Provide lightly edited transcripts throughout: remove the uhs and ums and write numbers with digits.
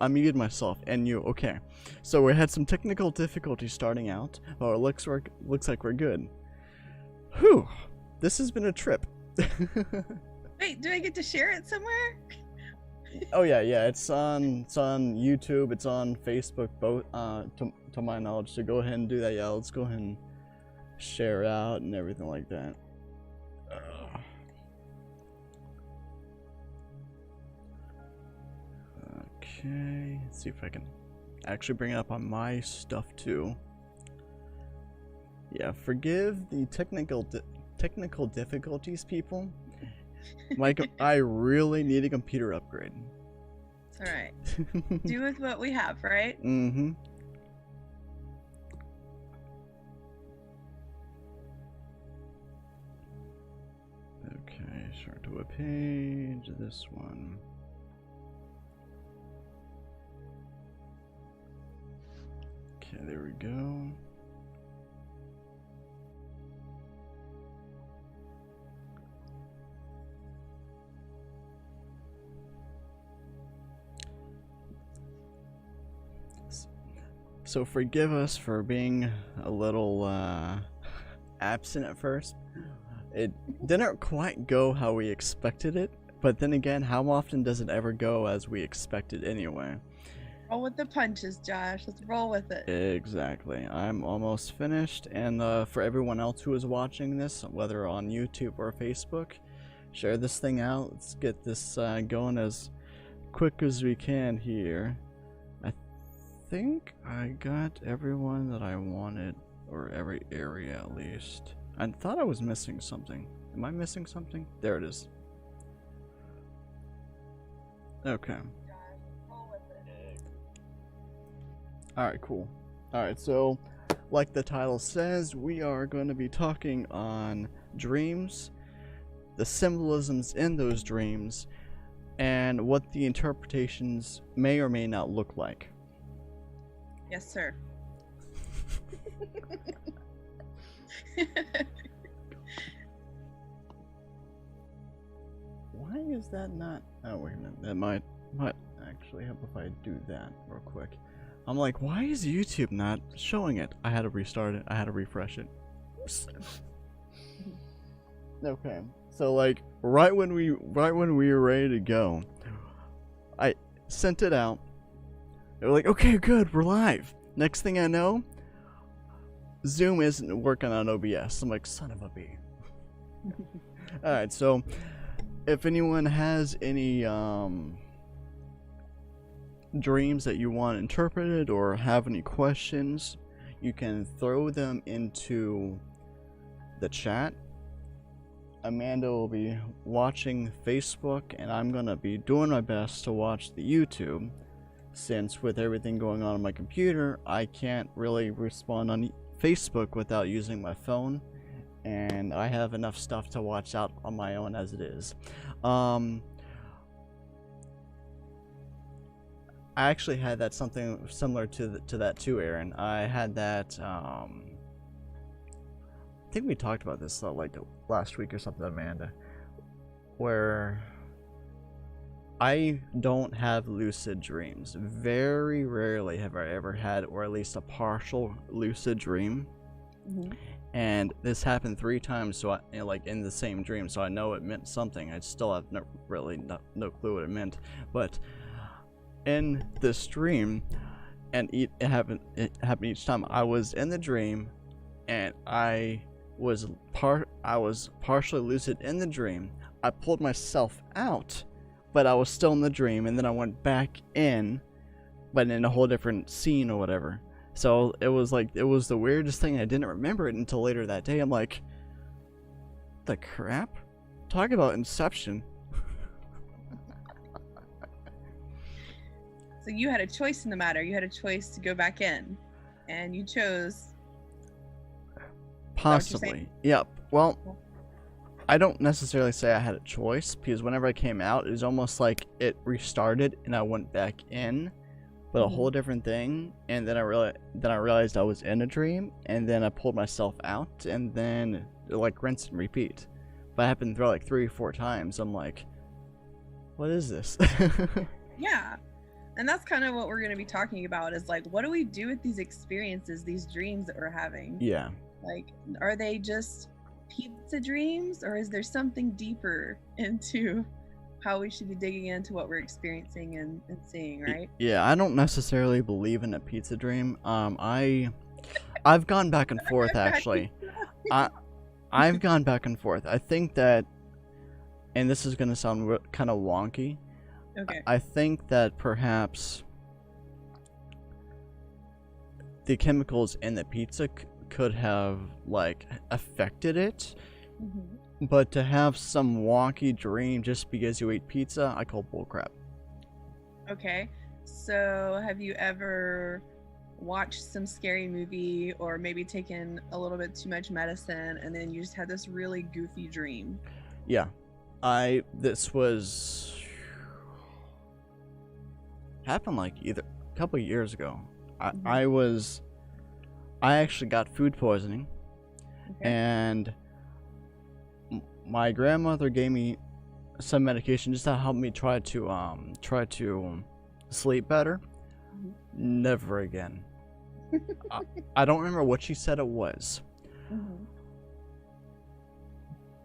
I muted myself and you. Okay, so we had some technical difficulties starting out. Oh, it looks like we're good. Whew, this has been a trip. Wait, do I get to share it somewhere? Oh yeah, it's on YouTube, it's on Facebook, both to my knowledge. So go ahead and do that. Yeah, let's go ahead and share out and everything like that. Okay, let's see if I can actually bring it up on my stuff too. Yeah, forgive the technical difficulties, people. I really need a computer upgrade. It's alright. Do with what we have, right? Mm-hmm. Okay, start to a page, this one. Okay, there we go. So forgive us for being a little absent at first. It didn't quite go how we expected it, but then again, how often does it ever go as we expected anyway? Roll with the punches, Josh. Let's roll with it. Exactly. I'm almost finished, and for everyone else who is watching this, whether on YouTube or Facebook, share this thing out. Let's get this going as quick as we can here. I think I got everyone that I wanted, or every area at least. I thought I was missing something. Am I missing something? There it is. Okay. Alright, cool. Alright, so like the title says, we are going to be talking on dreams, the symbolisms in those dreams, and what the interpretations may or may not look like. Yes, sir. Why is that not? Oh wait a minute, that might actually help if I do that real quick. I'm like, why is YouTube not showing it? I had to restart it. I had to refresh it. Okay, so like right when we were ready to go, I sent it out. They were like, okay, good, we're live. Next thing I know, Zoom isn't working on OBS. I'm like, son of a bee. Alright, so if anyone has any dreams that you want interpreted or have any questions, you can throw them into the chat. Amanda will be watching Facebook, and I'm gonna be doing my best to watch the YouTube, since with everything going on my computer, I can't really respond on Facebook without using my phone, and I have enough stuff to watch out on my own as it is. I actually had that something similar to that too, Aaron. I had that. I think we talked about this like last week or something, Amanda, where I don't have lucid dreams. Very rarely have I ever had, or at least a partial lucid dream. Mm-hmm. And this happened 3 times, so like in the same dream, so I know it meant something. I still have no clue what it meant, but in this dream, and it happened each time. I was in the dream, and I was partially lucid in the dream. I pulled myself out, but I was still in the dream, and then I went back in, but in a whole different scene or whatever. So it was the weirdest thing. I didn't remember it until later that day. I'm like, the crap? Talk about Inception. So you had a choice in the matter. You had a choice to go back in, and you chose. Possibly. Yep. Well, I don't necessarily say I had a choice, because whenever I came out, it was almost like it restarted and I went back in, but a whole different thing. And then I realized I was in a dream, and then I pulled myself out, and then like rinse and repeat. But it happened like 3 or 4 times. I'm like, what is this? Yeah. And that's kind of what we're going to be talking about is like, what do we do with these experiences, these dreams that we're having? Yeah. Like, are they just pizza dreams, or is there something deeper into how we should be digging into what we're experiencing and seeing, right? Yeah, I don't necessarily believe in a pizza dream. I've gone back and forth actually. I've gone back and forth. I think that, and this is gonna sound kind of wonky. Okay. I think that perhaps the chemicals in the pizza could have like affected it, but to have some wonky dream just because you ate pizza, I call bullcrap. Okay. So, have you ever watched some scary movie or maybe taken a little bit too much medicine and then you just had this really goofy dream? Yeah. This was happened like either a couple of years ago. I actually got food poisoning, and my grandmother gave me some medication just to help me try to sleep better. Never again. I don't remember what she said it was,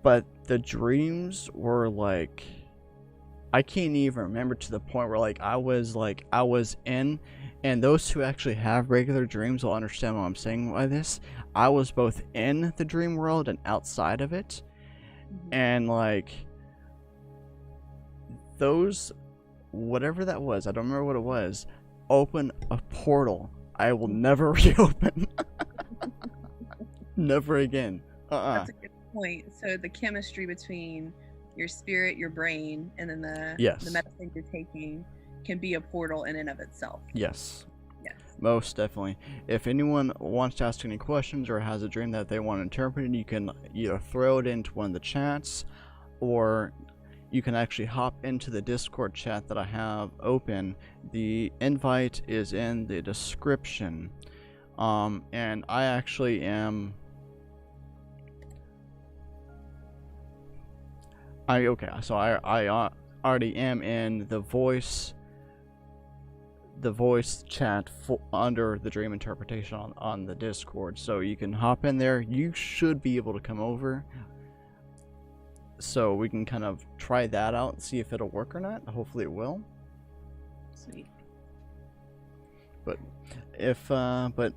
but the dreams were like, I can't even remember, to the point where like I was in, and those who actually have regular dreams will understand what I'm saying by this. I was both in the dream world and outside of it, and like those, whatever that was, I don't remember what it was, open a portal I will never reopen. Never again. That's a good point. So the chemistry between your spirit, your brain, and then the medicine you're taking can be a portal in and of itself. Yes. Most definitely. If anyone wants to ask any questions or has a dream that they want interpreted, you can either throw it into one of the chats, or you can actually hop into the Discord chat that I have open. The invite is in the description. And I actually am... I already am in the voice chat under the dream interpretation on the Discord, so you can hop in there. You should be able to come over, so we can kind of try that out and see if it'll work or not. Hopefully it will. Sweet. But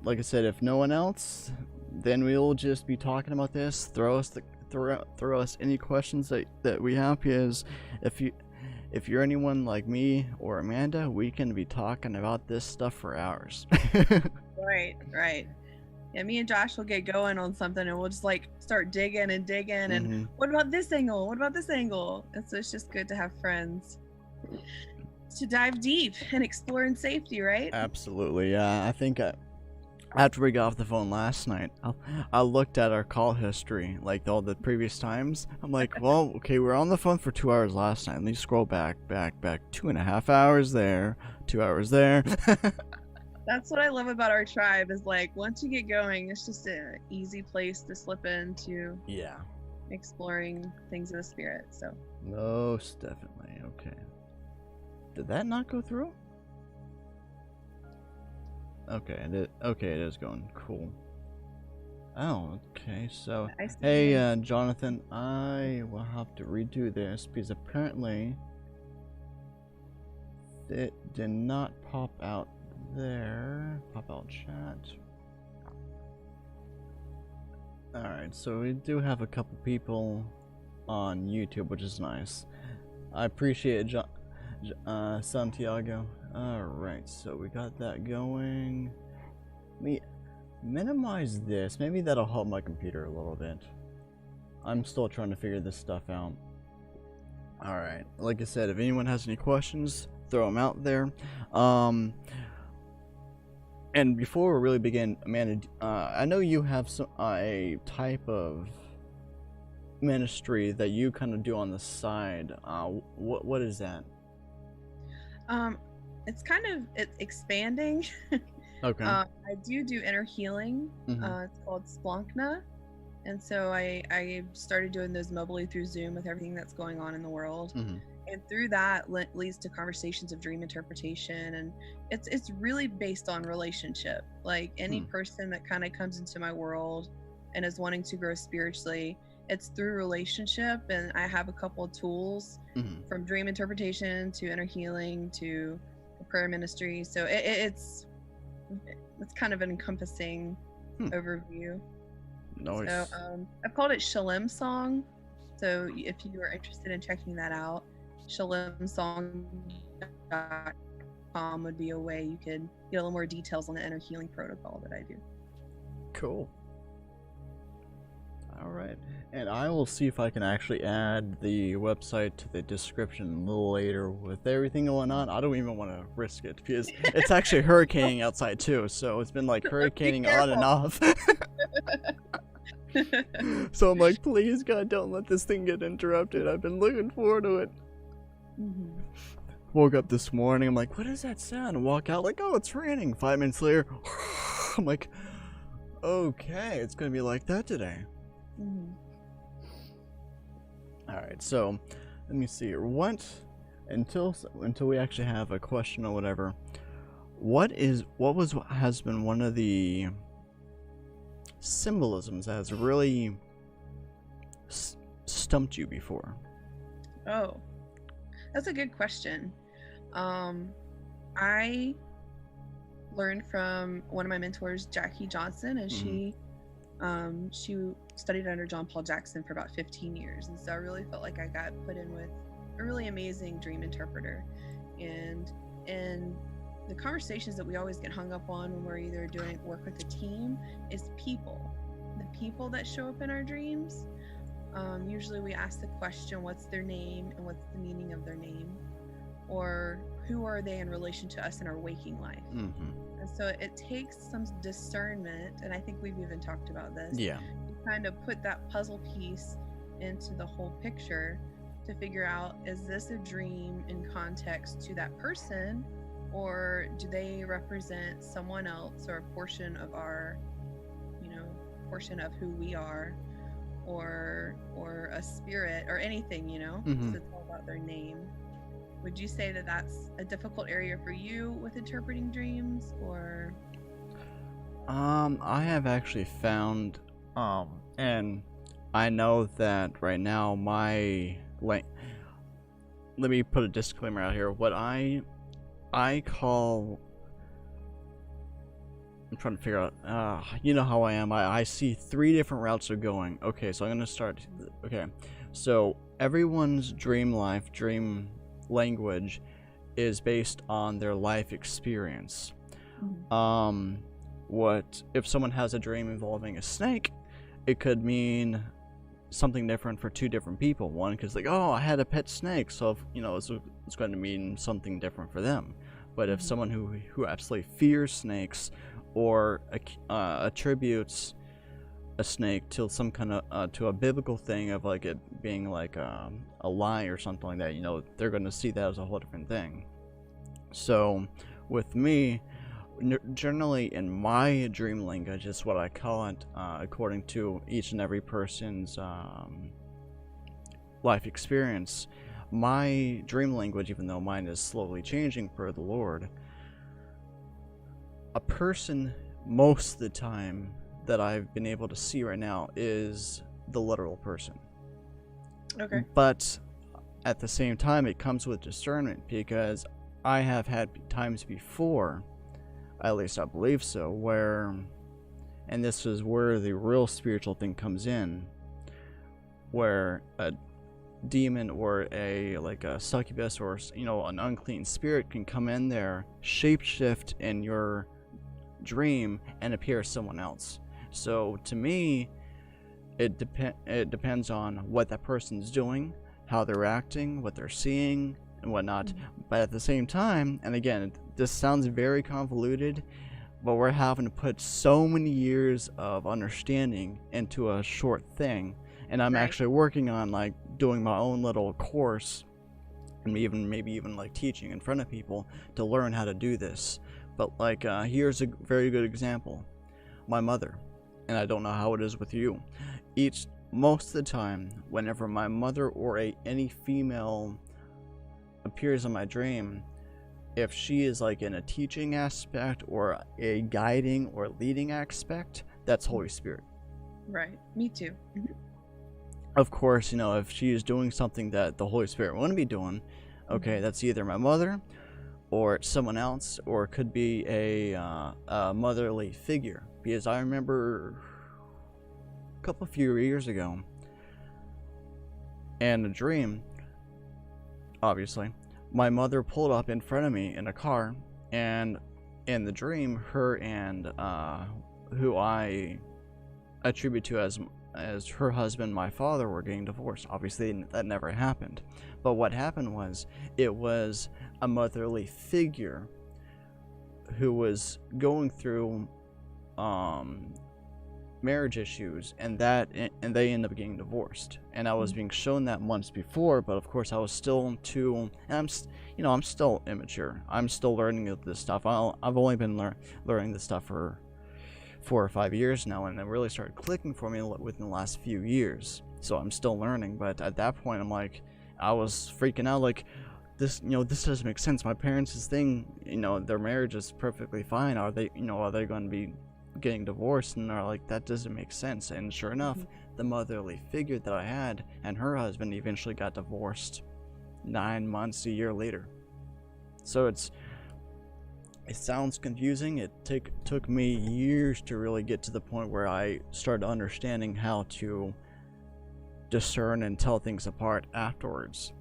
like I said, if no one else, then we'll just be talking about this. Throw us any questions that we have, because if you're anyone like me or Amanda, we can be talking about this stuff for hours. Right. Yeah, me and Josh will get going on something and we'll just like start digging and what about this angle? What about this angle? And so it's just good to have friends to dive deep and explore in safety, right? Absolutely. Yeah, I think after we got off the phone last night, I looked at our call history, like all the previous times. I'm like, well, okay, we were on the phone for 2 hours last night. Let me scroll back, 2.5 hours there, 2 hours there. That's what I love about our tribe, is like once you get going, it's just an easy place to slip into exploring things of the spirit. So most definitely. Okay, did that not go through? Okay, it is going. Cool. Oh, okay. So, hey, Jonathan, I will have to redo this because apparently it did not pop out there. Pop out chat. Alright, so we do have a couple people on YouTube, which is nice. I appreciate it, Santiago. Alright, so we got that going. Let me minimize this. Maybe that'll help my computer a little bit. I'm still trying to figure this stuff out. Alright, like I said, if anyone has any questions, throw them out there. And before we really begin, Amanda, I know you have a type of ministry that you kind of do on the side. What is that? It's kind of expanding. Okay. I do inner healing. It's called Splunkna, and so I started doing those mobily through Zoom with everything that's going on in the world. And through that leads to conversations of dream interpretation, and it's really based on relationship. Like any person that kind of comes into my world and is wanting to grow spiritually, it's through relationship. And I have a couple of tools, from dream interpretation to inner healing to prayer ministry. So it's kind of an encompassing overview. Nice. So I've called it Shalem Song. So if you are interested in checking that out, shalemsong.com would be a way you could get a little more details on the inner healing protocol that I do. Cool. All right. And I will see if I can actually add the website to the description a little later. With everything going on, I don't even want to risk it because it's actually hurricaning outside too. So it's been like hurricaning on and off. So I'm like, please God, don't let this thing get interrupted. I've been looking forward to it. Woke up this morning, I'm like, what is that sound? Walk out, like, oh, it's raining. 5 minutes later, I'm like, okay, it's gonna be like that today. Alright, so let me see here. Until we actually have a question or whatever, has been one of the symbolisms that has really stumped you before? Oh, that's a good question. I learned from one of my mentors, Jackie Johnson, and she studied under John Paul Jackson for about 15 years. And so I really felt like I got put in with a really amazing dream interpreter. And the conversations that we always get hung up on when we're either doing work with a team is people. The people that show up in our dreams. Usually we ask the question, what's their name and what's the meaning of their name? Or who are they in relation to us in our waking life? And so it takes some discernment, and I think we've even talked about this. Yeah. To kind of put that puzzle piece into the whole picture to figure out, is this a dream in context to that person, or do they represent someone else or a portion of our, portion of who we are, or a spirit or anything, so it's all about their name. Would you say that that's a difficult area for you with interpreting dreams, or? I have actually found, and I know that right now let me put a disclaimer out here. What I call, I'm trying to figure out, you know how I am. I see 3 different routes of going. Okay, so I'm going to start. Okay, so everyone's dream language is based on their life experience. What if someone has a dream involving a snake? It could mean something different for 2 different people. One, because like, oh, I had a pet snake, so it's going to mean something different for them. But if someone who absolutely fears snakes or attributes a snake to some kind of to a biblical thing of like it being like a lie or something like that, they're going to see that as a whole different thing. So with me, generally in my dream language, is what I call it, according to each and every person's life experience. My dream language, even though mine is slowly changing per the Lord, a person most of the time that I've been able to see right now is the literal person. Okay. But at the same time, it comes with discernment, because I have had times before, at least I believe so, where, and this is where the real spiritual thing comes in, where a demon or a succubus or an unclean spirit can come in there, shapeshift in your dream and appear as someone else. So to me, it depends on what that person's doing, how they're acting, what they're seeing, and whatnot. But at the same time, and again, this sounds very convoluted, but we're having to put so many years of understanding into a short thing. And I'm actually working on doing my own little course, and maybe even teaching in front of people to learn how to do this. But here's a very good example. My mother, and I don't know how it is with you. Most of the time, whenever my mother or any female appears in my dream, if she is like in a teaching aspect or a guiding or leading aspect, that's Holy Spirit. Right. Me too. Of course, if she is doing something that the Holy Spirit wouldn't be doing, okay, that's either my mother or it's someone else, or it could be a motherly figure. Because I remember a few years ago, in a dream, obviously, my mother pulled up in front of me in a car, and in the dream, her and who I attribute to as her husband, my father, were getting divorced. Obviously, that never happened. But what happened was, it was a motherly figure who was going through marriage issues, and they ended up getting divorced. And I was being shown that months before, but of course I was still too, and I'm still immature. I'm still learning this stuff. I've only been learning this stuff for 4 or 5 years now, and it really started clicking for me within the last few years. So I'm still learning, but at that point I was freaking out, like, this doesn't make sense. My parents' thing, their marriage is perfectly fine. Are they going to be getting divorced? And they're like, that doesn't make sense. And sure enough, the motherly figure that I had and her husband eventually got divorced 9 months, a year later. So it sounds confusing. It took me years to really get to the point where I started understanding how to discern and tell things apart afterwards.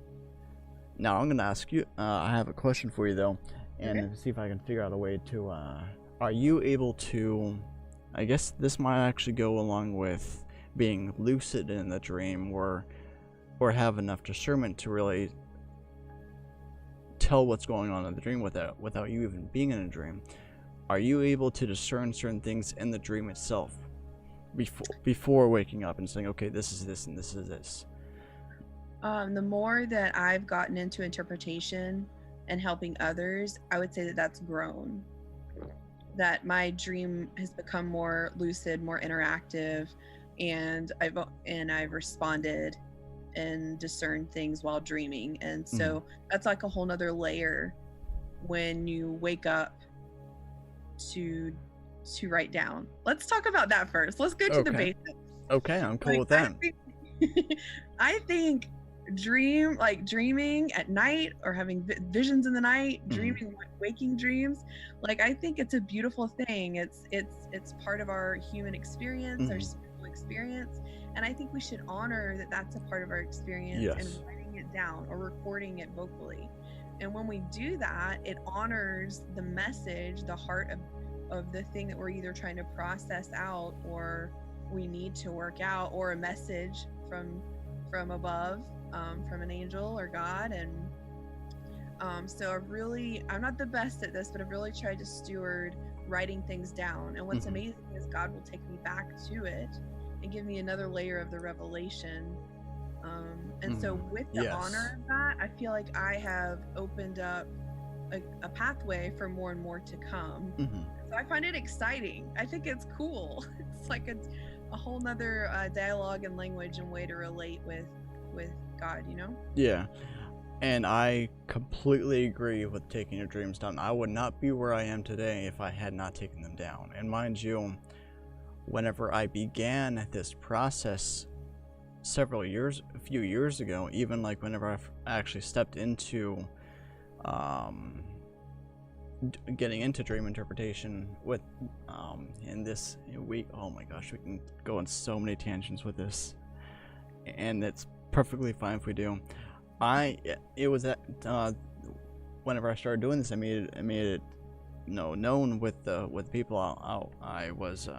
Now I'm going to ask you, I have a question for you though, and see if I can figure out a way to, are you able to, I guess this might actually go along with being lucid in the dream, or have enough discernment to really tell what's going on in the dream without you even being in a dream. Are you able to discern certain things in the dream itself before waking up and saying, okay, this is this and this is this? The more that I've gotten into interpretation and helping others, I would say that that's grown. That my dream has become more lucid, more interactive, and I've responded and discerned things while dreaming. And so that's like a whole nother layer when you wake up to write down. Let's talk about that first. Let's go to the basics. Okay, I'm cool with that. I think dreaming at night, or having visions in the night, dreaming waking dreams, I think it's a beautiful thing. It's part of our human experience, our spiritual experience, and I think we should honor that that's a part of our experience. And writing it down or recording it vocally. And when we do that, it honors the message, the heart of the thing that we're either trying to process out, or we need to work out, or a message from above, from an angel or God. And so I'm not the best at this, but I've really tried to steward writing things down. And what's amazing is God will take me back to it and give me another layer of the revelation. And so with the honor of that, I feel like I have opened up a pathway for more and more to come. So I find it exciting. I think it's cool. It's like a whole nother dialogue and language and way to relate with God, Yeah. And I completely agree with taking your dreams down. I would not be where I am today if I had not taken them down. And mind you, whenever I began this process a few years ago, even whenever I actually stepped into getting into dream interpretation with in this week, oh my gosh, we can go on so many tangents with this, and it's perfectly fine if we do. It was at whenever I started doing this, I made it known with people I was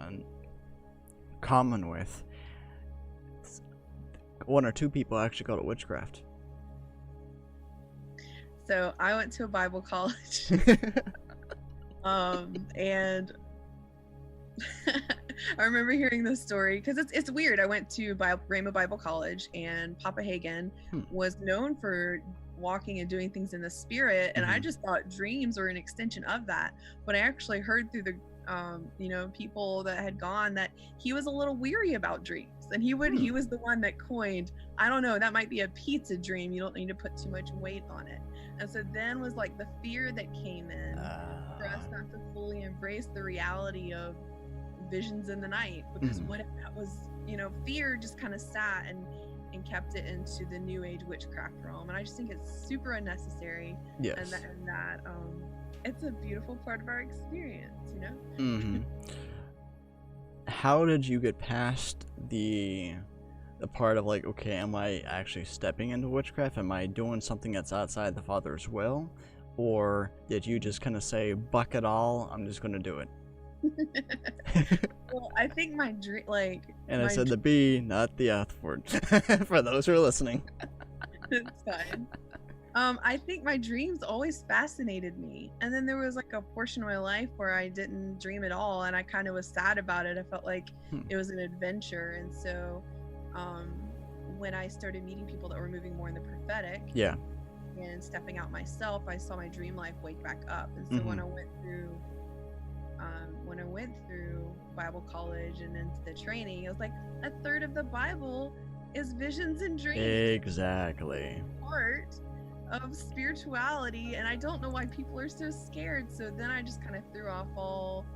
common with. 1 or 2 people actually called it witchcraft. So I went to a Bible college, and I remember hearing this story because it's weird. I went to Rhema Bible College, and Papa Hagen was known for walking and doing things in the spirit, and I just thought dreams were an extension of that. But I actually heard through people that had gone, that he was a little weary about dreams, and he was the one that coined, I don't know, that might be a pizza dream, you don't need to put too much weight on it. And so then was like the fear that came in for us not to fully embrace the reality of visions in the night, because what if that was, fear just kind of sat and kept it into the new age witchcraft realm. And I just think it's super unnecessary. Yes. And that it's a beautiful part of our experience, How did you get past the part of like, okay, am I actually stepping into witchcraft? Am I doing something that's outside the Father's will? Or did you just kind of say, buck it all, I'm just going to do it? Well, I think my dream, and I said the B, not the F word, for those who are listening. It's fine. I think my dreams always fascinated me, and then there was like a portion of my life where I didn't dream at all, and I kind of was sad about it. I felt like it was an adventure, and so when I started meeting people that were moving more in the prophetic, and stepping out myself, I saw my dream life wake back up. And so when I went through Bible college and into the training, it was like a third of the Bible is visions and dreams. Exactly. Part of spirituality, and I don't know why people are so scared. So then I just kind of threw off all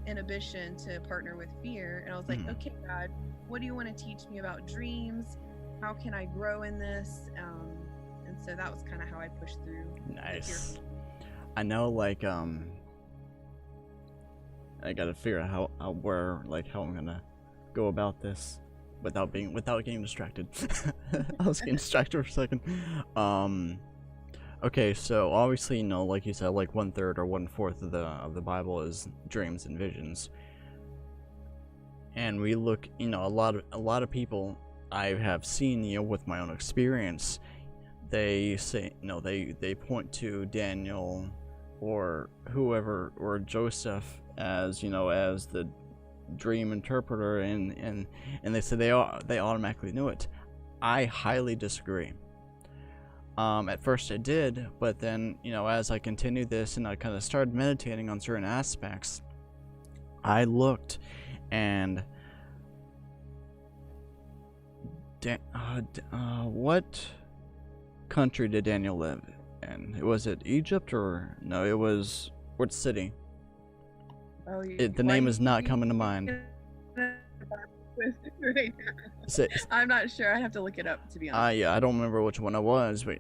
inhibition to partner with fear, and I was like, okay, God, what do you want to teach me about dreams? How can I grow in this? And so that was kind of how I pushed through. Nice. I know, like, I gotta figure out how I'm gonna go about this without getting distracted. I was getting distracted for a second. Okay, so obviously, like you said, like 1/3 or 1/4 of the Bible is dreams and visions. And we look, a lot of people I have seen, with my own experience, they say, they point to Daniel or whoever, or Joseph as, as the dream interpreter, and they say they automatically knew it. I highly disagree. At first I did, but then, as I continued this and I kind of started meditating on certain aspects, I looked, and what country did Daniel live in? Was it Egypt, or no? It was, what city? Oh, the name is not coming to mind. I'm not sure. I have to look it up, to be honest. I don't remember which one it was, but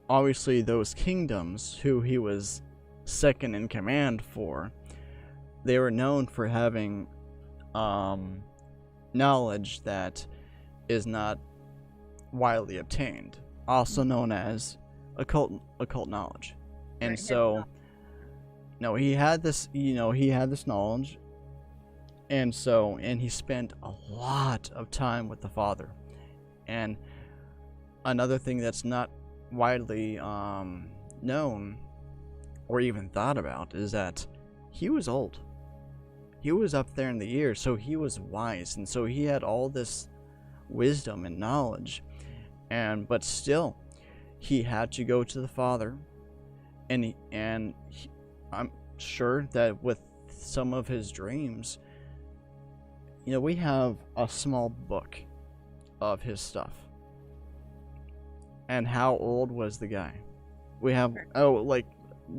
obviously those kingdoms who he was second in command for, they were known for having knowledge that is not widely obtained, also known as occult knowledge. And right, so he had this knowledge, and he spent a lot of time with the Father. And another thing that's not widely known or even thought about is that he was old. He was up there in the years, so he was wise, and so he had all this wisdom and knowledge, but still he had to go to the Father, and I'm sure that with some of his dreams, we have a small book of his stuff. And how old was the guy? We have, like,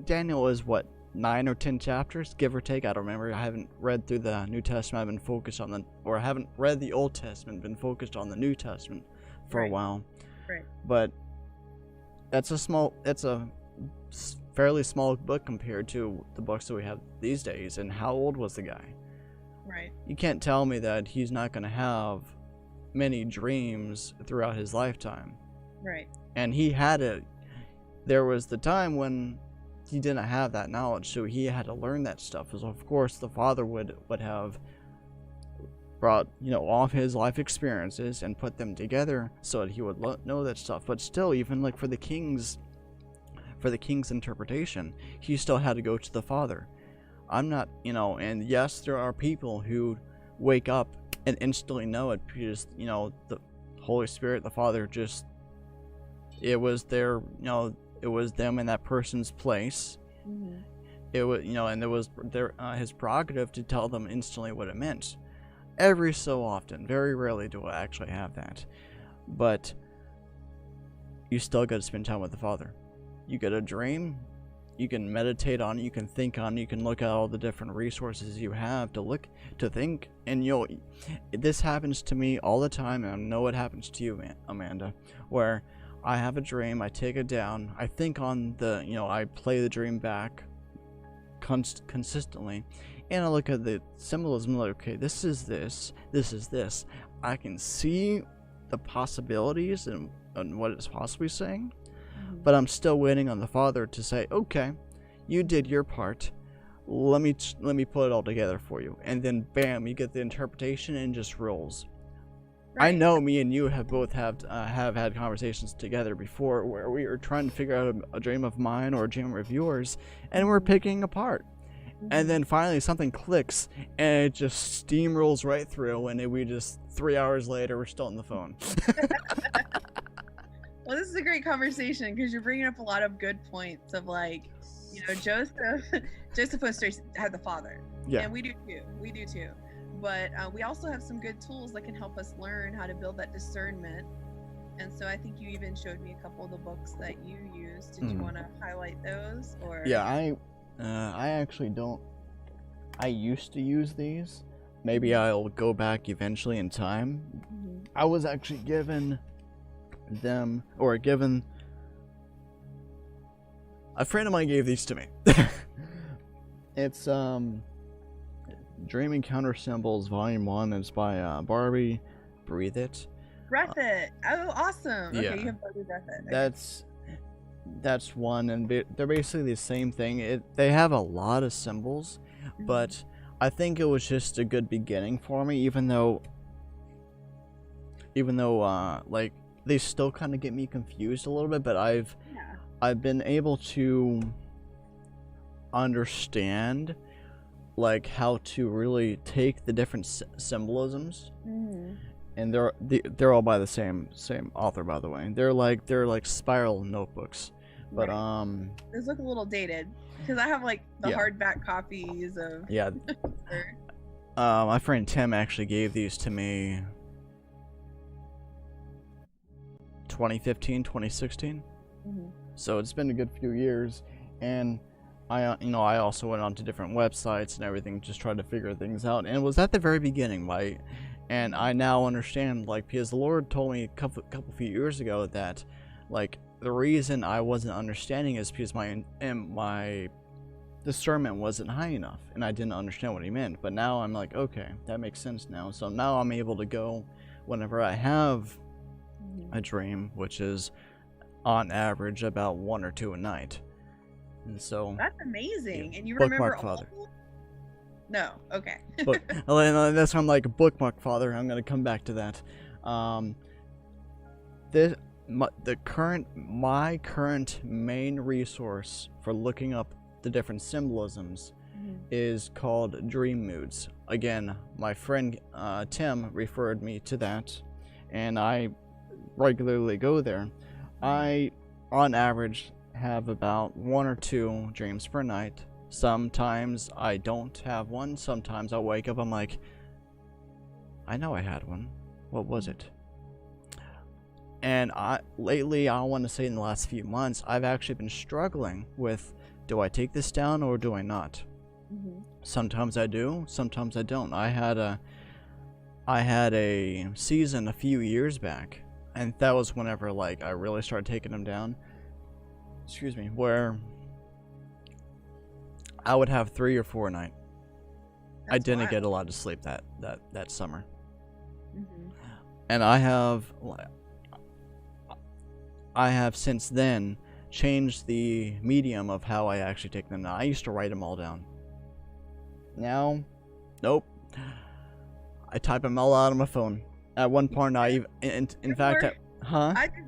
Daniel is what, 9 or 10 chapters, give or take? I don't remember. I haven't read through the New Testament. I've been focused on I haven't read the Old Testament, been focused on the New Testament for a while. Right. But it's a fairly small book compared to the books that we have these days. And how old was the guy? Right. You can't tell me that he's not going to have many dreams throughout his lifetime. Right. And he had it. There was the time when he didn't have that knowledge, so he had to learn that stuff. So of course the Father would have brought all of his life experiences and put them together so that he would know that stuff. But still, even like for the king's interpretation, he still had to go to the Father. I'm not, and yes, there are people who wake up and instantly know it because, the Holy Spirit, the Father, just, it was their, it was them in that person's place. it was, and it was his prerogative to tell them instantly what it meant. Every so often, very rarely do I actually have that, but you still got to spend time with the Father. You get a dream, you can meditate on it, you can think on it, you can look at all the different resources you have to think, and this happens to me all the time, and I know it happens to you, Amanda, where I have a dream, I take it down, I think on I play the dream back consistently, and I look at the symbolism, like, okay, this is this is this. I can see the possibilities and what it's possibly saying, but I'm still waiting on the Father to say, okay, you did your part, let me put it all together for you, and then bam, you get the interpretation and it just rolls. Right. I know me and you have both have had conversations together before where we were trying to figure out a dream of mine or a dream of yours, and we're picking apart. And then finally something clicks and it just steamrolls right through, and we just 3 hours later we're still on the phone. Well, this is a great conversation because you're bringing up a lot of good points of, like, Joseph was had the Father. Yeah. And we do too. But we also have some good tools that can help us learn how to build that discernment. And so I think you even showed me a couple of the books that you used. Did you want to highlight those? Or yeah, I actually don't. I used to use these. Maybe I'll go back eventually in time. I was actually given a friend of mine gave these to me. It's Dream Encounter Symbols Volume 1. It's by Barbie Breathe It. Breath It. Oh, awesome. Yeah. Okay, you have Barbie Breath It. Okay. That's one, and they're basically the same thing. They have a lot of symbols, but I think it was just a good beginning for me, even though like they still kind of get me confused a little bit, but I've been able to understand like how to really take the different symbolisms, and they're all by the same author, by the way. They're like spiral notebooks. But those look a little dated because I have like the hardback copies of. Yeah. My friend Tim actually gave these to me 2015, 2016. So it's been a good few years, and I also went on to different websites and everything, just trying to figure things out, and it was at the very beginning, right? And I now understand, like, because the Lord told me a couple few years ago that, like, the reason I wasn't understanding is because my discernment wasn't high enough, and I didn't understand what he meant. But now I'm like, okay, that makes sense now. So now I'm able to go whenever I have a dream, which is on average about 1 or 2 a night. And so that's amazing. And you remember all Father. No, okay. That's why I'm like, bookmark Father. I'm gonna come back to that. My current main resource for looking up the different symbolisms is called Dream Moods. Again, my friend Tim referred me to that, and I regularly go there. I, on average, have about 1 or 2 dreams per night. Sometimes I don't have one. Sometimes I'll wake up, I'm like, I know I had one. What was it? And lately, I want to say in the last few months, I've actually been struggling with, do I take this down or do I not? Sometimes I do, sometimes I don't. I had a season a few years back, and that was whenever, like, I really started taking them down. Excuse me, where I would have 3 or 4 a night. I didn't get a lot of sleep that summer. And I have since then changed the medium of how I actually take them down. I used to write them all down. Now, nope. I type them all out on my phone. At one point, I did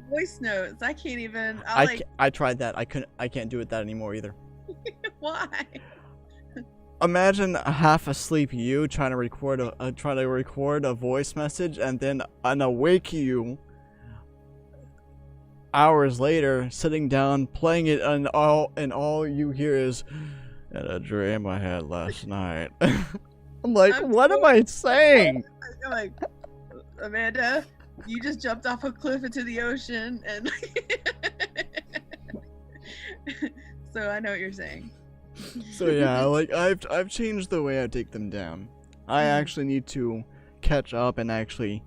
voice notes. I can't even. I tried that. I can't do it that anymore either. Why? Imagine a half asleep you trying to record a voice message, and then an awake you hours later sitting down playing it, and all you hear is And a dream I had last night. I'm like, I'm what am I saying? I'm like, Amanda, you just jumped off a cliff into the ocean, and so I know what you're saying. So yeah, like I've changed the way I take them down. I actually need to catch up and actually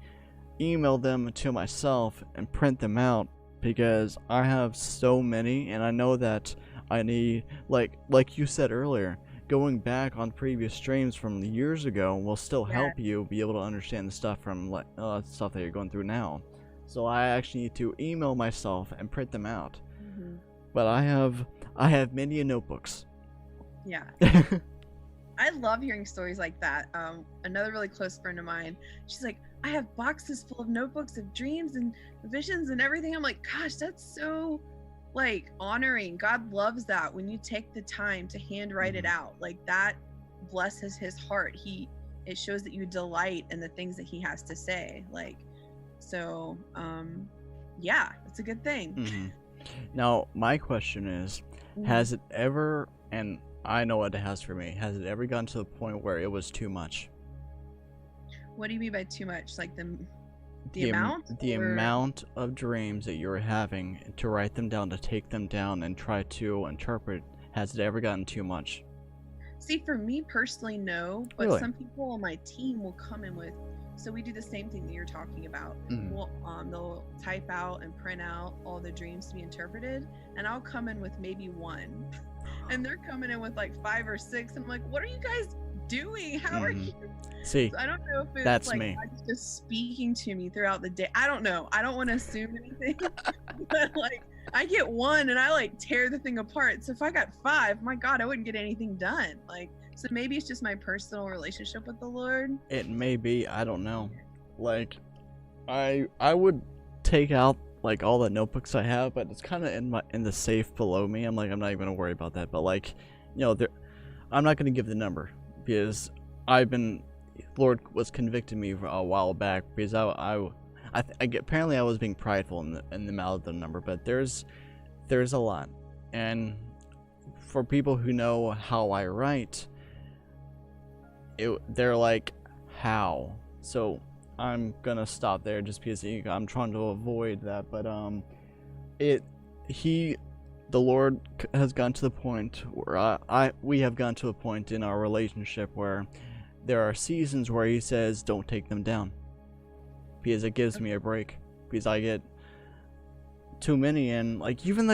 email them to myself and print them out, because I have so many, and I know that I need, like you said earlier, going back on previous streams from years ago will still help you be able to understand the stuff from stuff that you're going through now. So I actually need to email myself and print them out. But I have many notebooks. Yeah. I love hearing stories like that. Another really close friend of mine, she's like, I have boxes full of notebooks of dreams and visions and everything. I'm like, gosh, that's so like honoring. God loves that when you take the time to handwrite it out. Like that blesses his heart. It shows that you delight in the things that he has to say. Like, so yeah, it's a good thing. Now my question is, has it ever, and I know what it has for me, has it ever gotten to the point where it was too much? What do you mean by too much? Like the amount? The amount of dreams that you're having, to write them down, to take them down and try to interpret, has it ever gotten too much? See, for me personally, no. But Really? some people on my team will come in with, so we do the same thing that you're talking about. They'll type out and print out all the dreams to be interpreted, and I'll come in with maybe one. And they're coming in with like 5 or 6, and I'm like, what are you guys doing? How are you? See, so I don't know if it's that's like me. God's just speaking to me throughout the day. I don't know. I don't want to assume anything. But like I get one and I like tear the thing apart. So if I got 5, my God, I wouldn't get anything done. Like, so maybe it's just my personal relationship with the Lord. It may be, I don't know. Like, I would take out like all the notebooks I have, but it's kind of in the safe below me. I'm like, I'm not even gonna worry about that. But like, you know, I'm not gonna give the number, because Lord was convicting me a while back, because apparently I was being prideful in the amount of the number, but there's a lot. And for people who know how I write, they're like, how? So I'm gonna stop there, just because I'm trying to avoid that. But the Lord has gotten to the point where we have gotten to a point in our relationship where there are seasons where he says, don't take them down, because it gives me a break, because I get too many. And like even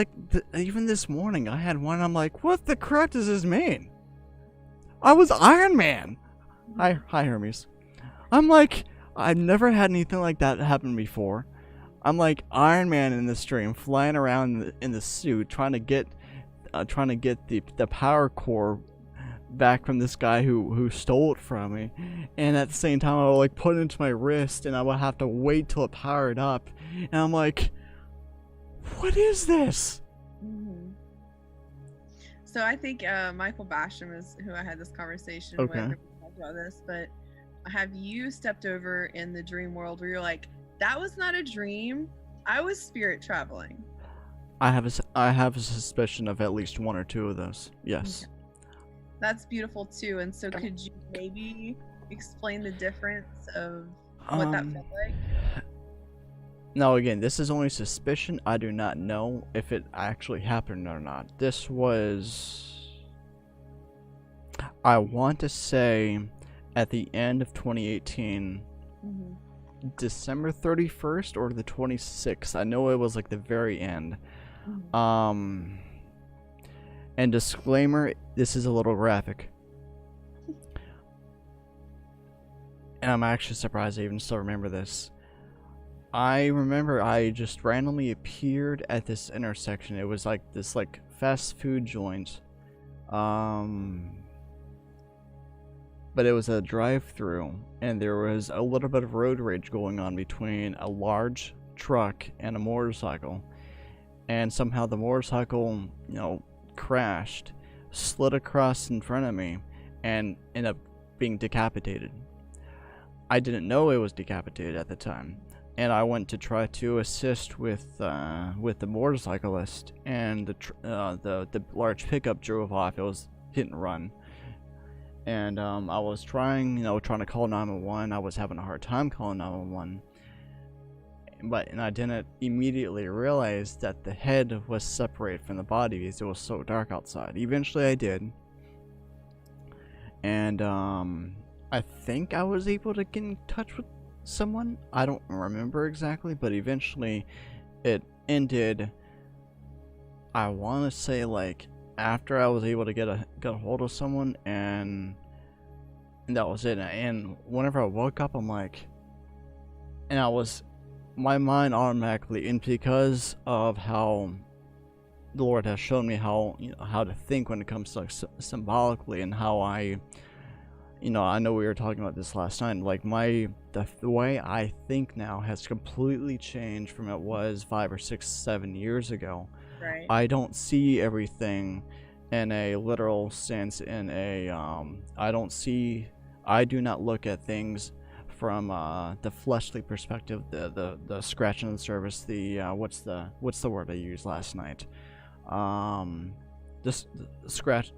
this morning I had one, I'm like, what the crap does this mean? I was Iron Man. Hi Hermes. I'm like, I've never had anything like that happen before. I'm like Iron Man in the stream, flying around in the suit, trying to get the power core back from this guy who stole it from me. And at the same time, I would like put it into my wrist, and I would have to wait till it powered up. And I'm like, what is this? So I think Michael Basham is who I had this conversation with. We talked about this, but have you stepped over in the dream world where you're like, that was not a dream, I was spirit traveling? I have a suspicion of at least 1 or 2 of those. Yes. Okay. That's beautiful too. And so could you maybe explain the difference of what that felt like? Now again, this is only suspicion. I do not know if it actually happened or not. This was, I want to say, at the end of 2018, December 31st or the 26th. I know it was like the very end. And disclaimer, this is a little graphic. And I'm actually surprised I even still remember this. I remember I just randomly appeared at this intersection. It was like this like fast food joint. But it was a drive-through, and there was a little bit of road rage going on between a large truck and a motorcycle. And somehow the motorcycle, you know, crashed, slid across in front of me, and ended up being decapitated. I didn't know it was decapitated at the time, and I went to try to assist with the motorcyclist, and the large pickup drove off. It was hit and run. And I was trying to call 911. I was having a hard time calling 911. And I didn't immediately realize that the head was separated from the body because it was so dark outside. Eventually I did. And I think I was able to get in touch with someone. I don't remember exactly, but eventually it ended. I want to say like after I was able to get a hold of someone, and that was it. And whenever I woke up, I'm like, and my mind automatically, and because of how the Lord has shown me how to think when it comes to like, symbolically, and how I know we were talking about this last night, like the way I think now has completely changed from it was 5 or 6, 7 years ago. Right. I don't see everything in a literal sense. I do not look at things from the fleshly perspective, the scratch on the surface, the what's the word I used last night? This scratch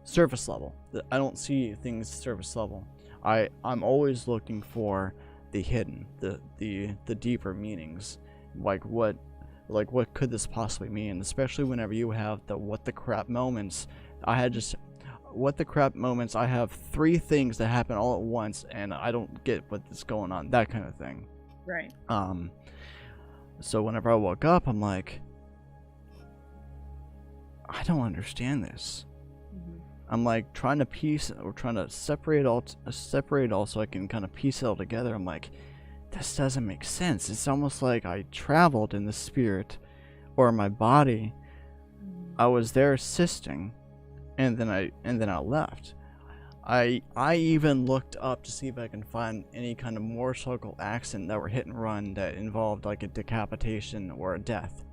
surface level. I don't see things surface level. I'm always looking for the hidden, the deeper meanings, like what could this possibly mean, especially whenever you have the what the crap moments. I have 3 things that happen all at once, and I don't get what's going on, that kind of thing. Right. So whenever I woke up, I'm like, I don't understand this. Mm-hmm. I'm like trying to separate it all so I can kind of piece it all together. I'm like, this doesn't make sense. It's almost like I traveled in the spirit or my body. I was there assisting, and then I left. I even looked up to see if I can find any kind of motorcycle accident that were hit and run that involved like a decapitation or a death.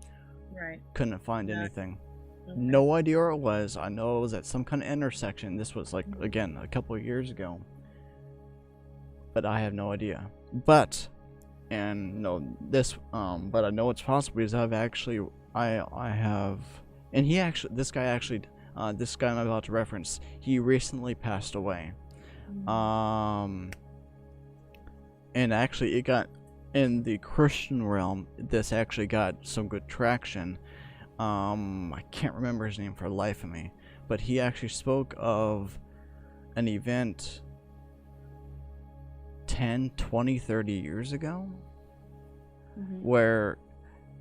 Right. Couldn't find anything. Okay. No idea where it was. I know it was at some kind of intersection. This was like, again, a couple of years ago. But I have no idea. But I know it's possible because this guy I'm about to reference, he recently passed away. Mm-hmm. And actually it got, in the Christian realm, this actually got some good traction. I can't remember his name for the life of me, but he actually spoke of an event 10, 20, 30 years ago, where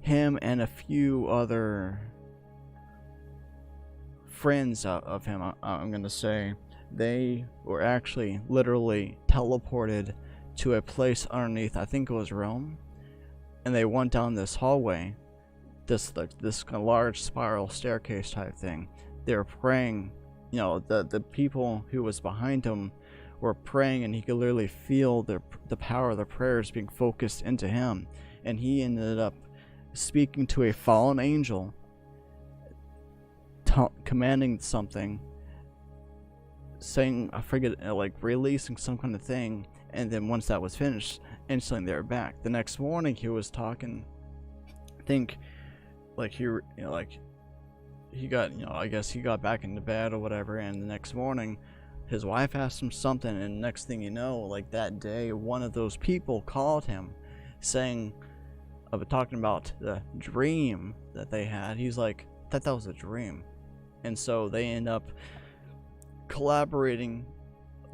him and a few other friends of him, I'm gonna say, they were actually literally teleported to a place underneath, I think it was Rome, and they went down this hallway, this kind of large spiral staircase type thing. They were praying, the people who was behind him were praying, and he could literally feel the power of the prayers being focused into him, and he ended up speaking to a fallen angel, commanding something, saying, I forget, like releasing some kind of thing, and then once that was finished, instantly they were back. The next morning he was talking, I think, like he got, I guess he got back into bed or whatever, and the next morning his wife asked him something, and next thing you know, like that day, one of those people called him, talking about the dream that they had. He's like, that was a dream. And so they end up collaborating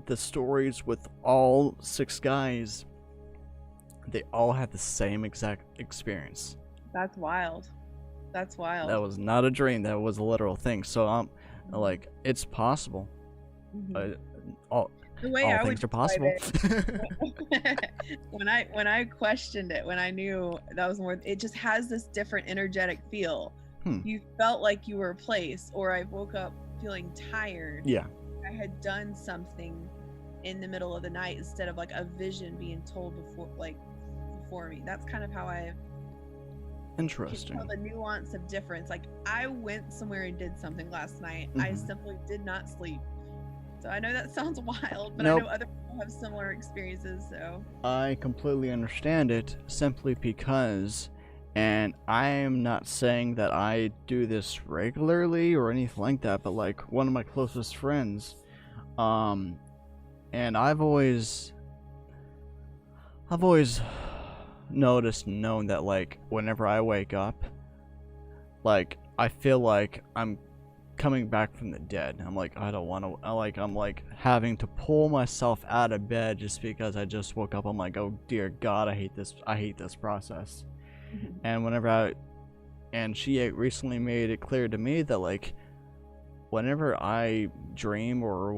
the stories with all 6 guys. They all had the same exact experience. That's wild. That's wild. That was not a dream. That was a literal thing. So I'm like, it's possible. Mm-hmm. All things are possible. when I questioned it, when I knew that was more, it just has this different energetic feel. You felt like you were a place, or I woke up feeling tired. Yeah. I had done something in the middle of the night instead of like a vision being told before me. That's kind of how I Interesting. can tell the nuance of difference. Like, I went somewhere and did something last night. I simply did not sleep. So I know that sounds wild, but Nope. I know other people have similar experiences, so. I completely understand it, simply because And I am not saying that I do this regularly or anything like that, but like one of my closest friends, and I've always noticed and known that like whenever I wake up, like I feel like I'm coming back from the dead. I'm like, I don't want to, I'm like having to pull myself out of bed just because I just woke up. I'm like, oh dear God, I hate this process. And and she recently made it clear to me that like whenever I dream or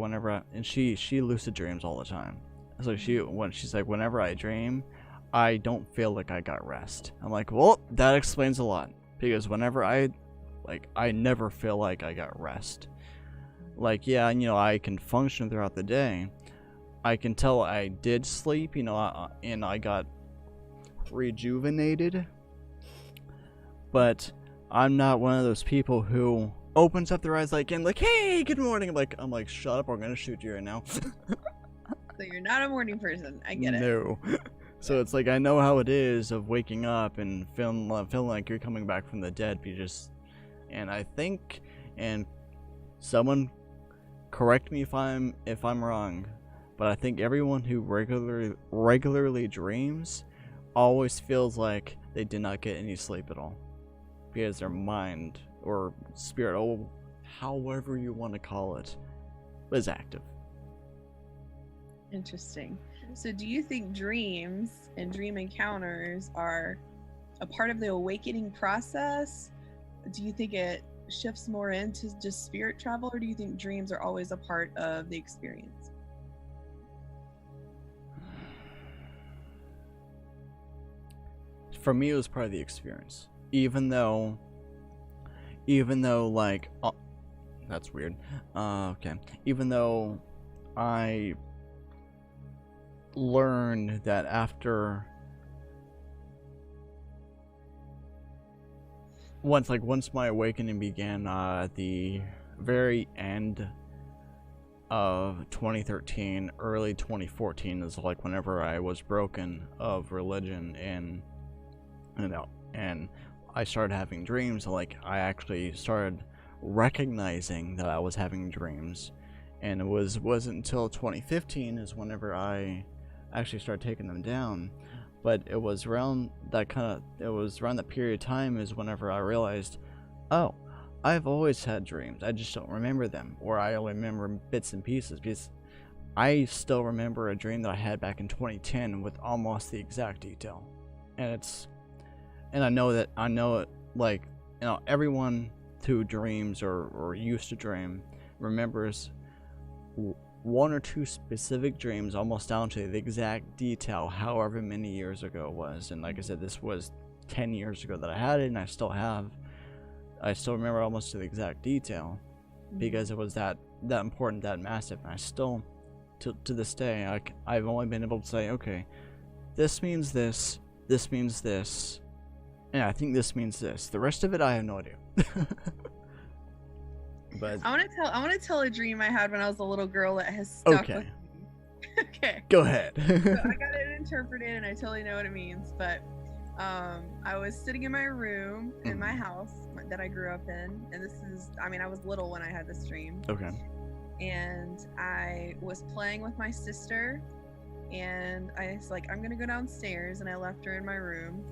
and she lucid dreams all the time. So she's like, whenever I dream, I don't feel like I got rest. I'm like, well, that explains a lot, because whenever I never feel like I got rest. Like, yeah, I can function throughout the day. I can tell I did sleep, and I got rejuvenated. But I'm not one of those people who opens up their eyes and like, hey, good morning. I'm like, shut up, or I'm gonna shoot you right now. So you're not a morning person. I get it. No. So it's like, I know how it is of waking up and feeling like you're coming back from the dead. And I think, and someone correct me if I'm wrong, but I think everyone who regularly dreams always feels like they did not get any sleep at all, because their mind or spirit, however you want to call it, was active. Interesting. So do you think dreams and dream encounters are a part of the awakening process? Do you think it shifts more into just spirit travel, or do you think dreams are always a part of the experience? For me, it was part of the experience. Even though like, oh, that's weird. Okay. Even though I learned that once my awakening began, at the very end of 2013, early 2014 is like whenever I was broken of religion, and I started having dreams. Like, I actually started recognizing that I was having dreams, and it wasn't until 2015 is whenever I actually started taking them down. But it was around that period of time is whenever I realized, oh, I've always had dreams, I just don't remember them, or I only remember bits and pieces, because I still remember a dream that I had back in 2010 with almost the exact detail. And I know it, like, everyone who dreams or used to dream remembers one or two specific dreams almost down to the exact detail, however many years ago it was. And like I said, this was 10 years ago that I had it, and I still remember almost to the exact detail, because it was that important, that massive. And I still, to this day, I've only been able to say, okay, this means this means this, and I think this means this. The rest of it, I have no idea. But I want to tell a dream I had when I was a little girl that has stuck with me. Okay. Go ahead. So I got it interpreted, and I totally know what it means. But I was sitting in my room in my house that I grew up in, and I was little when I had this dream. Okay. And I was playing with my sister, and I was like, I'm gonna go downstairs, and I left her in my room.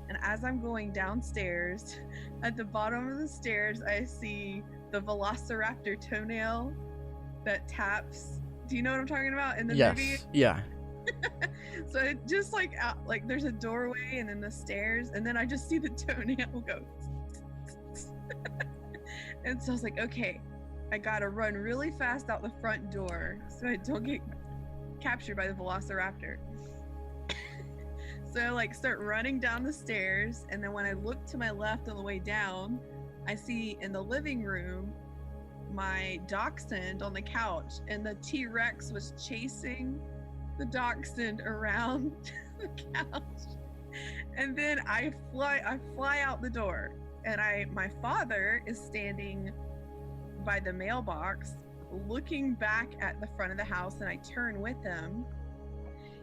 And as I'm going downstairs, at the bottom of the stairs, I see the velociraptor toenail that taps. Do you know what I'm talking about in the movie? Yes. Yeah. So it just there's a doorway and then the stairs, and then I just see the toenail go. And so I was like, okay, I gotta run really fast out the front door so I don't get captured by the velociraptor. So I start running down the stairs, and then when I look to my left on the way down, I see in the living room my dachshund on the couch, and the T-Rex was chasing the dachshund around the couch. And then I fly out the door, and my father is standing by the mailbox looking back at the front of the house, and I turn with him,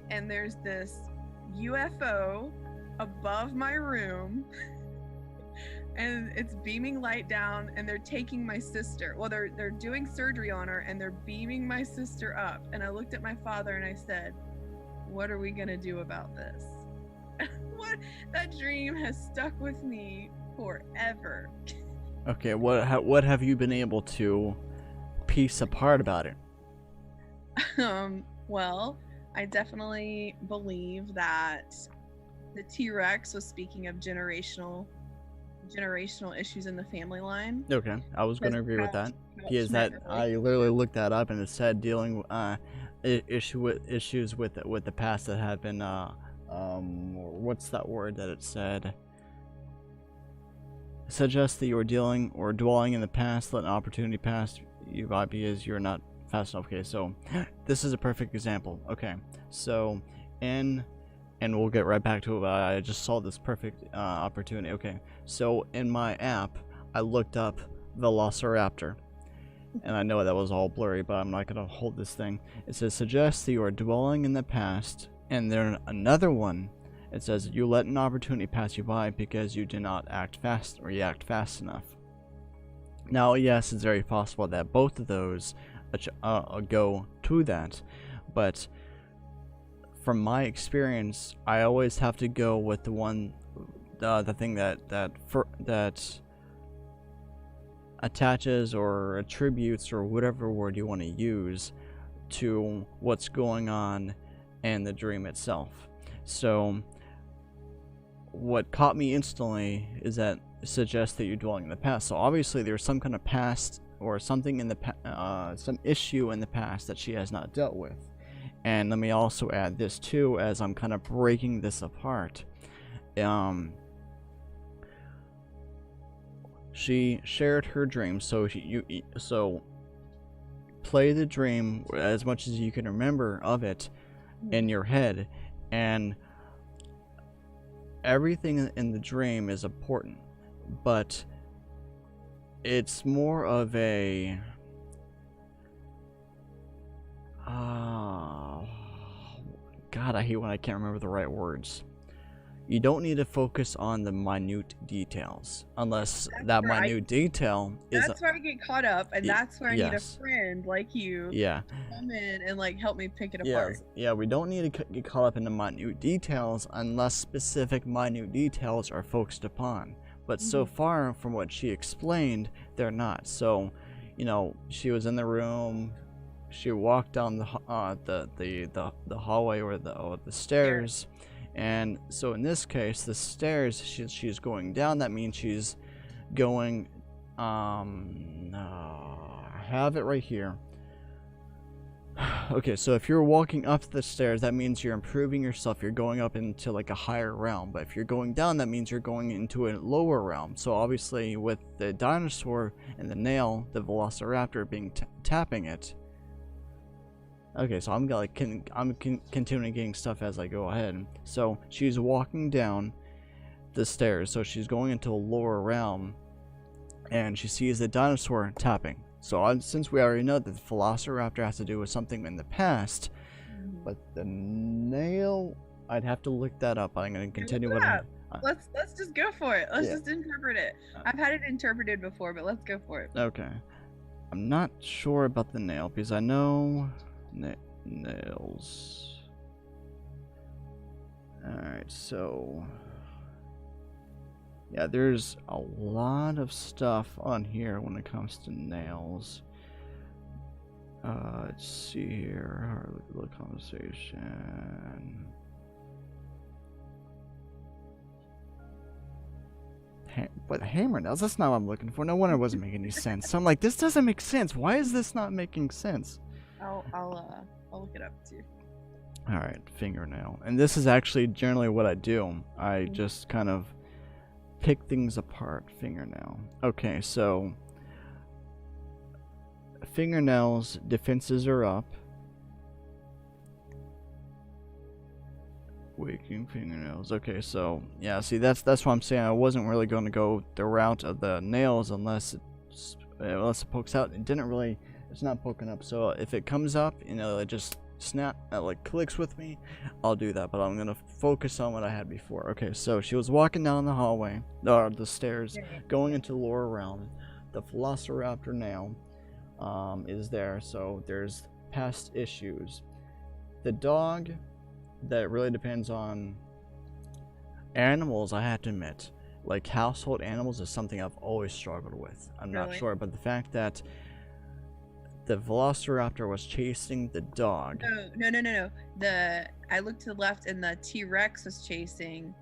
and there's this UFO above my room, and it's beaming light down, and they're taking my sister. Well, they're doing surgery on her, and they're beaming my sister up. And I looked at my father and I said, "What are we gonna do about this?" That dream has stuck with me forever. Okay, what have you been able to piece apart about it? Well, I definitely believe that the T-Rex was speaking of generational issues in the family line. Okay, I was going to agree with that. Because I literally looked that up, and it said dealing issues with the past that had been what's that word that it said? It suggests that you are dealing or dwelling in the past. Let an opportunity pass you by because you're not fast enough. Okay, so this is a perfect example. Okay, so and we'll get right back to it. But I just saw this perfect opportunity. Okay, so in my app, I looked up Velociraptor, and I know that was all blurry, but I'm not gonna hold this thing. It says suggests that you are dwelling in the past, and then another one. It says you let an opportunity pass you by because you did not act fast or react fast enough. Now, yes, it's very possible that both of those go to that, but from my experience, I always have to go with the one, the thing that attaches or attributes or whatever word you want to use to what's going on in the dream itself. So what caught me instantly is that it suggests that you're dwelling in the past. So obviously there's some kind of past or something in the some issue in the past that she has not dealt with. And let me also add this too, as I'm kind of breaking this apart. She shared her dream, so so play the dream as much as you can remember of it in your head, and everything in the dream is important, but it's more of a God, I hate when I can't remember the right words. You don't need to focus on the minute details unless that minute detail is. That's where I get caught up, and that's where I need a friend like you. Yeah. Come in and like help me pick it apart. Yeah. We don't need to get caught up in the minute details unless specific minute details are focused upon. But so far from what she explained, they're not. So, you know, she was in the room. She walked down the hallway or the stairs. And so in this case, the stairs she's going down, that means she's going I have it right here. Okay, so if you're walking up the stairs, that means you're improving yourself. You're going up into like a higher realm. But if you're going down, that means you're going into a lower realm. So obviously with the dinosaur and the nail, the Velociraptor being tapping it. Okay, so I'm continuing getting stuff as I go ahead. So she's walking down the stairs, so she's going into a lower realm, and she sees the dinosaur tapping. So since we already know that the Velociraptor has to do with something in the past, but the nail, I'd have to look that up. I'm going to continue what let's just go for it. Let's just interpret it. I've had it interpreted before, but let's go for it. Okay. I'm not sure about the nail because I know nails. Alright, so yeah, there's a lot of stuff on here when it comes to nails. Let's see here. Look at the conversation. But hammer nails, that's not what I'm looking for. No wonder it wasn't making any sense. So I'm like, this doesn't make sense. Why is this not making sense? I'll look it up too. Alright, fingernail. And this is actually generally what I do. I just kind of pick things apart. Fingernail. Okay, so fingernails, defenses are up. Waking fingernails. Okay, so yeah, see that's what I'm saying. I wasn't really going to go the route of the nails unless it pokes out. It didn't really. It's not poking up. So if it comes up, you know, it just like clicks with me, I'll do that. But I'm gonna focus on what I had before. Okay, so she was walking down the hallway, or the stairs, going into the lower realm. The Velociraptor now is there, so there's past issues. The dog, that really depends on animals, I have to admit. Like household animals is something I've always struggled with. I'm not sure, but the fact that the Velociraptor was chasing the dog. No. I looked to the left and the T-Rex was chasing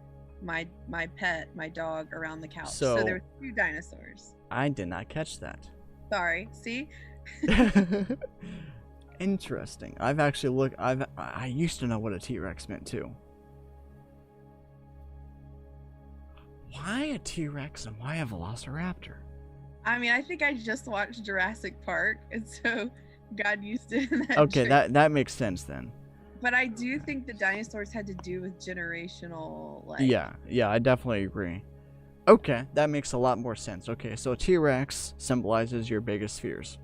my pet, my dog, around the couch. So there were 2 dinosaurs. I did not catch that. Sorry. See? Interesting. I've actually looked. I used to know what a T-Rex meant too. Why a T-Rex and why a Velociraptor? I mean, I think I just watched Jurassic Park, and so got used to that. Okay, that makes sense then. But I do think the dinosaurs had to do with generational, like. Yeah, I definitely agree. Okay, that makes a lot more sense. Okay, so T-Rex symbolizes your biggest fears.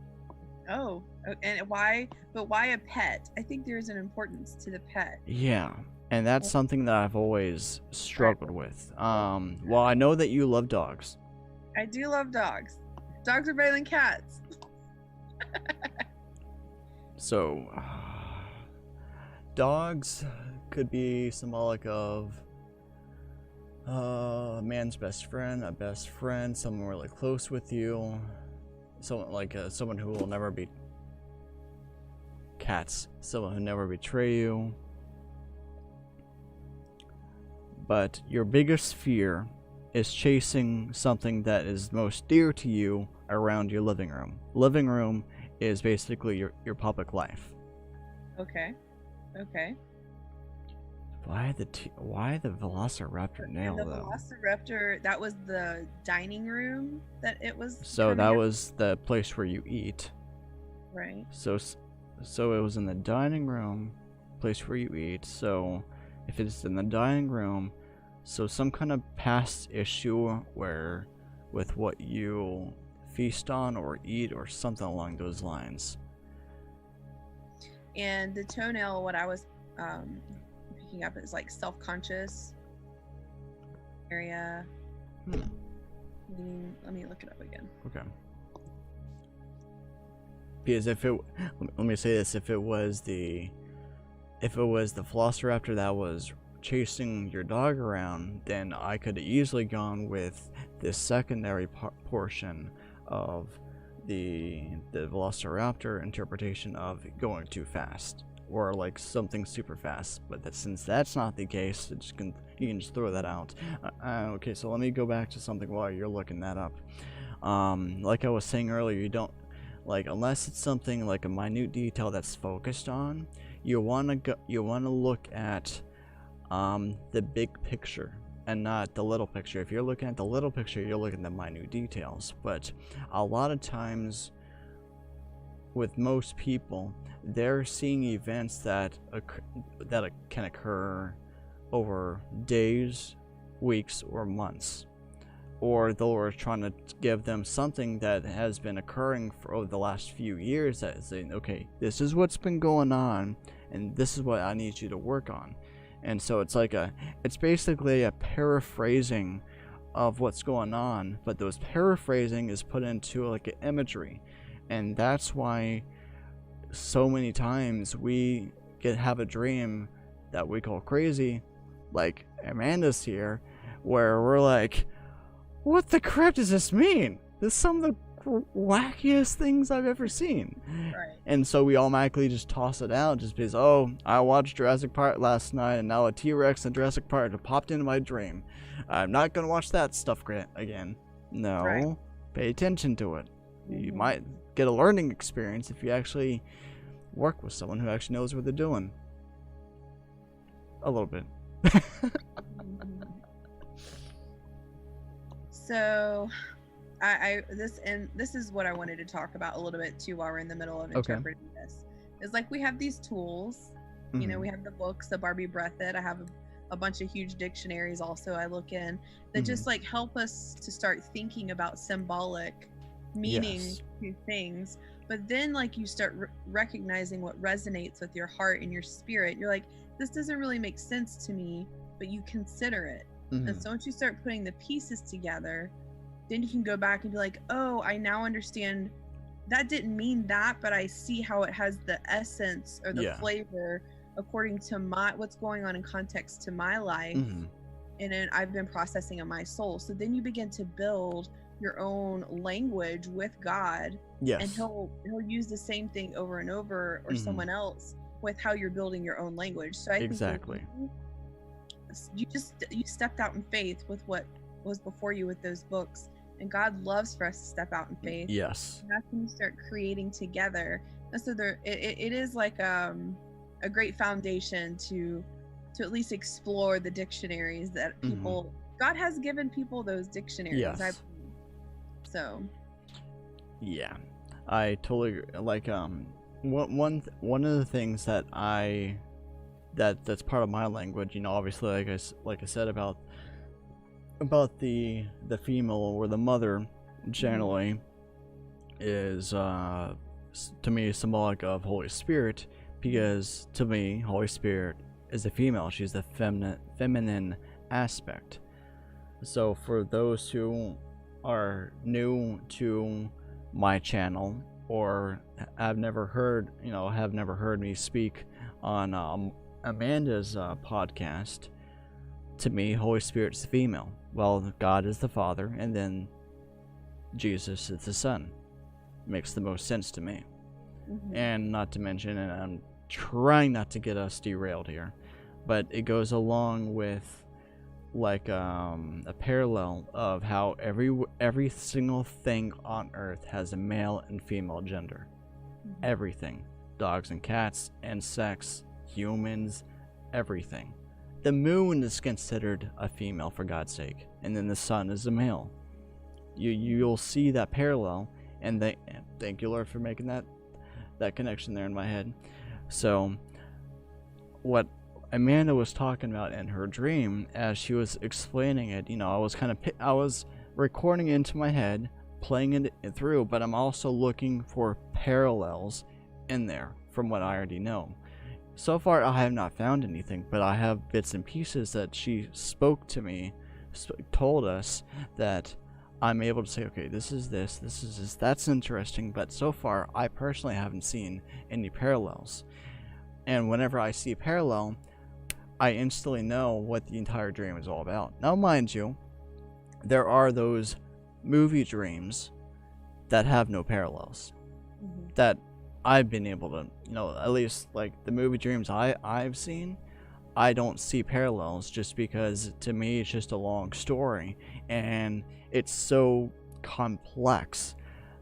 Oh, and why? But why a pet? I think there is an importance to the pet. Yeah, and that's something that I've always struggled with. Well, I know that you love dogs. I do love dogs. Dogs are better than cats. So, dogs could be symbolic of a man's best friend, a best friend, someone really close with you, someone like someone who will never be. Cats, someone who never betray you. But your biggest fear is chasing something that is most dear to you around your living room. Living room is basically your public life. Okay. Why the Velociraptor nail the though? Velociraptor, that was the dining room that it was. So that was the place where you eat. Right. So it was in the dining room, place where you eat. So if it's in the dining room, so some kind of past issue where with what you feast on or eat or something along those lines. And the toenail, what I was picking up is like self-conscious area. Let me look it up again. Okay. Because let me say this, if it was the Velociraptor that was chasing your dog around, then I could have easily gone with this secondary portion of the Velociraptor interpretation of going too fast or like something super fast. But since that's not the case, you can just throw that out. Okay, so let me go back to something while you're looking that up. Like I was saying earlier, you don't like, unless it's something like a minute detail that's focused on, you want to look at the big picture and not the little picture. If you're looking at the little picture, you're looking at the minute details. But a lot of times with most people, they're seeing events that can occur over days, weeks, or months. Or they're trying to give them something that has been occurring for over the last few years, that is saying, okay, this is what's been going on, and this is what I need you to work on. And so it's basically a paraphrasing of what's going on, but those paraphrasing is put into like an imagery. And that's why so many times we have a dream that we call crazy, like Amanda's here, where we're like, what the crap does this mean? This is some of the wackiest things I've ever seen. Right. And so we automatically just toss it out just because, oh, I watched Jurassic Park last night and now a T-Rex and Jurassic Park have popped into my dream. I'm not going to watch that stuff again. No. Right. Pay attention to it. You might get a learning experience if you actually work with someone who actually knows what they're doing. A little bit. So, this is what I wanted to talk about a little bit too while we're in the middle of interpreting this. Is like we have these tools, you know, we have the books, the Barbie Breathed. I have a bunch of huge dictionaries also I look in that just like help us to start thinking about symbolic meaning to things. But then like you start recognizing what resonates with your heart and your spirit. You're like, this doesn't really make sense to me, but you consider it. And so once you start putting the pieces together, then you can go back and be like, oh, I now understand that didn't mean that, but I see how it has the essence or the flavor according to what's going on in context to my life. And then I've been processing in my soul. So then you begin to build your own language with God. And he'll use the same thing over and over, or someone else, with how you're building your own language. So I think you stepped out in faith with what was before you with those books, and God loves for us to step out in faith. Yes. And that's when you start creating together. And so it is like a great foundation to at least explore the dictionaries that people God has given people those dictionaries. Yeah, I totally like one of the things that that's part of my language, you know, obviously like I said about the female or the mother generally is to me symbolic of Holy Spirit, because to me Holy Spirit is a female. She's the feminine aspect. So for those who are new to my channel or have never heard me speak on Amanda's podcast, to me Holy Spirit is the female. Well, God is the Father, and then Jesus is the Son. Makes the most sense to me. And not to mention, and I'm trying not to get us derailed here, but it goes along with like a parallel of how every single thing on earth has a male and female gender. Everything. Dogs and cats, insects, humans, everything. The moon is considered a female, for God's sake, and then the sun is a male. You'll see that parallel, and thank you, Lord, for making that connection there in my head. So what Amanda was talking about in her dream, as she was explaining it, you know, I was recording it into my head, playing it through, but I'm also looking for parallels in there from what I already know. So far, I have not found anything, but I have bits and pieces that she spoke to me, told us, that I'm able to say, okay, this is this, that's interesting, but so far, I personally haven't seen any parallels. And whenever I see a parallel, I instantly know what the entire dream is all about. Now, mind you, there are those movie dreams that have no parallels. That I've been able to, you know, at least like the movie dreams I've seen, I don't see parallels, just because to me it's just a long story, and it's so complex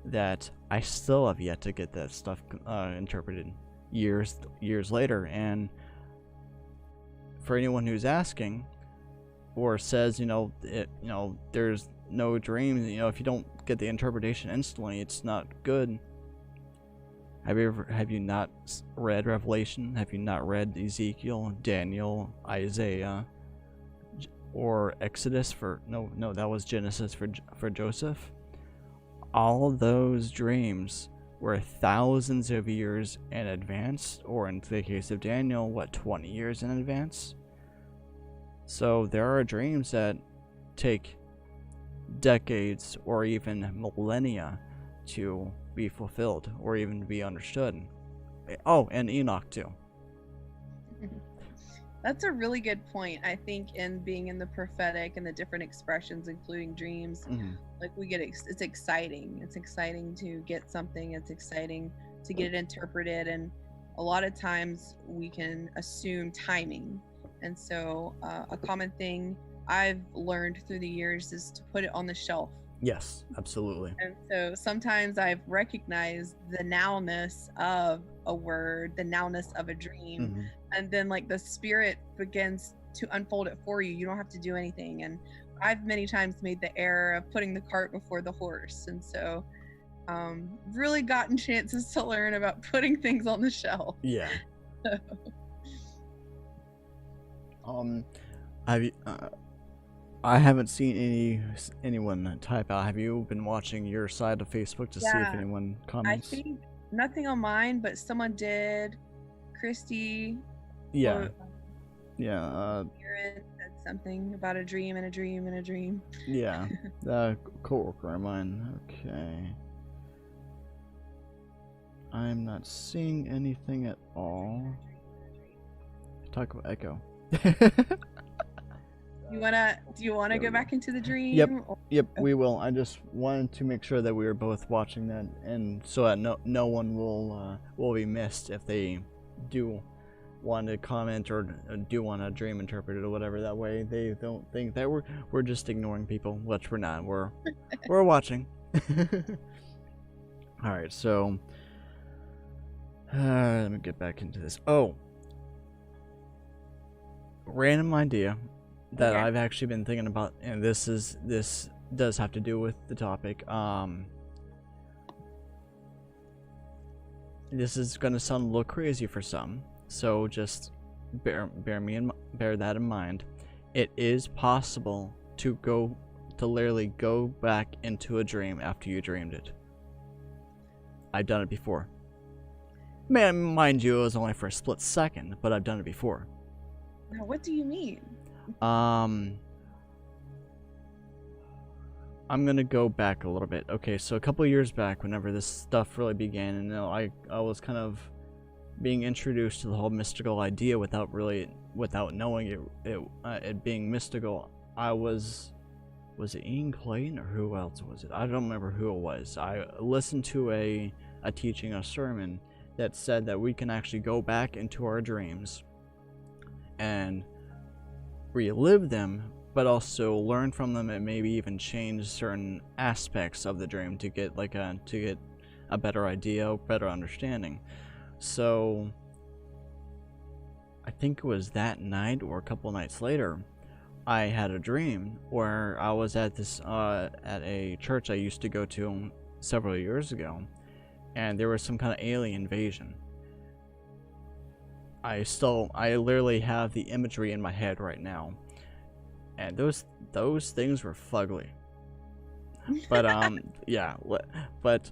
that I still have yet to get that stuff interpreted years later. And for anyone who's asking or says, there's no dreams, if you don't get the interpretation instantly, it's not good. Have you not read Revelation? Have you not read Ezekiel, Daniel, Isaiah, or Exodus no, that was Genesis for Joseph? All those dreams were thousands of years in advance, or in the case of Daniel, 20 years in advance? So there are dreams that take decades or even millennia to be fulfilled or even to be understood. Oh, and Enoch too. That's a really good point. I think in being in the prophetic and the different expressions, including dreams, like we get it's exciting. It's exciting to get something. It's exciting to get it interpreted, and a lot of times we can assume timing. And so a common thing I've learned through the years is to put it on the shelf. Yes, absolutely. And so sometimes I've recognized the nowness of a word, the nowness of a dream, and then like the spirit begins to unfold it for you. You don't have to do anything. And I've many times made the error of putting the cart before the horse. And so really gotten chances to learn about putting things on the shelf. Yeah. Have you I haven't seen anyone type out. Have you been watching your side of Facebook to see if anyone comments? nothing on mine, but someone did. Christy. Yeah. Or, Yeah. Aaron said something about a dream and a dream and a dream. Yeah. Coworker of mine. Okay. I'm not seeing anything at all. Talk about echo. Do you wanna go back into the dream? Yep. Yep, we will. I just wanted to make sure that we were both watching that, and so that no one will be missed if they do want to comment or do want to dream interpret it or whatever. That way they don't think that we're just ignoring people, which we're not. We're watching. All right, so let me get back into this. Oh, random idea that I've actually been thinking about, and this does have to do with the topic. This is gonna sound a little crazy for some, so just bear that in mind. It is possible to literally go back into a dream after you dreamed it. I've done it before. Man, mind you, it was only for a split second, but I've done it before. Now, what do you mean? I'm gonna go back a little bit. Okay, so a couple years back, whenever this stuff really began, and I was kind of being introduced to the whole mystical idea without knowing it being mystical. Was it Ian Clayton or who else was it? I don't remember who it was. I listened to a teaching, a sermon that said that we can actually go back into our dreams and relive them, but also learn from them and maybe even change certain aspects of the dream to get a better idea, better understanding. So I think it was that night or a couple nights later, I had a dream where I was at a church I used to go to several years ago, and there was some kind of alien invasion. I literally have the imagery in my head right now, and those things were fugly. But yeah, but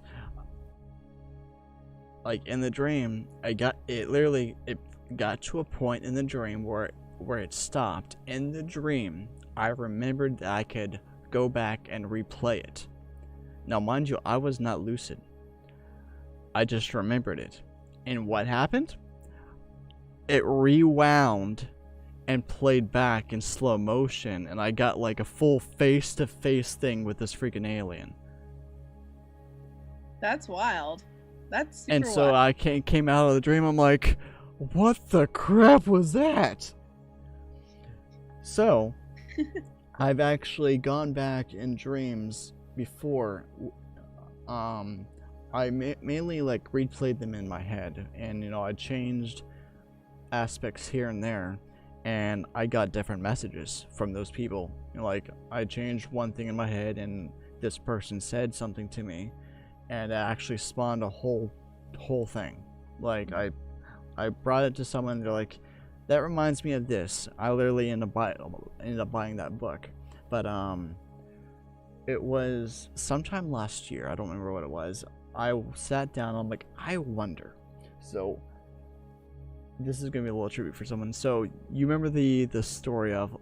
like in the dream, it got to a point in the dream where it stopped. In the dream, I remembered that I could go back and replay it. Now, mind you, I was not lucid. I just remembered it. And what happened? It rewound and played back in slow motion, and I got like a full face-to-face thing with this freaking alien. That's wild. That's super and so wild. I came out of the dream, I'm like, what the crap was that? So, I've actually gone back in dreams before. I mainly like replayed them in my head, and I changed aspects here and there, and I got different messages from those people. Like, I changed one thing in my head and this person said something to me, and it actually spawned a whole thing. Like, I brought it to someone, and they're like, that reminds me of this. I literally ended up buying that book. But it was sometime last year, I don't remember what it was. I sat down, I'm like, I wonder. So this is gonna be a little tribute for someone. So you remember the story of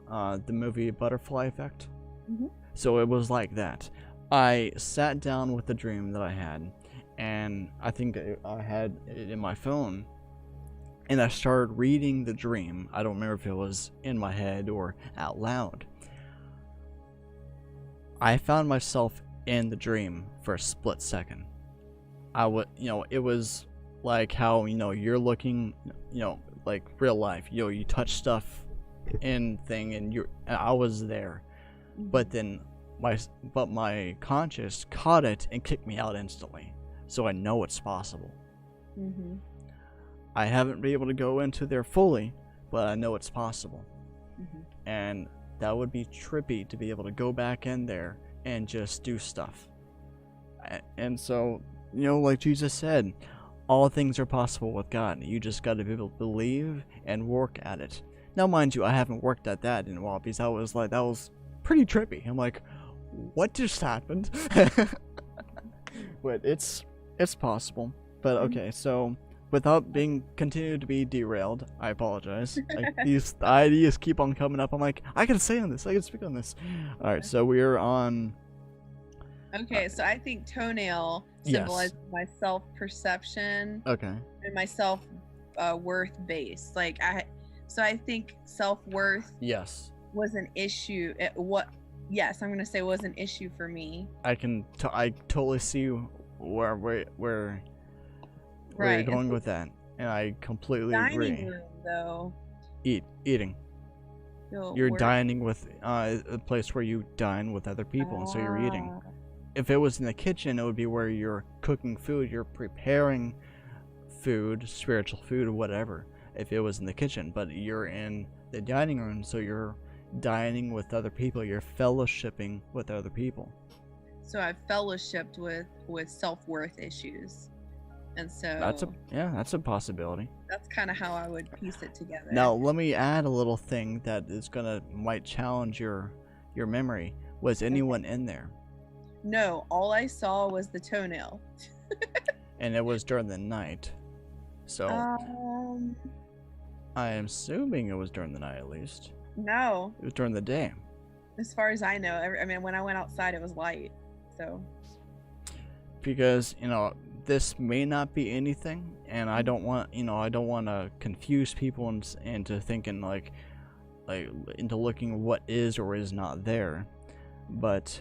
the movie Butterfly Effect? Mm-hmm. So it was like that. I sat down with the dream that I had, and I think I had it in my phone, and I started reading the dream. I don't remember if it was in my head or out loud. I found myself in the dream for a split second. It was like how, you're looking, like real life, you touch stuff in thing, and I was there, but then my conscious caught it and kicked me out instantly. So I know it's possible. Mm-hmm. I haven't been able to go into there fully, but I know it's possible. Mm-hmm. And that would be trippy to be able to go back in there and just do stuff. And so, like Jesus said, all things are possible with God. You just got to be able to believe and work at it. Now, mind you, I haven't worked at that in a while, because that was pretty trippy. I'm like, what just happened? But it's possible. But But okay, so without being continued to be derailed, I apologize. These ideas keep on coming up. I'm like, I can say on this. I can speak on this. All right, so we're on. Okay, so I think toenail symbolizes my self-perception. Okay. And my self-worth base. Like so I think self-worth. Yes. Was an issue. Yes, I'm gonna say was an issue for me. I totally see where you're going with that, and I completely agree. Dining room, though. Eating. You're dining with a place where you dine with other people, and so you're eating. If it was in the kitchen, it would be where you're cooking food, you're preparing food, spiritual food, or whatever. If it was in the kitchen, but you're in the dining room, so you're dining with other people, you're fellowshipping with other people. So I've fellowshipped with self-worth issues, and so that's a possibility. That's kind of how I would piece it together. Now let me add a little thing that is might challenge your memory. Was anyone in there? No, all I saw was the toenail. And it was during the night, so I am assuming it was during the night at least. No. It was during the day. As far as I know, I mean, when I went outside, it was light. So. Because this may not be anything, and I don't want to confuse people into thinking like into looking what is or is not there, but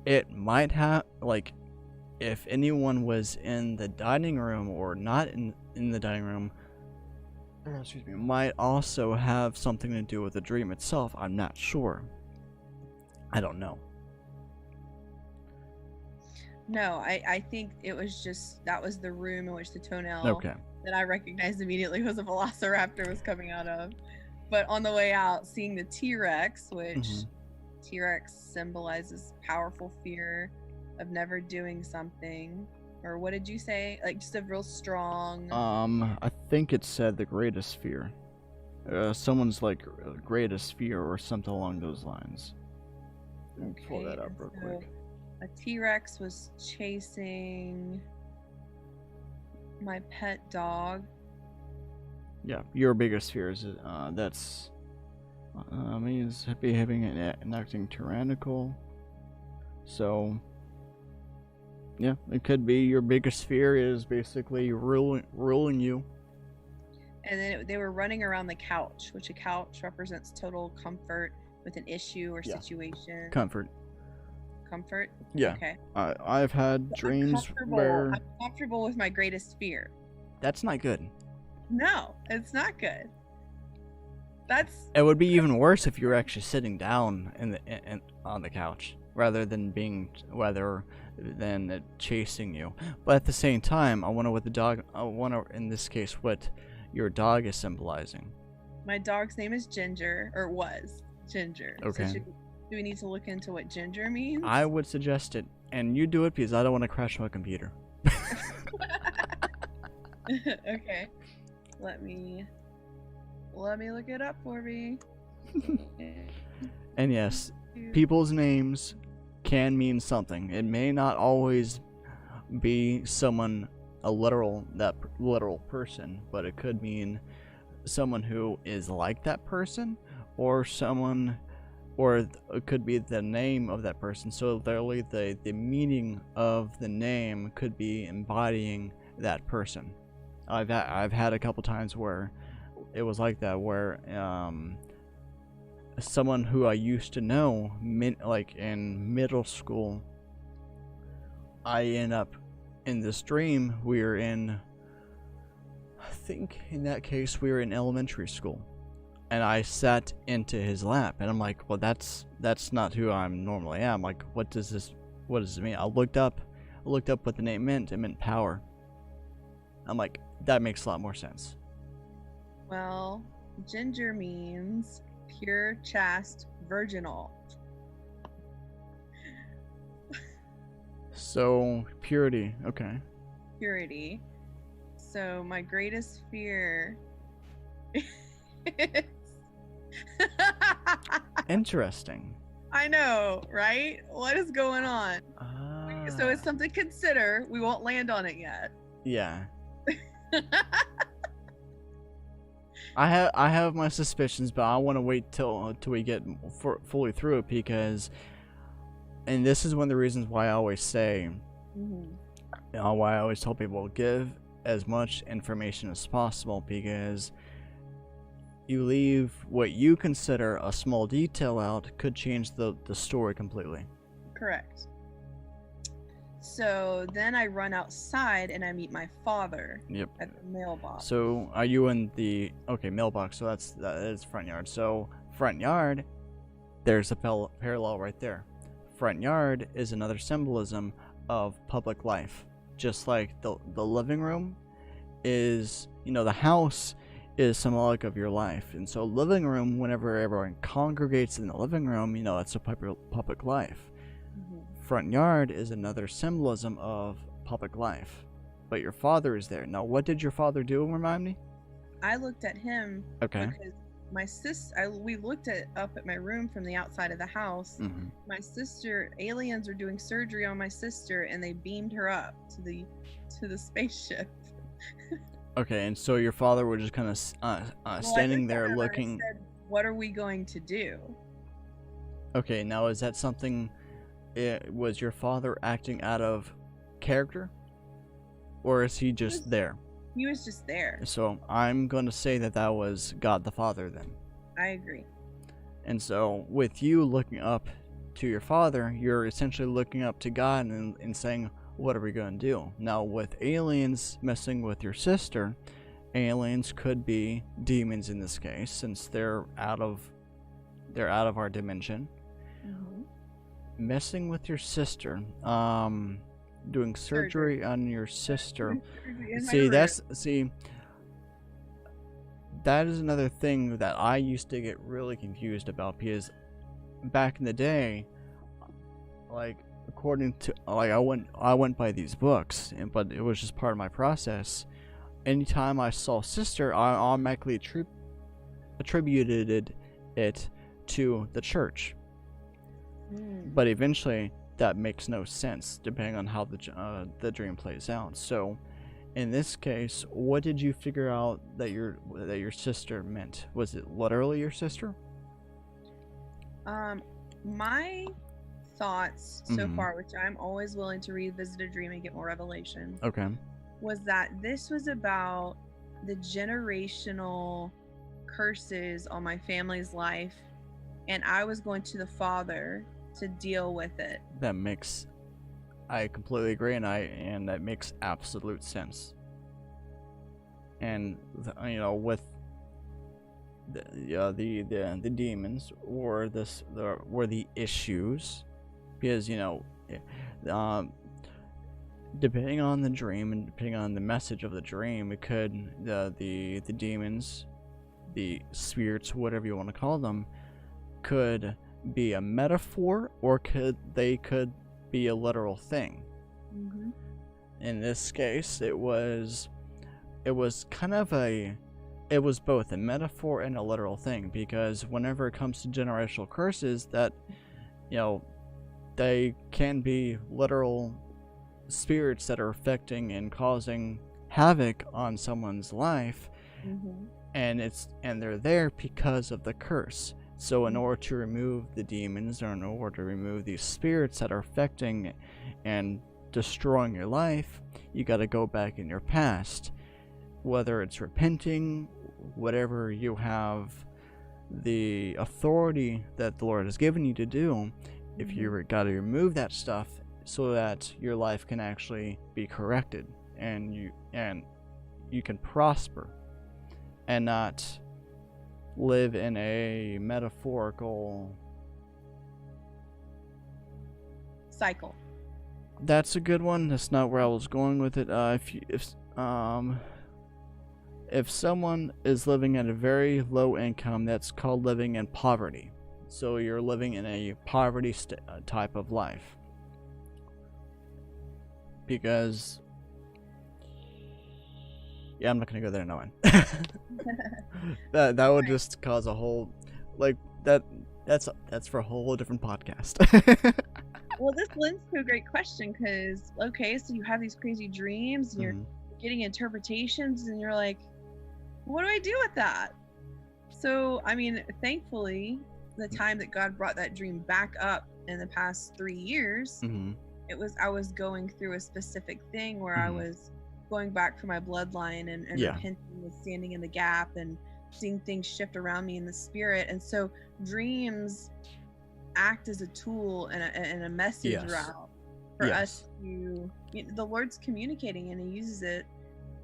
it might have if anyone was in the dining room or not in the dining room. Excuse me, might also have something to do with the dream itself. I'm not sure. I don't know. No, I think it was just that was the room in which the toenail that I recognized immediately was a velociraptor was coming out of. But on the way out, seeing the T-Rex, which T-Rex symbolizes powerful fear of never doing something. Or what did you say? Like just a real strong. I think it said the greatest fear. Someone's greatest fear or something along those lines. Let me pull that up real quick. A T-Rex was chasing my pet dog. Yeah, your biggest fear is that's means behaving and acting tyrannical. So. Yeah, it could be your biggest fear is basically ruling you. And then they were running around the couch, which a couch represents total comfort with an issue or situation. Comfort. Comfort? Yeah. Okay. I've had dreams where... I'm comfortable with my greatest fear. That's not good. No, it's not good. It would be even worse if you were actually sitting down on the couch rather than than chasing you. But at the same time, I wonder in this case what your dog is symbolizing. My dog's name is Ginger, or was Ginger. Okay. So do we need to look into what Ginger means? I would suggest it, and you do it because I don't want to crash my computer. Okay. Let me look it up for me. And yes, people's names can mean something. It may not always be a literal person, but it could mean someone who is like that person, or it could be the name of that person. So literally the meaning of the name could be embodying that person. I've had a couple times where it was like that, where someone who I used to know, like in middle school, I end up in this dream. I think in that case we were in elementary school, and I sat into his lap, and I'm like, well, that's not who I normally am. Like, what does it mean? I looked up what the name meant. It meant power. I'm like, that makes a lot more sense. Well, Ginger means pure, chaste, virginal. So, purity, okay. Purity. So, my greatest fear is... Interesting. I know, right? What is going on? So it's something to consider. We won't land on it yet. Yeah. I have my suspicions, but I want to wait till we get fully through it, because, and this is one of the reasons why I always say, why I always tell people, give as much information as possible, because you leave what you consider a small detail out could change the story completely. Correct. So then I run outside and I meet my father. Yep. At the mailbox. So are you in the mailbox? So that is front yard. So front yard, there's a parallel right there. Front yard is another symbolism of public life, just like the living room is, the house is symbolic of your life, and so living room, whenever everyone congregates in the living room, that's a public life. Front yard is another symbolism of public life, but your father is there. Now, what did your father do? Remind me. I looked at him. Okay. Because my sister, we looked up at my room from the outside of the house. My sister, aliens were doing surgery on my sister, and they beamed her up to the spaceship. Okay, and so your father was just kind of standing there looking. I said, what are we going to do? Okay, now is that something? Was your father acting out of character, or is he just there? He was just there. So I'm going to say that was God the Father then. I agree. And so with you looking up to your father, you're essentially looking up to God and saying, what are we going to do? Now with aliens messing with your sister, aliens could be demons in this case, since they're out of our dimension. Messing with your sister, doing surgery on your sister. That is another thing that I used to get really confused about, because back in the day, according to I went by these books, but it was just part of my process. Anytime I saw sister, I automatically attributed it to the church. But eventually, that makes no sense depending on how the dream plays out. So, in this case, what did you figure out that your sister meant? Was it literally your sister? My thoughts so far, which I'm always willing to revisit a dream and get more revelation. Okay. Was that this was about the generational curses on my family's life, and I was going to the Father to deal with it. I completely agree, and that makes absolute sense. And with the demons were the issues, because depending on the dream and depending on the message of the dream, it could the demons, the spirits, whatever you want to call them, could be a metaphor, or could be a literal thing. In this case, it was both a metaphor and a literal thing, because whenever it comes to generational curses, that they can be literal spirits that are affecting and causing havoc on someone's life, and they're there because of the curse. So in order to remove the demons, or in order to remove these spirits that are affecting and destroying your life, you got to go back in your past, whether it's repenting, whatever you have the authority that the Lord has given you to do. If you got to remove that stuff so that your life can actually be corrected, and you can prosper and not live in a metaphorical cycle. That's a good one. That's not where I was going with it. If someone is living at a very low income, that's called living in poverty. So you're living in a poverty type of life, because I'm not gonna go there knowing. that would just cause a whole that's for a whole different podcast. Well, this lends to a great question, because so you have these crazy dreams and you're getting interpretations, and you're like, what do I do with that? So, I mean, thankfully, the time that God brought that dream back up in the past 3 years, I was going through a specific thing where I was going back for my bloodline and repenting and standing in the gap and seeing things shift around me in the spirit. And so dreams act as a tool and a message route for us to, the Lord's communicating and he uses it.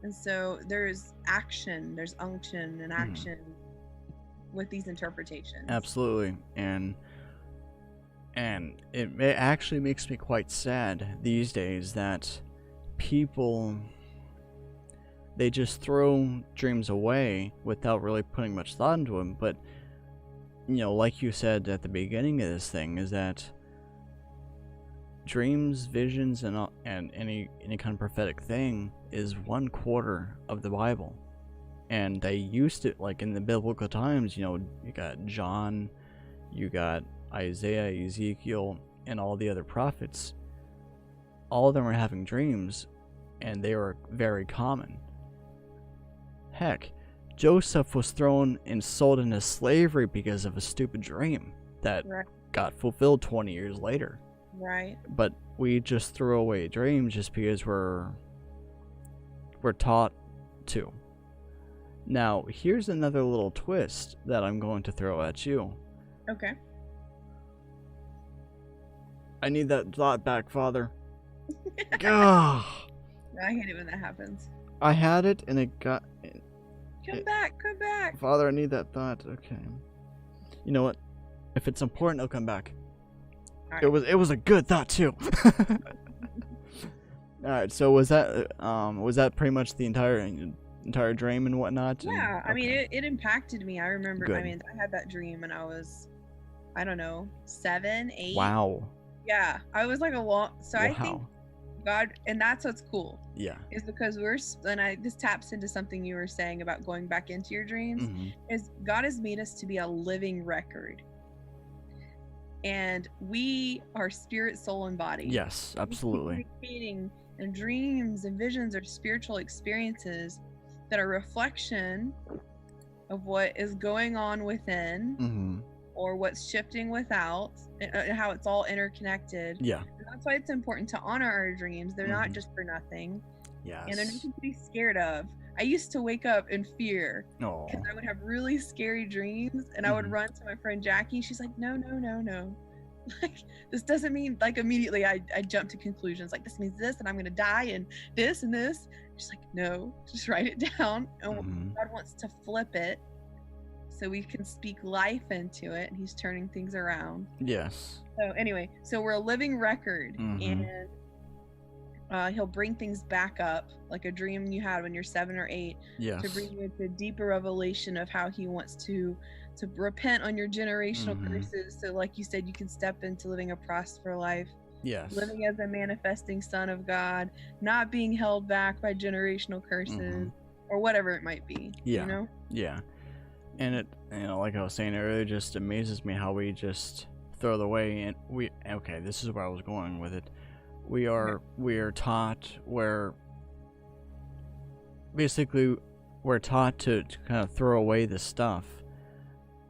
And so there's action, there's unction and action with these interpretations. Absolutely. And it actually makes me quite sad these days that people, they just throw dreams away without really putting much thought into them. But, you know, like you said at the beginning of this thing, is that dreams, visions, and any kind of prophetic thing is 1/4 of the Bible. And they used to, like in the biblical times, you know, you got John, you got Isaiah, Ezekiel, and all the other prophets. All of them were having dreams, and they were very common. Heck, Joseph was thrown and sold into slavery because of a stupid dream that got fulfilled 20 years later. Right. But we just threw away dreams just because we're taught to. Now, here's another little twist that I'm going to throw at you. Okay. I need that thought back, Father. Gah! I hate it when that happens. I had it and it got... Come back. Father, I need that thought. Okay. You know what? If it's important, it'll come back. Right. It was a good thought too. Alright, so was that pretty much the entire dream and whatnot? Yeah, I mean it impacted me. I remember I mean I had that dream and I was, I don't know, 7, 8. Wow. Yeah. I was like I think God, and that's what's cool. Yeah. Is because this taps into something you were saying about going back into your dreams, is God has made us to be a living record. And we are spirit, soul, and body. Yes, absolutely. And dreams and visions are spiritual experiences that are a reflection of what is going on within, or what's shifting without, and how it's all interconnected. Yeah. And that's why it's important to honor our dreams. They're not just for nothing. Yes. And they're nothing to be scared of. I used to wake up in fear because I would have really scary dreams, and I would run to my friend Jackie. She's like, no. Like, this doesn't mean, like, immediately I jump to conclusions. Like, this means this, and I'm going to die, and this and this. She's like, no, just write it down. And God wants to flip it so we can speak life into it, and he's turning things around. Yes. So anyway, so we're a living record, and he'll bring things back up, like a dream you had when you're 7 or 8, to bring you into a deeper revelation of how he wants to repent on your generational curses. So like you said, you can step into living a prosperous life. Yes. Living as a manifesting son of God, not being held back by generational curses or whatever it might be. Yeah. You know? Yeah. And it, you know, like I was saying earlier, just amazes me how we just throw it away. And okay, this is where I was going with it. We are taught basically we're taught to kind of throw away this stuff.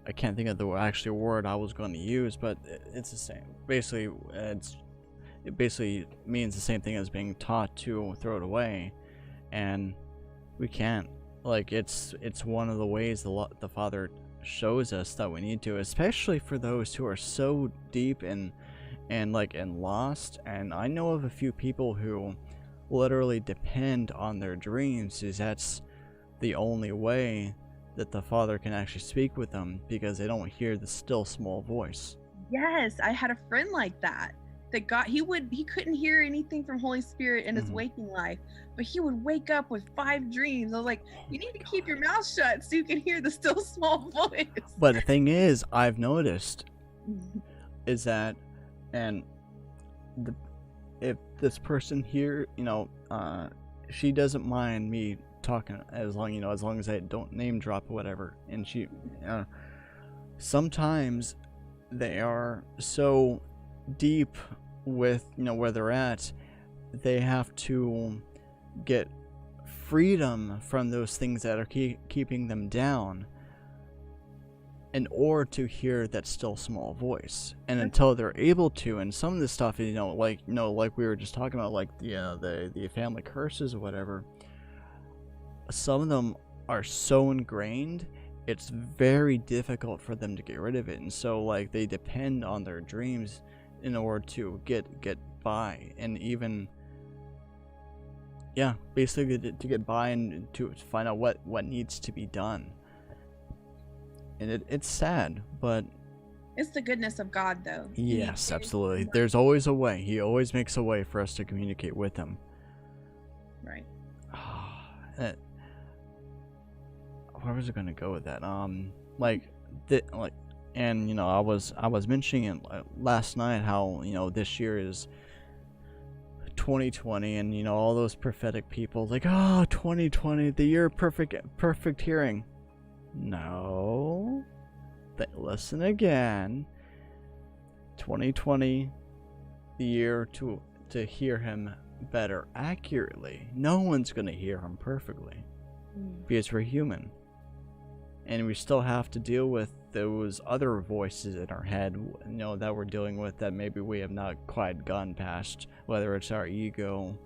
I can't think of the actual word I was going to use, but it's the same. Basically, it basically means the same thing as being taught to throw it away, and we can't. Like, it's one of the ways the Father shows us that we need to, especially for those who are so deep and lost. And I know of a few people who literally depend on their dreams, as that's the only way that the Father can actually speak with them, because they don't hear the still small voice. Yes, I had a friend like that he couldn't hear anything from Holy Spirit in his waking life, but he would wake up with 5 dreams. I was like, you need to keep your mouth shut so you can hear the still small voice. But the thing is, I've noticed is that, and if this person here, you know, she doesn't mind me talking as long as I don't name drop or whatever. And she, sometimes they are so deep with, you know, where they're at, they have to get freedom from those things that are keeping them down, in order to hear that still small voice. And until they're able to, and some of this stuff, like we were just talking about, like the family curses or whatever, some of them are so ingrained, it's very difficult for them to get rid of it. And so like they depend on their dreams in order to get by, and even basically to get by and to find out what needs to be done. And it's sad, but it's the goodness of God, though. Yes, absolutely. There's always a way. He always makes a way for us to communicate with him. Right. Where was I going to go with that? And I was mentioning last night how this year is 2020, and all those prophetic people like, oh, 2020, the year of perfect hearing. No. Listen again. 2020, the year to hear him better accurately. No one's going to hear him perfectly because we're human. And we still have to deal with those other voices in our head, that we're dealing with, that maybe we have not quite gone past, whether it's our ego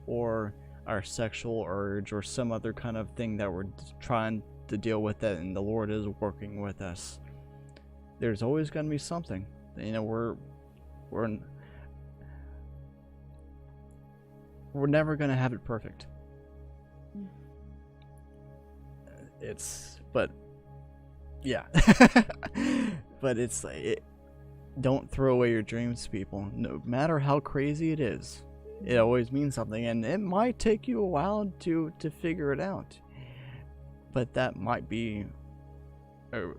or our sexual urge or some other kind of thing that we're trying to deal with, that, and the Lord is working with us. There's always going to be something. We're never going to have it perfect. But it's like, don't throw away your dreams, people. No matter how crazy it is, it always means something, and it might take you a while to figure it out. But that might be, how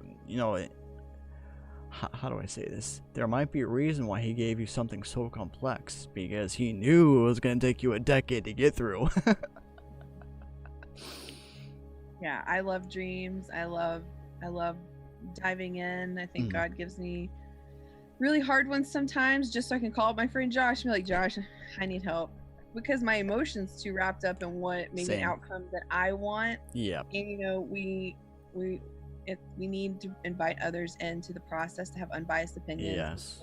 do I say this? There might be a reason why he gave you something so complex, because he knew it was going to take you a decade to get through. Yeah, I love dreams. I love diving in. I think God gives me really hard ones sometimes, just so I can call up my friend Josh and be like, Josh, I need help. Because my emotions too wrapped up in what maybe outcomes that I want. Yeah. And we need to invite others into the process to have unbiased opinions. Yes.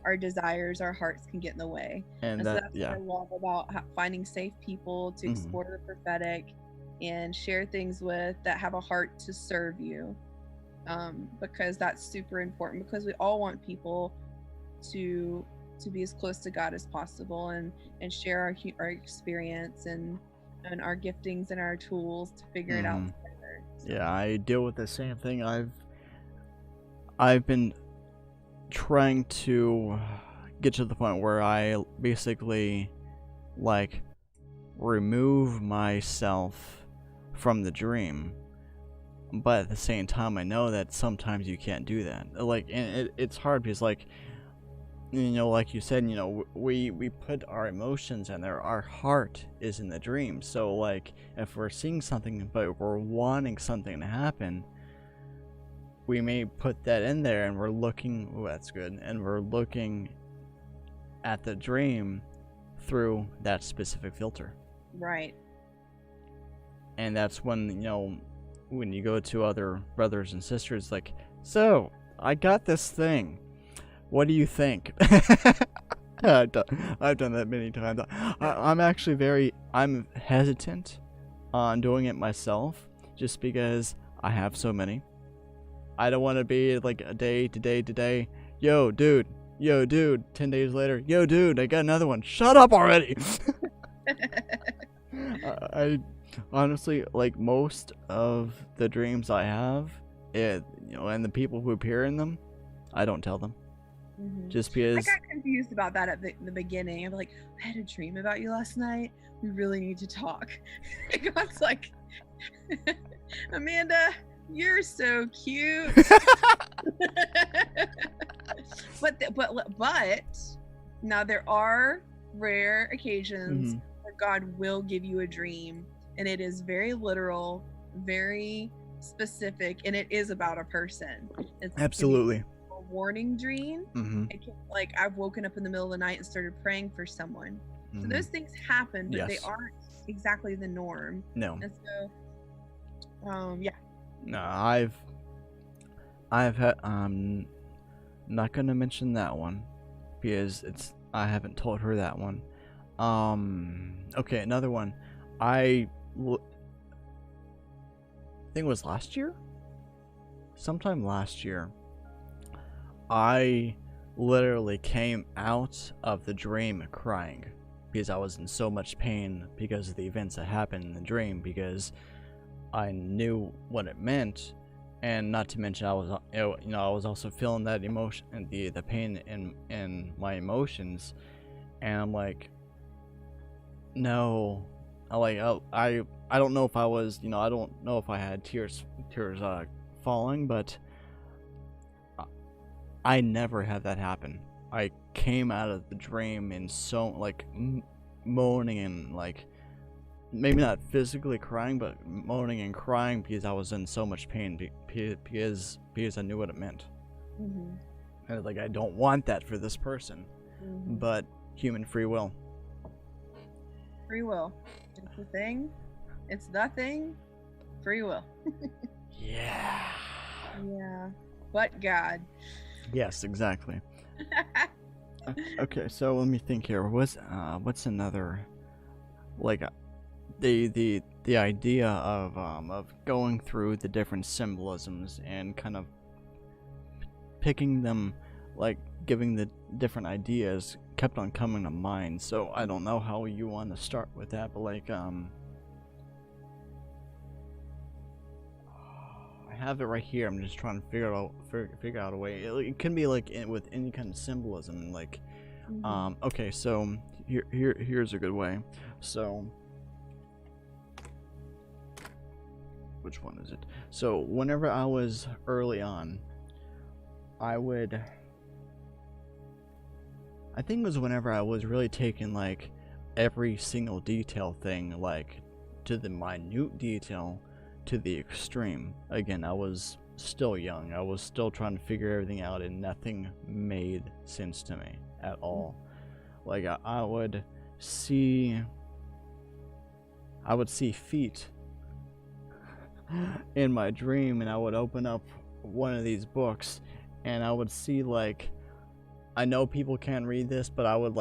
Our desires, our hearts can get in the way. And so that's what I love about finding safe people to explore the prophetic and share things with, that have a heart to serve you. Because that's super important, because we all want people to be as close to God as possible, and share our experience and our giftings and our tools to figure it out together. So. Yeah, I deal with the same thing. I've been trying to get to the point where I basically like remove myself from the dream, but at the same time I know that sometimes you can't do that. Like, and it's hard because, like, like you said, we put our emotions in there. Our heart is in the dream. So like, if we're seeing something but we're wanting something to happen, we may put that in there, and we're looking, oh, that's good, and we're looking at the dream through that specific filter. Right. And that's when, when you go to other brothers and sisters, like, so I got this thing, what do you think? I've done that many times. I'm hesitant on doing it myself, just because I have so many. I don't want to be like a day to day, yo dude, 10 days later, yo dude, I got another one, shut up already. I honestly, like, most of the dreams I have, and the people who appear in them, I don't tell them. Just because I got confused about that at the beginning. I'm like, I had a dream about you last night, we really need to talk. And God's like, Amanda, you're so cute. but now there are rare occasions where God will give you a dream, and it is very literal, very specific, and it is about a person. It's absolutely a warning dream. Like, I've woken up in the middle of the night and started praying for someone. So those things happen, but they aren't exactly the norm. No. And so, yeah. No, I've had not gonna mention that one because I haven't told her that one. Okay, another one. I think it was last year? Sometime last year. I literally came out of the dream crying because I was in so much pain because of the events that happened in the dream, because I knew what it meant, and not to mention I was, I was also feeling that emotion and the pain in my emotions, and I'm like, no, I don't know if I was, I don't know if I had tears falling, but I never had that happen. I came out of the dream in so like moaning and like maybe not physically crying, but moaning and crying because I was in so much pain because I knew what it meant. Mm-hmm. And like I don't want that for this person, Mm-hmm. but human free will. Free will. It's the thing. It's the thing. Free will. Yeah. Yeah. But God. Yes, exactly. Okay, so let me think here. What's another, like, the idea of going through the different symbolisms and kind of picking them, like giving the different ideas, kept on coming to mind. So I don't know how you want to start with that, but like I have it right here. I'm just trying to figure out a way. It can be like with any kind of symbolism, like okay, so here's a good way. So which one is it? So whenever I was early on, I think it was whenever I was really taking like every single detail thing, like to the minute detail, to the extreme. Again, I was still young. I was still trying to figure everything out, and nothing made sense to me at all. Like I would see feet in my dream, and I would open up one of these books, and I would see, like, I know people can't read this, but I would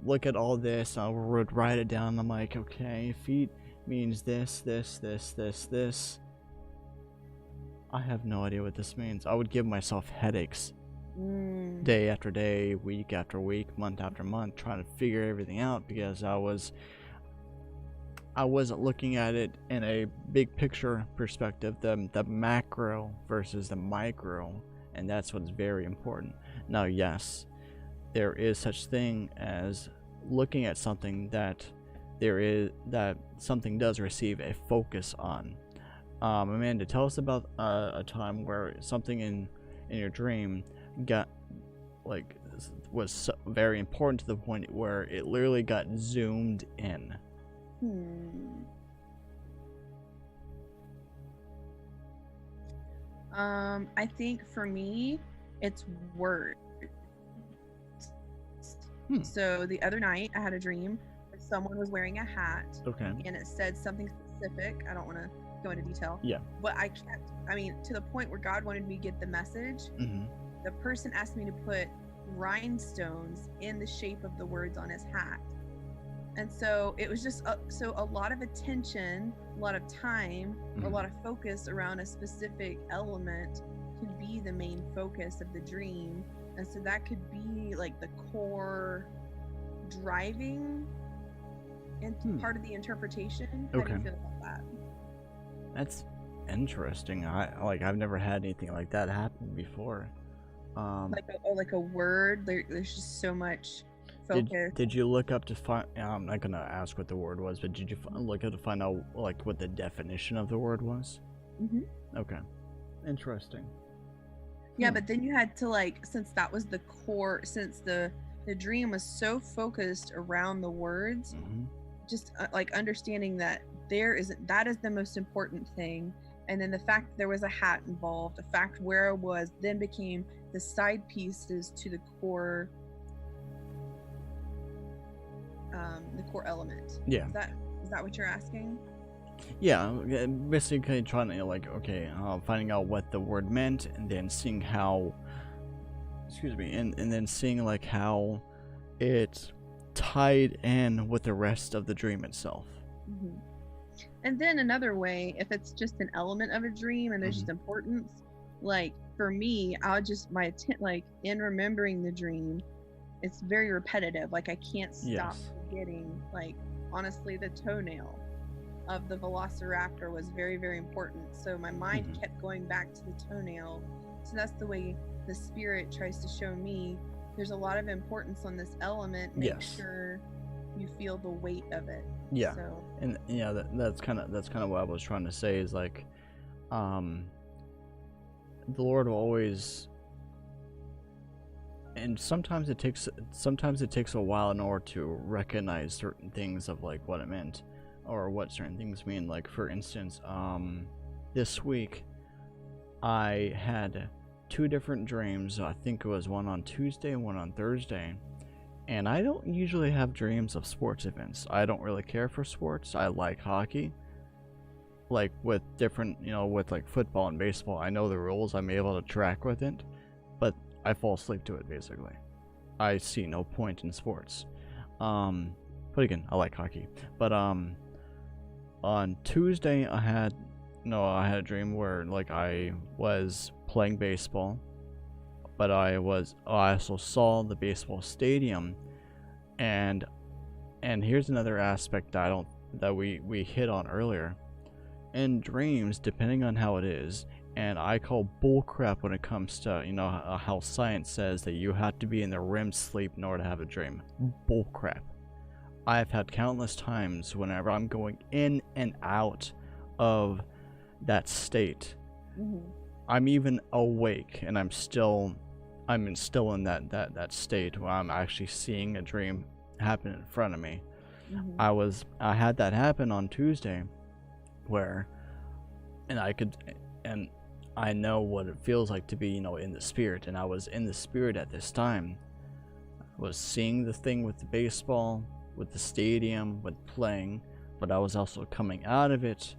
look at all this, I would write it down. I'm like, okay, feet means this. I have no idea what this means. I would give myself headaches day after day, week after week, month after month, trying to figure everything out because I wasn't looking at it in a big picture perspective, the macro versus the micro, and that's what's very important. Now, yes, there is such thing as looking at something that something does receive a focus on. Amanda, tell us about a time where something in your dream was very important to the point where it literally got zoomed in. I think for me, it's words. So the other night, I had a dream that someone was wearing a hat. Okay. And it said something specific. I don't want to go into detail. Yeah. But to the point where God wanted me to get the message, the person asked me to put rhinestones in the shape of the words on his hat. And so it was just a lot of attention, a lot of time, a lot of focus around a specific element could be the main focus of the dream. And so that could be like the core driving and part of the interpretation. How do you feel about that? That's interesting. I've never had anything like that happen before. Like a word. There's just so much focus. Did you look up to find? I'm not gonna ask what the word was, but did you look up to find out like what the definition of the word was? Okay, interesting. Yeah, but then you had to since that was the core, since the dream was so focused around the words, just understanding that that is the most important thing. And then the fact that there was a hat involved, the fact where it was, then became the side pieces to the core element. Yeah. Does Is that what you're asking? Yeah, basically trying to like, okay, finding out what the word meant, and then seeing how, excuse me, and then seeing like how it tied in with the rest of the dream itself. Mm-hmm. And then another way, if it's just an element of a dream and there's just importance, like for me, I'll just like in remembering the dream, it's very repetitive. Like I can't stop forgetting. Like honestly, the toenail of the velociraptor was very, very important. So my mind kept going back to the toenail. So that's the way the spirit tries to show me there's a lot of importance on this element. Make sure you feel the weight of it. Yeah. So, and yeah, that's kind of what I was trying to say is like, the Lord will always, and sometimes it takes a while in order to recognize certain things of like what it meant or what certain things mean. Like for instance, this week I had 2 different dreams. I think it was one on Tuesday and one on Thursday. And I don't usually have dreams of sports events. I don't really care for sports. I like hockey. Like with different, with like football and baseball, I know the rules. I'm able to track with it, but I fall asleep to it basically. I see no point in sports. But again, I like hockey. But on Tuesday I had a dream where like I was playing baseball, but I also saw the baseball stadium, and here's another aspect that we hit on earlier. In dreams, depending on how it is, and I call bullcrap when it comes to how science says that you have to be in the REM sleep in order to have a dream. Bullcrap. I've had countless times whenever I'm going in and out of that state. I'm even awake and I'm still in that state where I'm actually seeing a dream happen in front of me. I had that happen on Tuesday where I know what it feels like to be in the spirit, and I was in the spirit at this time. I was seeing the thing with the baseball, with the stadium, with playing, but I was also coming out of it,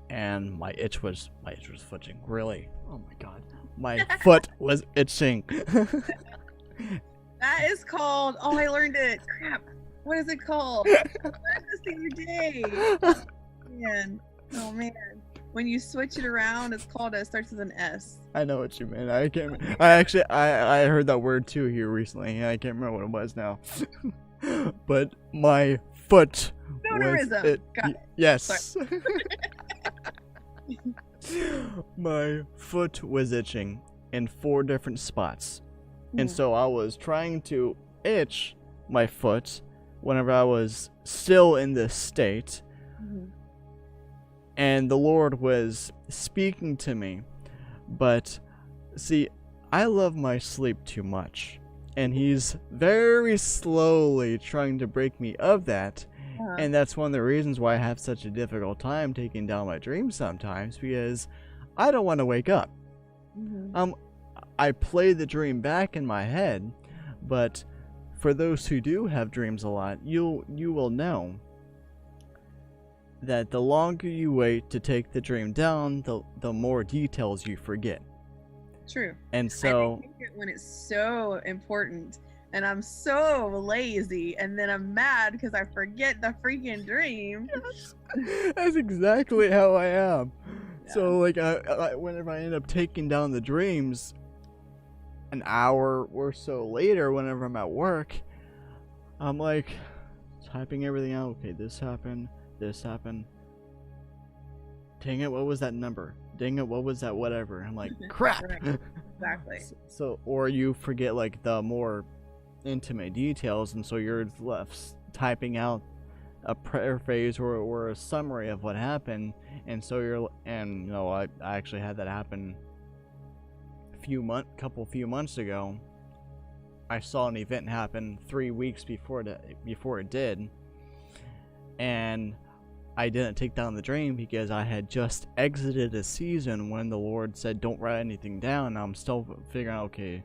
and my itch was twitching. Really, oh my god, my foot was itching. That is called, I learned it. Crap, what is it called? I learned this the other day. Oh man, when you switch it around, it's called, it starts with an S. I know what you mean. I can't. I heard that word too here recently. I can't remember what it was now. But my foot. Sonorism. Got it. Yes. My foot was itching in 4 different spots, and so I was trying to itch my foot whenever I was still in this state. And the Lord was speaking to me, but see, I love my sleep too much, and He's very slowly trying to break me of that. And that's one of the reasons why I have such a difficult time taking down my dreams sometimes, because I don't want to wake up. I play the dream back in my head, but for those who do have dreams a lot, you will know that the longer you wait to take the dream down, the more details you forget. True. And so I think when it's so important, and I'm so lazy, and then I'm mad because I forget the freaking dream. Yes. That's exactly how I am. Yeah. So like whenever I end up taking down the dreams, an hour or so later, whenever I'm at work, I'm like typing everything out. Okay, this happened. Dang it, what was that number? Dang it, what was that whatever? I'm like, crap. Right. Exactly. So, or you forget like the more intimate details, and so you're left typing out a paraphrase or a summary of what happened, and so I actually had that happen a few months ago. I saw an event happen 3 weeks before it did, and I didn't take down the dream because I had just exited a season when the Lord said don't write anything down. I'm still figuring out, okay,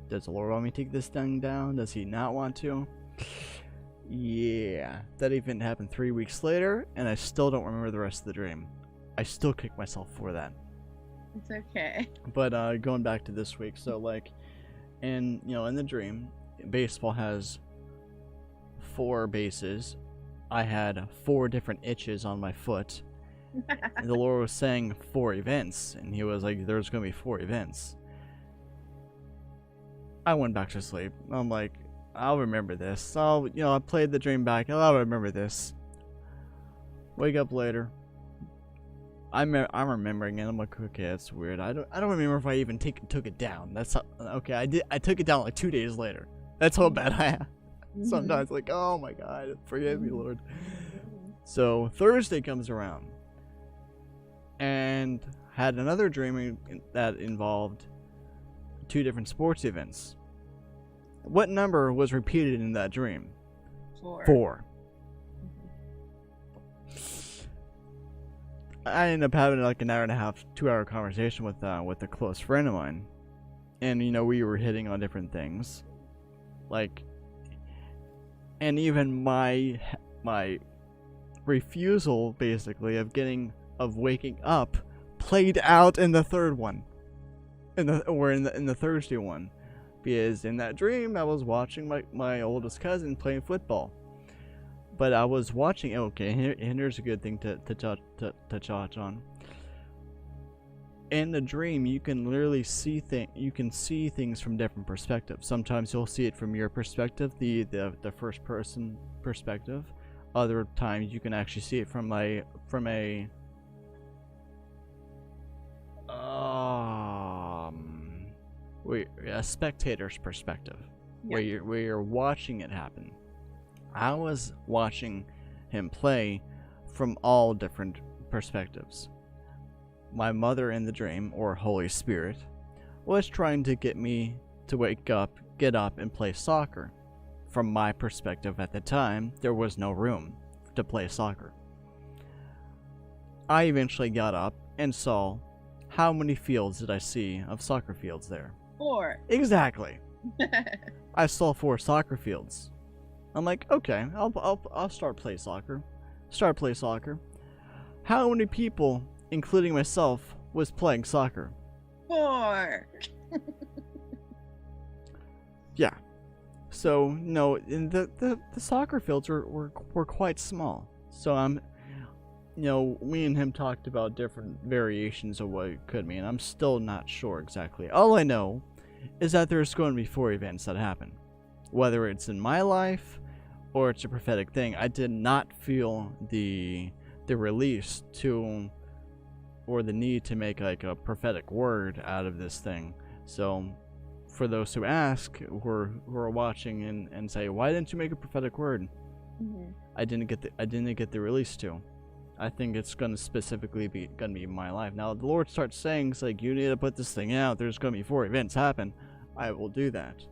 does the Lord want me to take this thing down? Does He not want to? Yeah. Yeah, that event happened 3 weeks later, and I still don't remember the rest of the dream. I still kick myself for that. It's okay. But going back to this week, so like, in the dream, baseball has 4 bases. I had 4 different itches on my foot. And the Lord was saying 4 events, and he was like, there's going to be 4 events. I went back to sleep. I'm like, I'll remember this. I played the dream back. I'll remember this. Wake up later. I'm remembering it. I'm like, okay, that's weird. I don't remember if I even took it down. That's okay. I took it down like 2 days later. That's how bad I am. Sometimes like, oh my God, forgive me, Lord. So Thursday comes around, and had another dream that involved 2 different sports events. What number was repeated in that dream? 4. 4. I ended up having like an hour and a half, 2-hour conversation with a close friend of mine, and we were hitting on different things, like, and even my refusal basically of waking up played out in the third one, in the Thursday one, because in that dream I was watching my oldest cousin playing football. But I was watching. Okay, here's a good thing to touch on. In the dream, you can literally see things from different perspectives. Sometimes you'll see it from your perspective, the first person perspective. Other times you can actually see it from a spectator's perspective, yeah. where you're watching it happen. I was watching him play from all different perspectives. My mother in the dream, or Holy Spirit, was trying to get me to get up and play soccer. From my perspective at the time, there was no room to play soccer. I eventually got up and saw how many fields did I see of soccer fields there? 4. Exactly. I saw 4 soccer fields. I'm like, okay, I'll start play soccer. How many people, including myself, was playing soccer? 4. Yeah. So in the soccer fields were quite small. So me and him talked about different variations of what it could mean. I'm still not sure exactly. All I know is that there's going to be 4 events that happen. Whether it's in my life or it's a prophetic thing, I did not feel the release to, or the need to make like a prophetic word out of this thing. So for those who ask, who are watching and say, why didn't you make a prophetic word? Mm-hmm. I didn't get the release to. I think it's gonna specifically be in my life. Now the Lord starts saying, it's like, you need to put this thing out, there's gonna be 4 events happen. I will do that.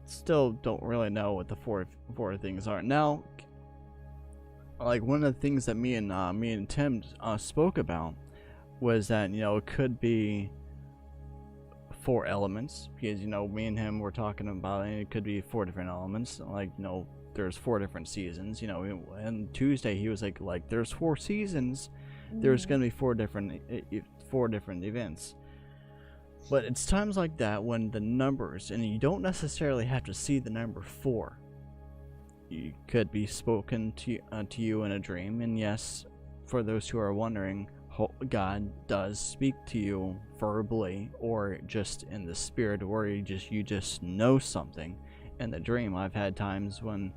Still don't really know what the four things are. Now, like, one of the things that me and Tim spoke about was that it could be 4 elements, because me and him were talking about it, and it could be 4 different elements. Like, there's 4 different seasons. And Tuesday he was like there's 4 seasons. Mm-hmm. There's gonna be 4 different events. But it's times like that when the numbers, and you don't necessarily have to see the number 4. You could be spoken to you in a dream, and yes, for those who are wondering, God does speak to you verbally, or just in the spirit, or you just know something in the dream. I've had times when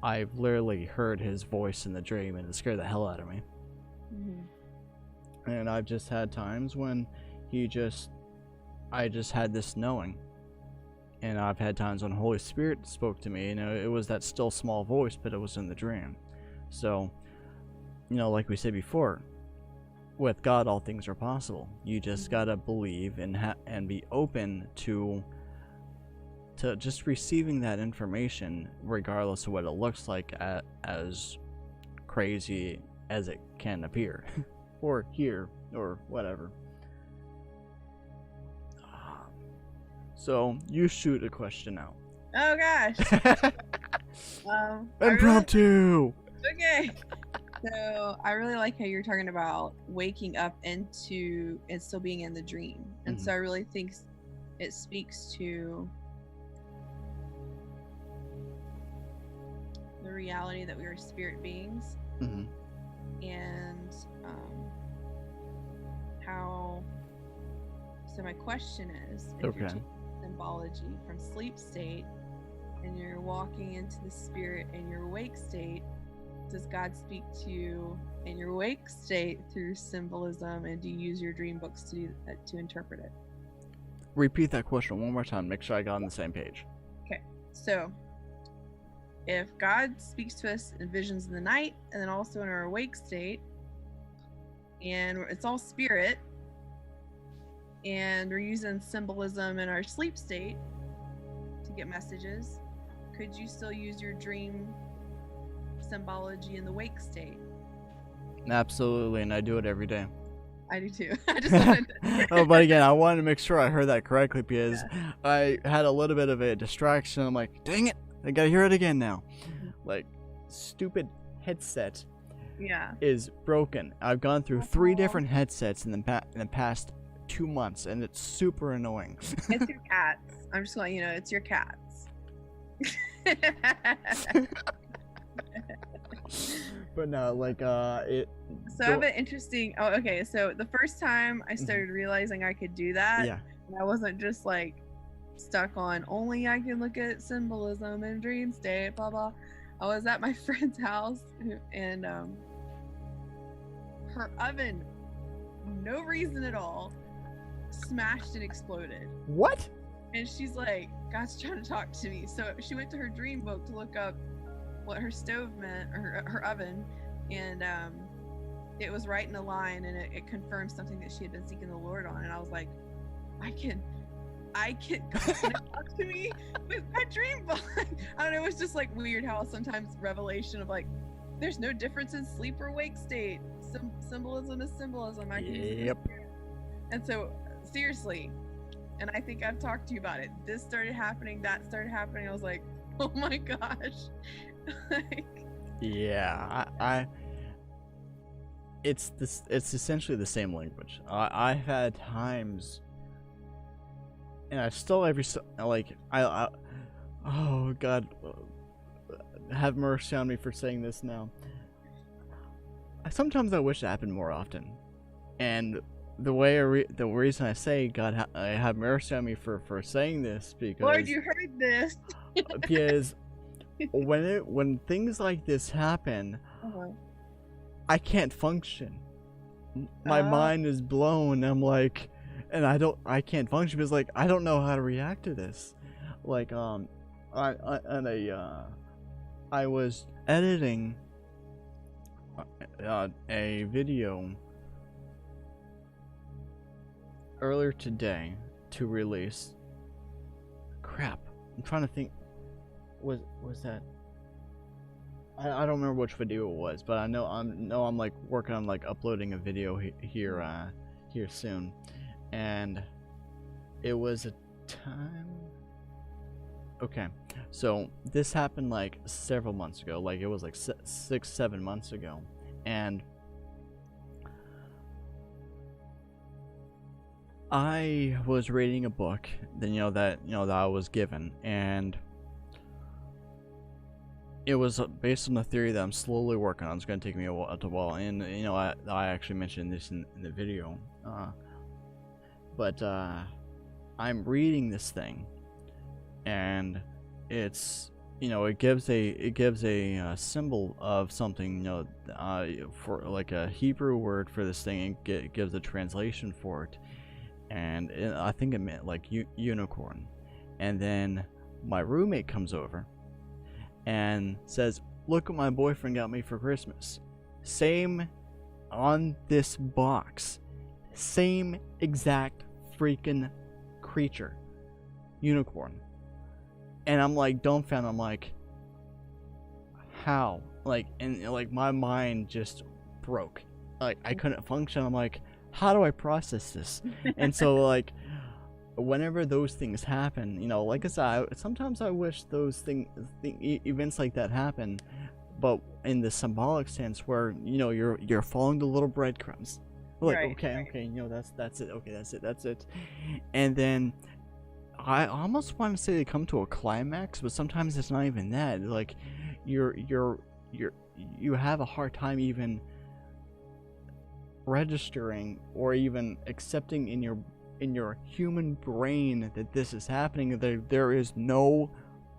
I've literally heard his voice in the dream, and it scared the hell out of me. Mm-hmm. And I've just had times when I just had this knowing. And I've had times when Holy Spirit spoke to me, it was that still small voice, but it was in the dream. So, like we said before, with God all things are possible. You just gotta believe and be open to just receiving that information, regardless of what it looks like, as crazy as it can appear, or hear, or whatever. So, you shoot a question out. Oh gosh. Impromptu. Okay. So I really like how you're talking about waking up into and still being in the dream. And so I really think it speaks to the reality that we are spirit beings, and how. So my question is, if you're taking symbology from sleep state and you're walking into the spirit in your awake state, does God speak to you in your awake state through symbolism, and do you use your dream books to interpret it? Repeat that question one more time. Make sure I got on the same page. Okay, so if God speaks to us in visions in the night and then also in our awake state, and it's all spirit, and we're using symbolism in our sleep state to get messages, could you still use your dream symbology in the wake state? Absolutely, and I do it every day. I do too. I just wanted to... Oh, but again, I wanted to make sure I heard that correctly because I had a little bit of a distraction. I'm like, dang it, I gotta hear it again now. Like, stupid headset is broken. I've gone through 3 different headsets in the past 2 months, and it's super annoying. It's your cats. I'm just letting you know, it's your cats. But no, like it. So I have an interesting. Oh, okay. So the first time I started realizing I could do that, and I wasn't just like stuck on only I can look at symbolism and dream state, blah blah. I was at my friend's house, and her oven, no reason at all, smashed and exploded. What? And she's like, God's trying to talk to me. So she went to her dream book to look up what her stove meant, or her oven, and it was right in a line, and it confirmed something that she had been seeking the Lord on. And I was like, I can God's gonna talk to me with my dream book. I don't know, it was just like weird how sometimes revelation of like, there's no difference in sleep or wake state. Symbolism is symbolism. I can use it. And so seriously, and I think I've talked to you about it, this started happening, that started happening. I was like, oh my gosh. Like, yeah, it's essentially the same language. I've had times, and I still oh God, have mercy on me for saying this now. Sometimes I wish it happened more often, and the reason I say God have mercy on me for saying this, because Lord, you heard this. because when things like this happen, I can't function. My mind is blown. I'm like, and I can't function because like I don't know how to react to this. Like I was editing a video earlier today to release. Crap, I'm trying to think. Was that? I don't remember which video it was, but I know I'm like working on like uploading a video here soon, and it was a time. Okay, so this happened like several months ago, like it was like 6-7 months ago, and I was reading a book, then that I was given, and it was based on the theory that I'm slowly working on. It's going to take me a while, and I actually mentioned this in the video, but I'm reading this thing, and it's it gives a symbol of something, for like a Hebrew word for this thing, and it gives a translation for it, and I think it meant like unicorn. And then my roommate comes over and says, look what my boyfriend got me for Christmas. Same on this box, same exact freaking creature, unicorn. And I'm like dumbfounded. I'm like, how? Like, and like my mind just broke. Like I couldn't function. I'm like, how do I process this? And so like whenever those things happen, like I said, sometimes I wish those events like that happen, but in the symbolic sense where you're following the little breadcrumbs, like Right, okay, that's it, okay, that's it, and then I almost want to say they come to a climax, but sometimes it's not even that. Like you have a hard time even registering or even accepting in your human brain that this is happening. There is no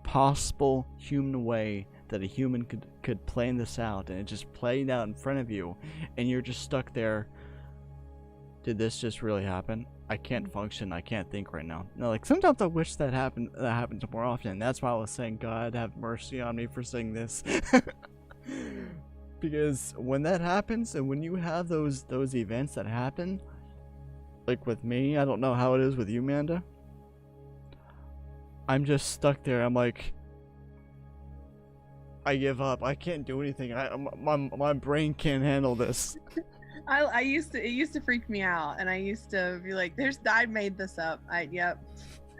possible human way that a human could plan this out, and it just played out in front of you, and you're just stuck there. Did this just really happen? I can't function. I can't think right now. No, like sometimes I wish that happens more often. That's why I was saying, God have mercy on me for saying this. Because when that happens, and when you have those events that happen, like with me, I don't know how it is with you, Amanda. I'm just stuck there. I'm like, I give up. I can't do anything. My brain can't handle this. it used to freak me out, and I used to be like, I made this up. Yep.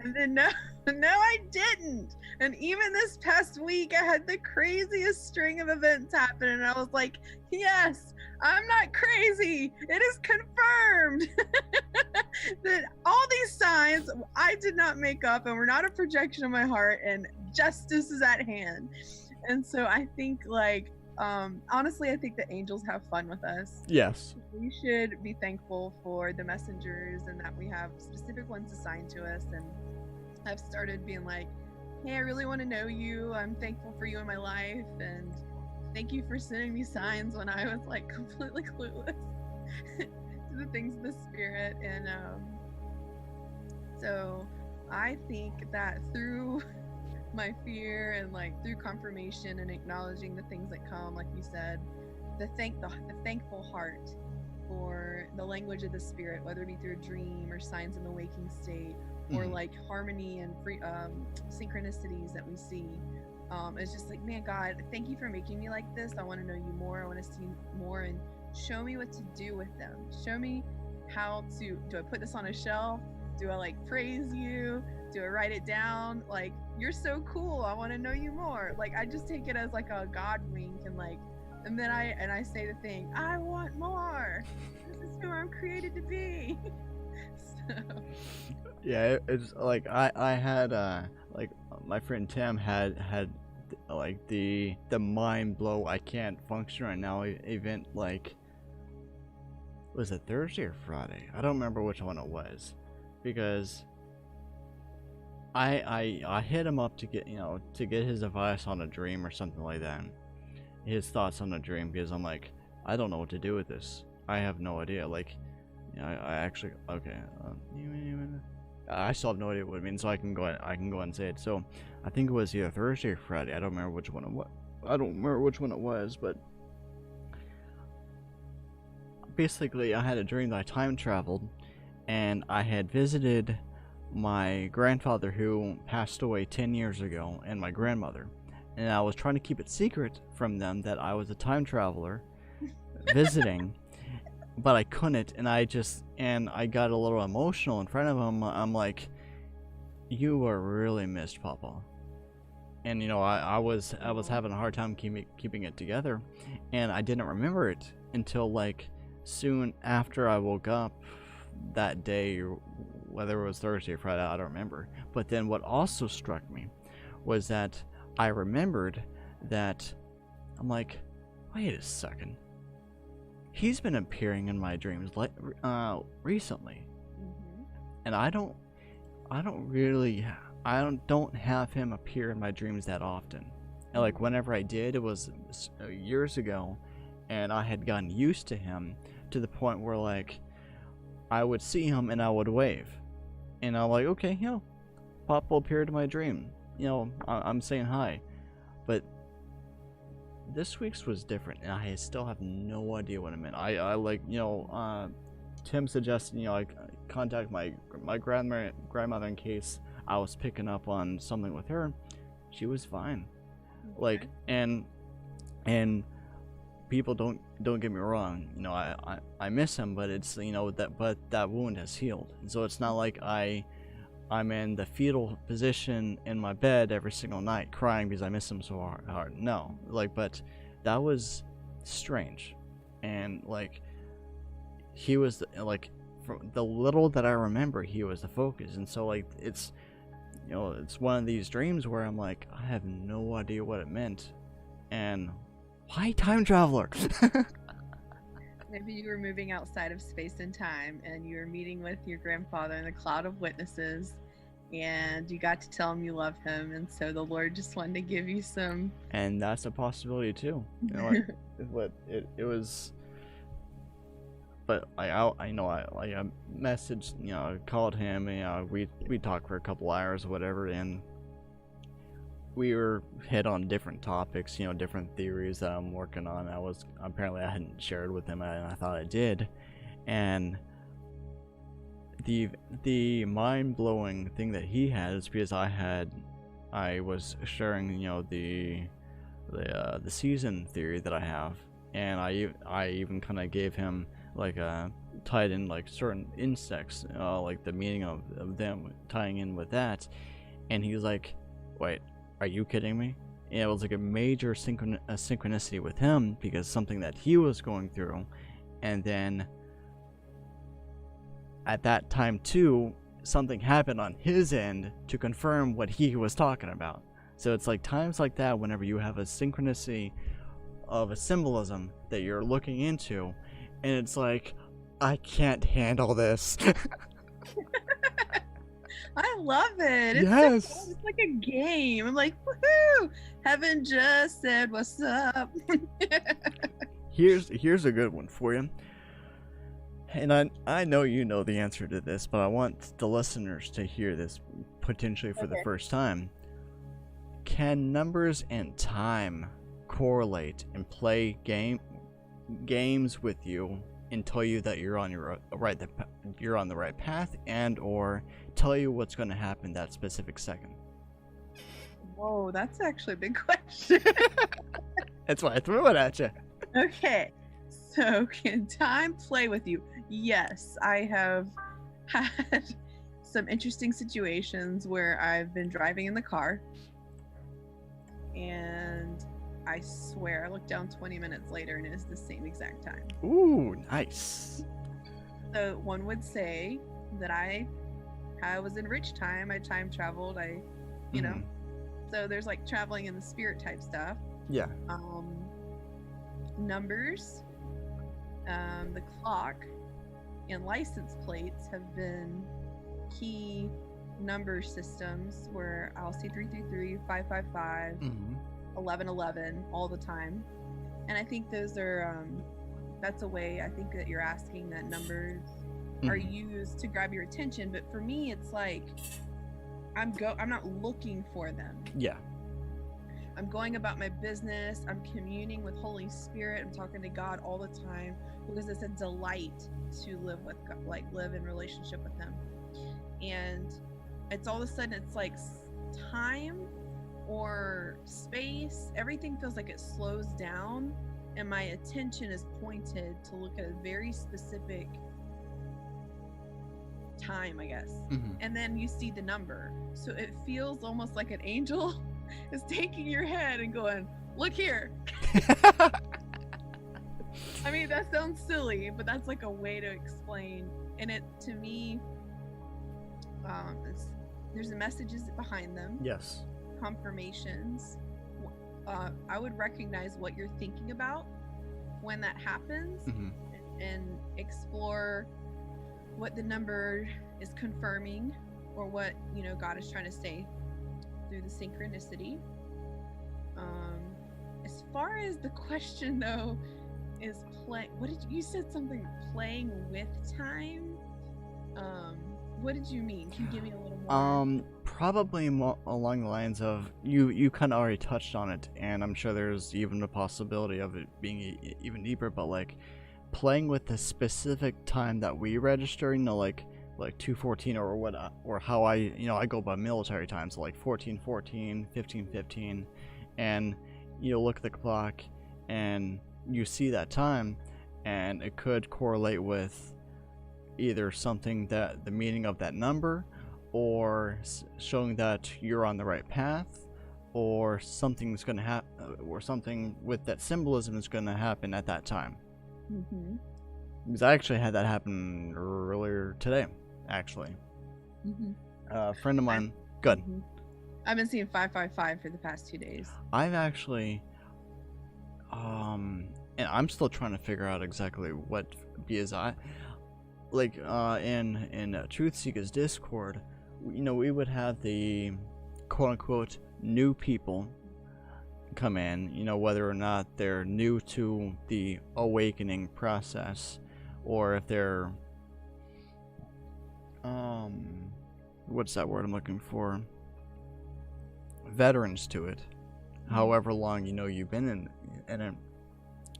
And then no, I didn't. And even this past week, I had the craziest string of events happen, and I was like, yes, I'm not crazy. It is confirmed that all these signs I did not make up, and were not a projection of my heart, and justice is at hand. And so I think, like, honestly, I think the angels have fun with us. Yes. We should be thankful for the messengers, and that we have specific ones assigned to us. And I've started being like, hey, I really want to know you. I'm thankful for you in my life, and thank you for sending me signs when I was like completely clueless to the things of the spirit. And so I think that through my fear and like through confirmation and acknowledging the things that come, like you said, the thankful heart for the language of the spirit, whether it be through a dream or signs in the waking state, or like harmony and synchronicities that we see. It's just like, man, God, thank you for making me like this. I want to know you more. I want to see more, and show me what to do with them. Show me how to, do I put this on a shelf? Do I like praise you? Do I write it down? Like, you're so cool. I want to know you more. Like, I just take it as like a God wink, and like, and then I say the thing, I want more. This is who I'm created to be. So. Yeah, it's like I had like my friend Tim had like the mind blow, I can't function right now event. Like, was it Thursday or Friday? I don't remember which one it was, because I hit him up to get his advice on a dream or something like that, his thoughts on a dream, because I'm like, I don't know what to do with this. I have no idea. Like, I actually, okay, I still have no idea what it means, so I can go ahead and say it. So I think it was either Thursday or Friday. I don't remember which one it was, but basically I had a dream that I time traveled, and I had visited my grandfather who passed away 10 years ago, and my grandmother, and I was trying to keep it secret from them that I was a time traveler visiting. But I couldn't, and I got a little emotional in front of him. I'm like, you were really missed, Papa. And I was having a hard time keeping it together, and I didn't remember it until like soon after I woke up that day, or whether it was Thursday or Friday, I don't remember. But then what also struck me was that I remembered that I'm like, wait a second. He's been appearing in my dreams like recently, and I don't have him appear in my dreams that often. And like whenever I did, it was years ago, and I had gotten used to him to the point where like I would see him and I would wave, and I'm like, okay, Pop will appear in my dream. I'm saying hi, but this week's was different, and I still have no idea what it meant. I like, Tim suggested, I contact my grandmother in case I was picking up on something with her. She was fine. Okay. Like, and people don't get me wrong. I miss him, but it's, that wound has healed, and so it's not like I I'm in the fetal position in my bed every single night crying because I miss him so hard. No, like, but that was strange. And like, he was like, from the little that I remember, he was the focus. And so like, it's, you know, it's one of these dreams where I'm like, I have no idea what it meant. And why time traveler? Maybe you were moving outside of space and time, and you were meeting with your grandfather in the cloud of witnesses, and you got to tell him you love him, and so the Lord just wanted to give you some. And that's a possibility too. You know, like, it was. But I messaged, you know, called him, you know, we talked for a couple hours or whatever, and we were hit on different topics, you know, different theories that I'm working on. I hadn't shared with him, and I thought I did. And the mind-blowing thing that he had is because I was sharing, you know, the season theory that I have, and I even kind of gave him like tied in like certain insects, like the meaning of them tying in with that, and he was like, wait, are you kidding me? And it was like a major synchronicity with him, because something that he was going through, and then at that time too, something happened on his end to confirm what he was talking about. So it's like times like that, whenever you have a synchronicity of a symbolism that you're looking into, and it's like, I can't handle this. I love it. It's yes. so fun. It's like a game. I'm like, woohoo! Heaven just said, "What's up?" Here's a good one for you. And I know you know the answer to this, but I want the listeners to hear this potentially for the first time. Can numbers and time correlate and play games with you and tell you that you're on the right path, and or tell you what's going to happen that specific second? Whoa, that's actually a big question. That's why I threw it at you. Okay, so can time play with you? Yes, I have had some interesting situations where I've been driving in the car, and I swear I looked down 20 minutes later and it is the same exact time. Ooh, nice. So one would say that I was in rich time. I time traveled. You know, so there's like traveling in the spirit type stuff. Yeah. Numbers, the clock, and license plates have been key number systems where I'll see 333, 555, 1111 all the time. And I think those are that's a way I think that you're asking that numbers are used to grab your attention. But for me, it's like I'm not looking for them. Yeah. I'm going about my business. I'm communing with Holy Spirit. I'm talking to God all the time because it's a delight to live with God, like live in relationship with Him. And it's all of a sudden it's like time or space, everything feels like it slows down, and my attention is pointed to look at a very specific time, I guess. And then you see the number, so it feels almost like an angel is taking your head and going, look here. I mean, that sounds silly, but that's like a way to explain. And it, to me, there's the messages behind them. Yes. Confirmations. I would recognize what you're thinking about when that happens, and explore what the number is confirming, or what, you know, God is trying to say through the synchronicity. As far as the question though is you said something playing with time. What did you mean? Can you give me a little more? Probably along the lines of you kind of already touched on it, and I'm sure there's even a possibility of it being even deeper, but like playing with the specific time that we register, you know, like 214 or what, or how I go by military time, so like 1414, 1515, and you look at the clock and you see that time, and it could correlate with either something that the meaning of that number, or showing that you're on the right path, or something's going to happen, or something with that symbolism is going to happen at that time. Mm-hmm. Because I actually had that happen earlier today, actually. Mm-hmm. A friend of mine, good. Mm-hmm. I've been seeing 555 for the past 2 days. I've actually, and I'm still trying to figure out exactly what, because I, like, in Truth Seekers Discord, you know, we would have the quote-unquote new people come in, you know, whether or not they're new to the awakening process, or if they're, what's that word I'm looking for? Veterans to it. However long, you know, you've been in it.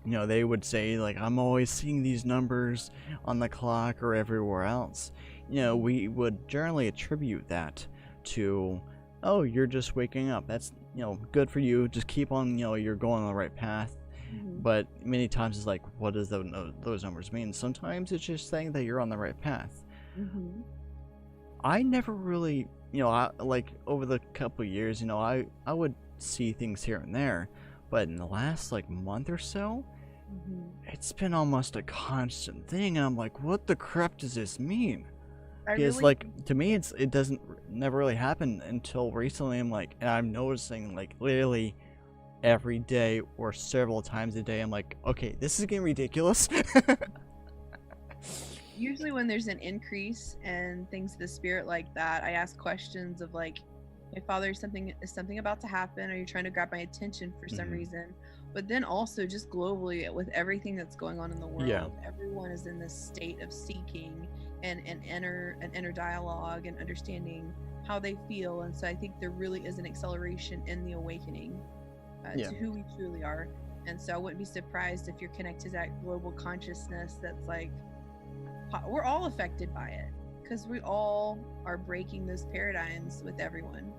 You know, they would say, like, I'm always seeing these numbers on the clock or everywhere else. You know, we would generally attribute that to, oh, you're just waking up. That's, you know, good for you. Just keep on, you know, you're going on the right path. Mm-hmm. But many times it's like, what does those numbers mean? Sometimes it's just saying that you're on the right path. Mm-hmm. I never really, you know, like, over the couple of years, you know, I would see things here and there. But in the last, like, month or so, Mm-hmm. it's been almost a constant thing, and I'm like, what the crap does this mean? Because, really, like, to me, it doesn't never really happen until recently. I'm like, and I'm noticing, like, literally every day or several times a day, I'm like, okay, this is getting ridiculous. usually when there's an increase in things of the spirit like that, I ask questions of like, hey Father, is something about to happen? Are you trying to grab my attention for some Mhm. reason? But then also just globally with everything that's going on in the world, Yeah. everyone is in this state of seeking and an inner dialogue and understanding how they feel. And so I think there really is an acceleration in the awakening Yeah. to who we truly are. And so I wouldn't be surprised if you're connected to that global consciousness that's like, we're all affected by it because we all are breaking those paradigms with everyone,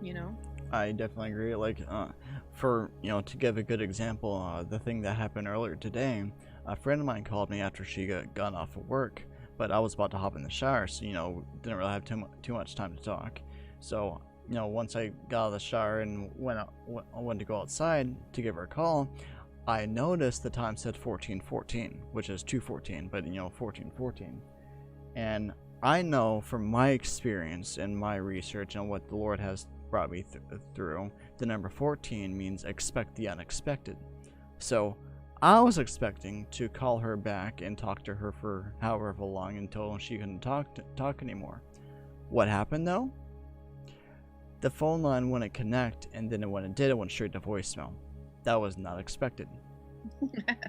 you know? I definitely agree. Like, for, you know, to give a good example, the thing that happened earlier today, a friend of mine called me after she got off of work, but I was about to hop in the shower, so, you know, didn't really have too much time to talk. So, you know, once I got out of the shower and went to go outside to give her a call, I noticed the time said 14:14, which is 2:14, but, you know, 14:14. And I know from my experience and my research and what the Lord has brought me through, the number 14 means expect the unexpected. So I was expecting to call her back and talk to her for however long until she couldn't talk anymore. What happened though? The phone line wouldn't connect, and then when it did, it went straight to voicemail. That was not expected.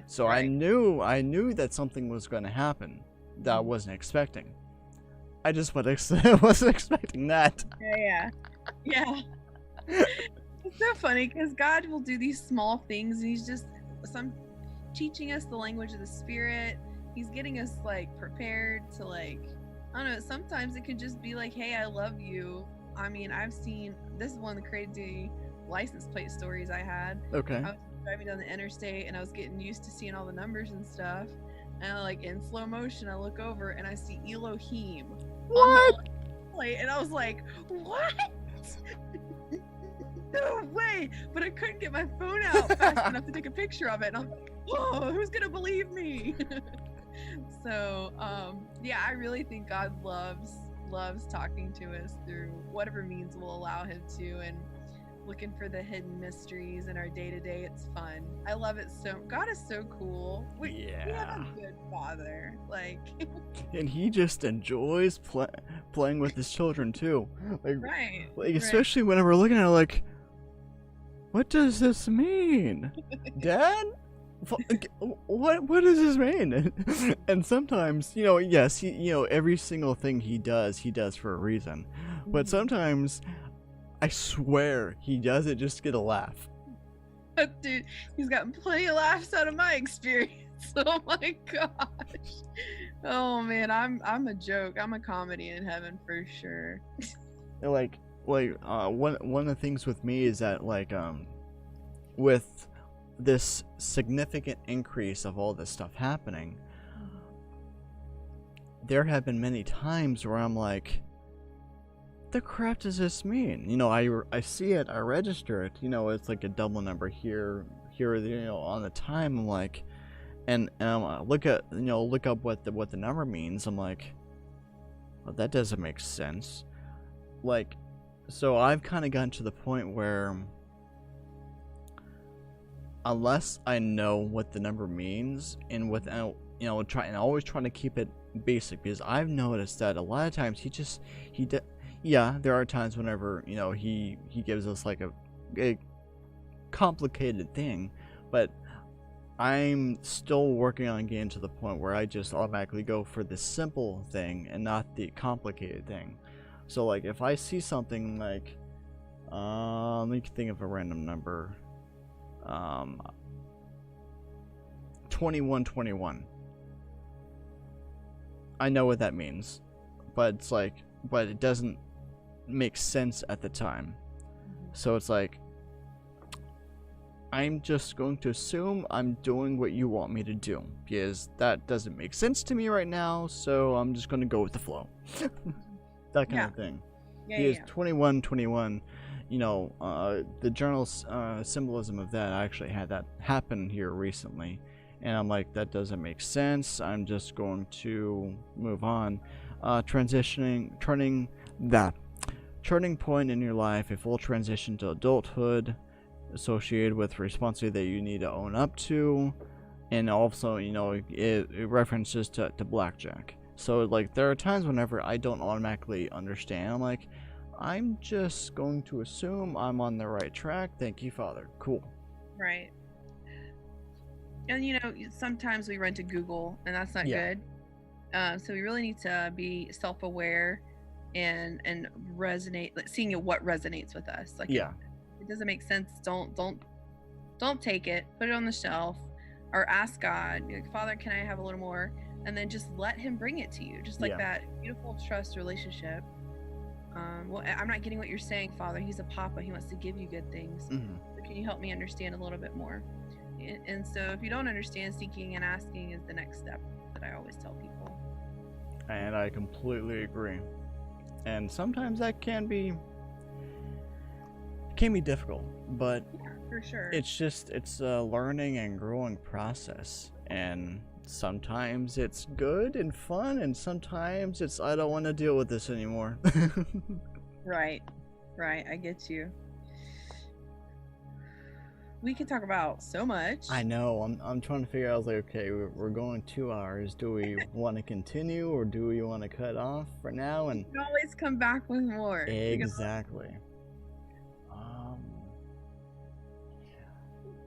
So Right. I knew that something was going to happen that I wasn't expecting. I just wasn't expecting that. Yeah. It's so funny because God will do these small things, and He's just teaching us the language of the Spirit. He's getting us like prepared to, like, I don't know. Sometimes it can just be like, "Hey, I love you." I mean, I've seen, this is one of the crazy license plate stories I had. Okay. I was driving down the interstate and I was getting used to seeing all the numbers and stuff. And like in slow motion, I look over and I see Elohim What? on the plate, and I was like, "What? No way!" But I couldn't get my phone out fast enough to take a picture of it. And I'm like, "Whoa, who's gonna believe me?" So, yeah, I really think God loves talking to us through whatever means will allow Him to, and looking for the hidden mysteries in our day-to-day. It's fun. I love it. So God is so cool. We have a good Father, like. And He just enjoys playing with His children too. Like, Right. like especially whenever we're looking at it, like, what does this mean, Dad? What does this mean? And sometimes, you know, yes, every single thing he does for a reason. But sometimes, I swear, he does it just to get a laugh. Dude, he's gotten plenty of laughs out of my experience. Oh my gosh. Oh man, I'm a joke. I'm a comedy in heaven for sure. Like one of the things with me is that, like, with this significant increase of all this stuff happening, there have been many times where I'm like, the crap does this mean? You know, I see it, I register it, you know, it's like a double number here, you know, on the time. I'm like, and look up what the number means. I'm like, well, that doesn't make sense. Like, so I've kind of gotten to the point where, unless I know what the number means, and without, you know, always trying to keep it basic, because I've noticed that a lot of times yeah, there are times whenever, you know, he gives us like a complicated thing, but I'm still working on getting to the point where I just automatically go for the simple thing and not the complicated thing. So like if I see something like, let me think of a random number, 2121. I know what that means, but it's like, but it doesn't make sense at the time. So it's like, I'm just going to assume I'm doing what you want me to do, because that doesn't make sense to me right now, so I'm just going to go with the flow. That kind of thing. Because 2121, you know, the journal's symbolism of that, I actually had that happen here recently, and I'm like, that doesn't make sense, I'm just going to move on. Turning point in your life, a full transition to adulthood, associated with responsibility that you need to own up to, and also, you know, it references to blackjack. So like there are times whenever I don't automatically understand. I'm like, I'm just going to assume I'm on the right track. Thank you, Father. Cool. Right. And you know, sometimes we run to Google, and that's not good. So we really need to be self-aware and resonate, like seeing what resonates with us. Like, if it doesn't make sense, don't take it, put it on the shelf, or ask God, like, Father, can I have a little more? And then just let him bring it to you, just like that beautiful trust relationship. Well, I'm not getting what you're saying, Father. He's a papa, he wants to give you good things. So can you help me understand a little bit more? And so if you don't understand, seeking and asking is the next step that I always tell people. And I completely agree. And sometimes that can be difficult, but for sure, it's a learning and growing process. And sometimes it's good and fun, and sometimes it's, I don't want to deal with this anymore. Right, I get you. We can talk about so much. I know. I'm trying to figure out, like, okay, we're going 2 hours. Do we want to continue, or do we want to cut off for now? And you can always come back with more. Exactly.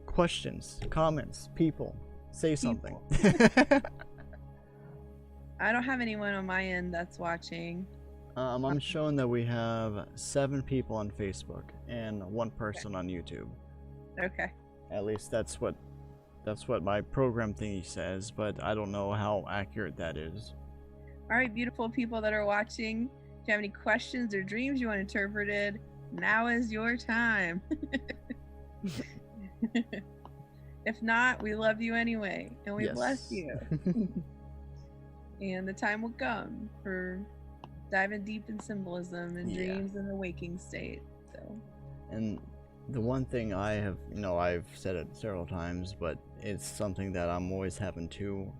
Questions, comments, people, say something. I don't have anyone on my end that's watching. I'm showing that we have 7 people on Facebook and 1 person on YouTube. Okay. At least that's what my program thingy says, but I don't know how accurate that is. All right, beautiful people that are watching, if you have any questions or dreams you want interpreted, now is your time. If not, we love you anyway, and we bless you. And the time will come for diving deep in symbolism and dreams in the waking state. So. And the one thing I have, you know, I've said it several times, but it's something that I'm always having to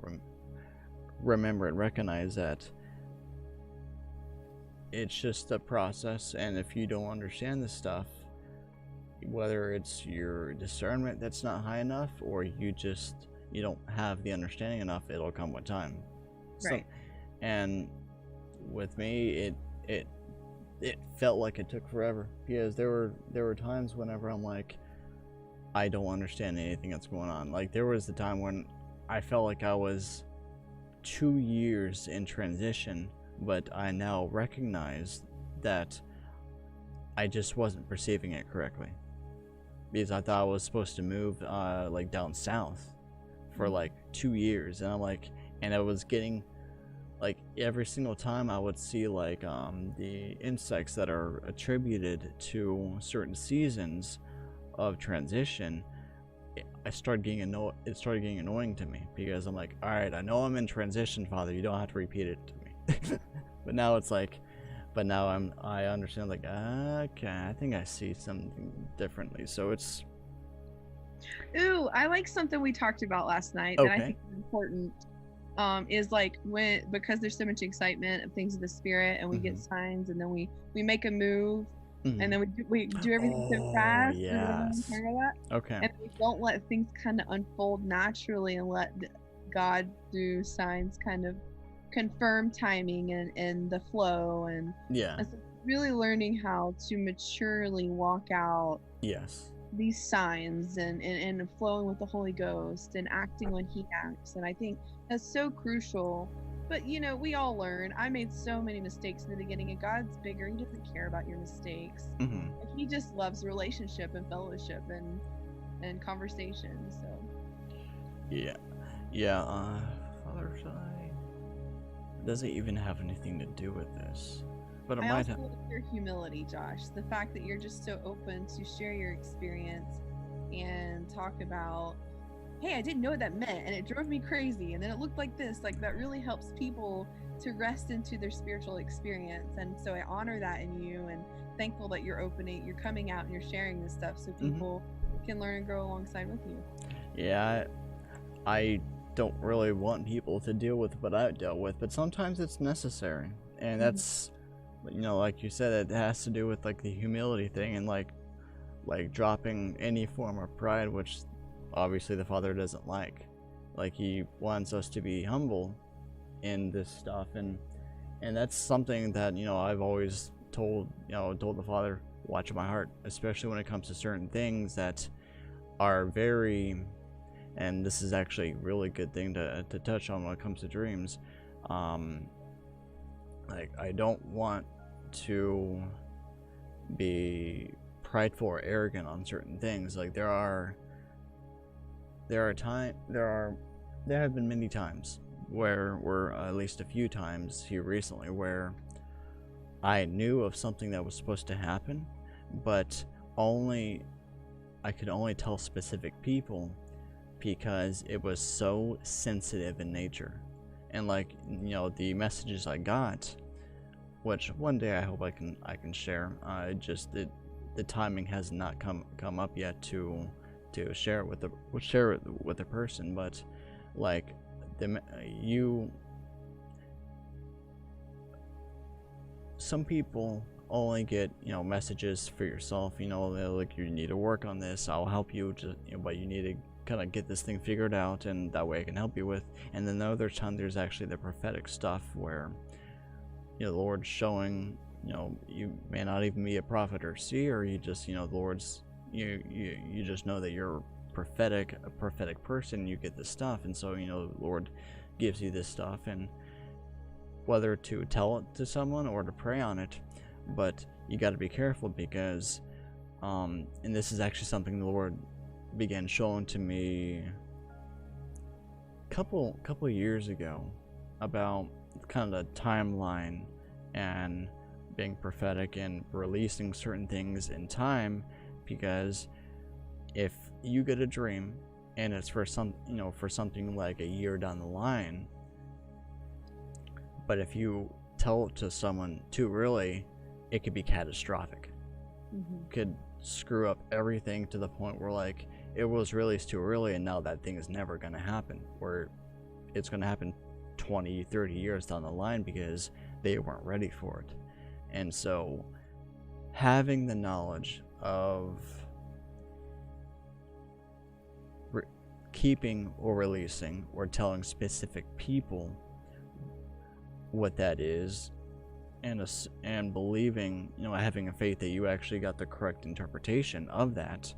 remember and recognize, that it's just a process, and if you don't understand this stuff, whether it's your discernment that's not high enough, or you don't have the understanding enough, it'll come with time. Right. So, and with me, it felt like it took forever, because there were times whenever I'm like, I don't understand anything that's going on. Like, there was the time when I felt like I was 2 years in transition, but I now recognize that I just wasn't perceiving it correctly, because I thought I was supposed to move like down south for like 2 years, and I'm like, and I was getting, like, every single time I would see like the insects that are attributed to certain seasons of transition, it started getting annoying to me, because I'm like, all right, I know I'm in transition, Father, you don't have to repeat it to me. But now it's like, but now I understand, like, okay, I think I see something differently. So it's Ooh, I like something we talked about last night that I okay. think is important. Is like because there's so much excitement of things of the spirit, and we get signs, and then we make a move, and then we do everything so Oh fast. Does anyone yes. hear that? Okay. And we don't let things kind of unfold naturally, and let God through signs kind of confirm timing and the flow, Yeah. and so really learning how to maturely walk out Yes. these signs, and flowing with the Holy Ghost and acting when He acts. And I think that's so crucial. But we all learn. I made so many mistakes in the beginning, and God's bigger. He doesn't care about your mistakes. He just loves relationship and fellowship and conversation. So Yeah. Father side doesn't even have anything to do with this, but it I might also have. love your humility, Josh. The fact that you're just so open to share your experience and talk about, hey, I didn't know what that meant, and it drove me crazy, and then it looked like this. Like, that really helps people to rest into their spiritual experience. And so I honor that in you, and thankful that you're coming out and you're sharing this stuff so people can learn and grow alongside with you. Yeah, I don't really want people to deal with what I've dealt with, but sometimes it's necessary. And that's, like you said, it has to do with like the humility thing, and like dropping any form of pride, which obviously the Father doesn't like. Like, He wants us to be humble in this stuff, and that's something that I've always told the Father, watch my heart, especially when it comes to certain things that are very, and this is actually a really good thing to touch on when it comes to dreams. Like, I don't want to be prideful or arrogant on certain things. Like, there have been many times where at least a few times here recently, where I knew of something that was supposed to happen, but I could only tell specific people because it was so sensitive in nature. And like, the messages I got, which one day I hope I can share. Just the timing has not come up yet to share it with the person. But like, some people only get messages for yourself. They're like, you need to work on this, I'll help you, just but you need to kind of get this thing figured out, and that way I can help you with. And then the other time, there's actually the prophetic stuff where the Lord's showing, you may not even be a prophet or seer, you just the Lord's, you just know that you're a prophetic person, you get this stuff. And so the Lord gives you this stuff, and whether to tell it to someone or to pray on it, but you got to be careful, because and this is actually something the Lord began showing to me a couple years ago, about kind of the timeline and being prophetic and releasing certain things in time. Because if you get a dream and it's for something like a year down the line, but if you tell it to someone too early, it could be catastrophic. Could screw up everything to the point where, like, it was released too early, and now that thing is never going to happen, or it's going to happen 20-30 years down the line because they weren't ready for it. And so having the knowledge of keeping or releasing or telling specific people what that is, and believing, having a faith that you actually got the correct interpretation of that,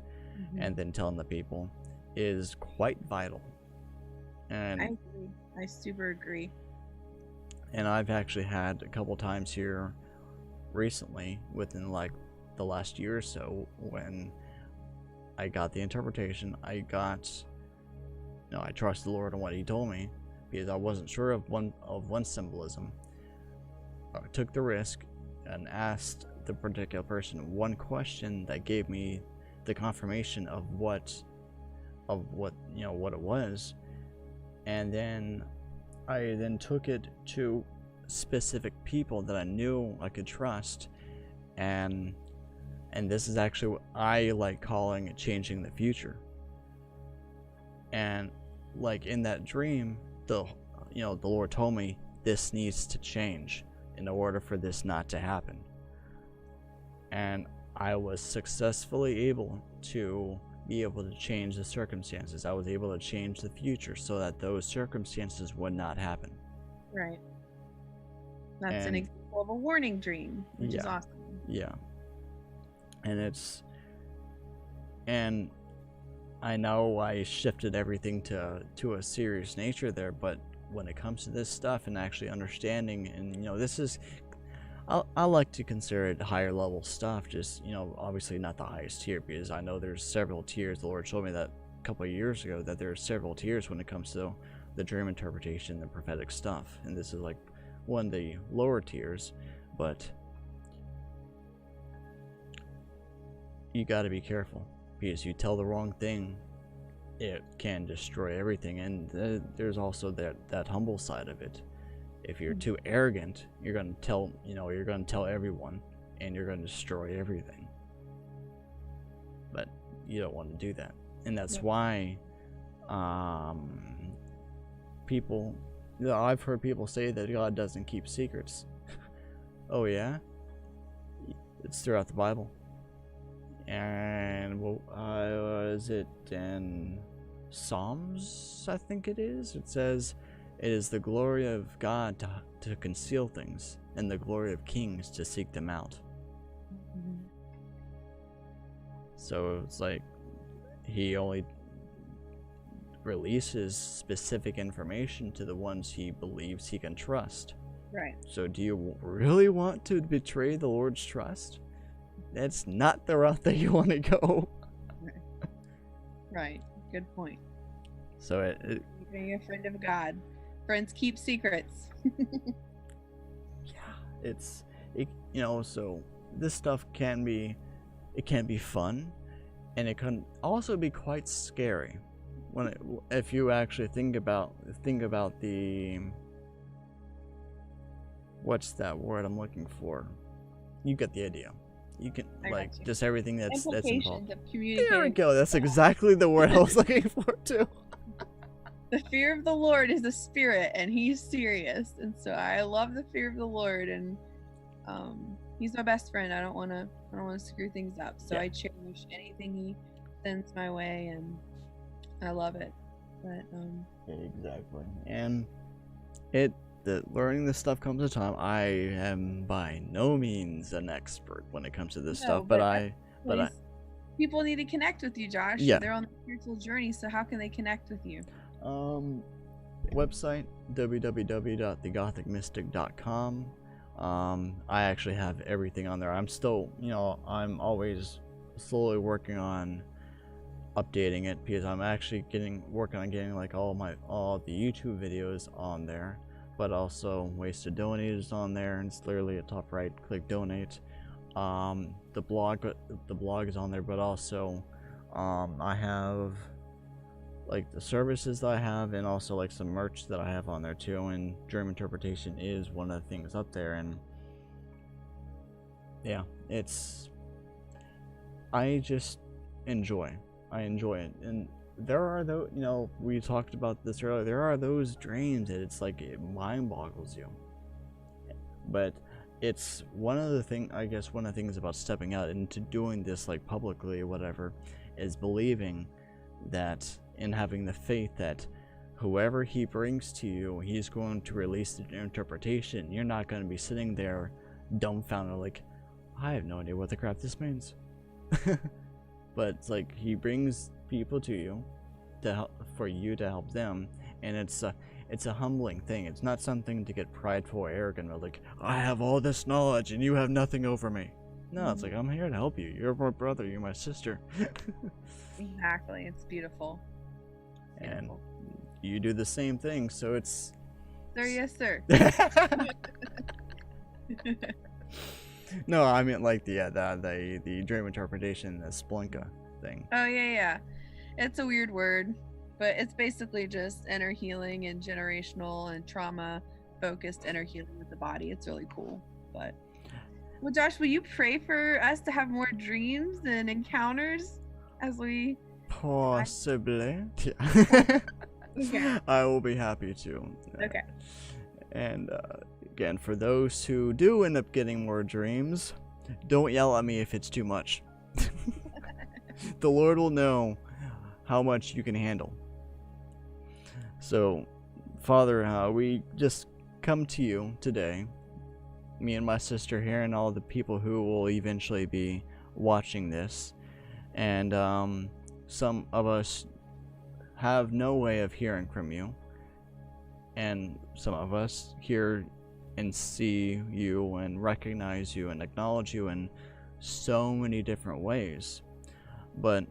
and then telling the people, is quite vital. And I agree. I super agree. And I've actually had a couple times here recently, within like the last year or so, when I got the interpretation, I trust the Lord on what He told me, because I wasn't sure of one symbolism. I took the risk and asked the particular person one question that gave me the confirmation of what it was, and then I took it to specific people that I knew I could trust, and this is actually what I like calling it changing the future. And like in that dream, the Lord told me this needs to change in order for this not to happen. And I was successfully able to change the circumstances. I was able to change the future so that those circumstances would not happen. Right. That's an example of a warning dream, which is awesome. Yeah. And I know I shifted everything to a serious nature there, but when it comes to this stuff and actually understanding, and this is, I like to consider it higher level stuff, just obviously not the highest tier, because I know there's several tiers. The Lord showed me that a couple of years ago, that there are several tiers when it comes to the dream interpretation and prophetic stuff, and this is like one of the lower tiers. But you got to be careful, because you tell the wrong thing, it can destroy everything. And there's also that humble side of it. If you're too arrogant, you're going to tell everyone, and you're going to destroy everything. But you don't want to do that. And that's why people, I've heard people say that God doesn't keep secrets. Oh yeah? It's throughout the Bible. And is it in Psalms? I think it is. It says, "It is the glory of God to conceal things, and the glory of kings to seek them out." Mm-hmm. So it's like he only releases specific information to the ones he believes he can trust. Right. So do you really want to betray the Lord's trust? That's not the route that you want to go. Right. Good point. So being a friend of God. Friends keep secrets. Yeah, so this stuff can be fun, and it can also be quite scary if you actually think about the, what's that word I'm looking for? You get the idea. You can just everything that's involved. Of communicating. There we go. That's exactly the word I was looking for too. The fear of the Lord is a spirit, and he's serious. And so I love the fear of the Lord, and he's my best friend. I don't want to screw things up. So I cherish anything he sends my way, and I love it. But exactly. And learning this stuff comes a time. I am by no means an expert when it comes to this stuff, but people need to connect with you, Josh. Yeah. They're on the spiritual journey, so how can they connect with you? Website www.thegothicmystic.com. I actually have everything on there. I'm still, I'm always slowly working on updating it, because I'm actually working on getting like all the YouTube videos on there, but also ways to donate is on there, and it's literally at top right, click donate. The blog is on there, but also I have like the services that I have, and also like some merch that I have on there too, and dream interpretation is one of the things up there. And yeah, I just enjoy it. And there are those, we talked about this earlier, there are those dreams that it's like it mind boggles you. But it's one of the things about stepping out into doing this like publicly or whatever, is believing that, and having the faith that whoever he brings to you, he's going to release the interpretation. You're not going to be sitting there dumbfounded like, I have no idea what the crap this means. But it's like he brings people to you for you to help them, and it's a humbling thing. It's not something to get prideful or arrogant, or like, I have all this knowledge and you have nothing over me. No, it's like, I'm here to help you. You're my brother, you're my sister. Exactly. It's beautiful. And you do the same thing, so it's... Sir, yes, sir. No, I mean like the dream interpretation, the Splunka thing. Oh yeah. It's a weird word, but it's basically just inner healing and generational and trauma focused inner healing with the body. It's really cool. But well, Josh, will you pray for us to have more dreams and encounters as we Possibly. Okay. I will be happy to. Okay. And again, for those who do end up getting more dreams, don't yell at me if it's too much. The Lord will know how much you can handle. So, Father, we just come to you today, me and my sister here, and all the people who will eventually be watching this. And some of us have no way of hearing from you, and some of us hear and see you and recognize you and acknowledge you in so many different ways. But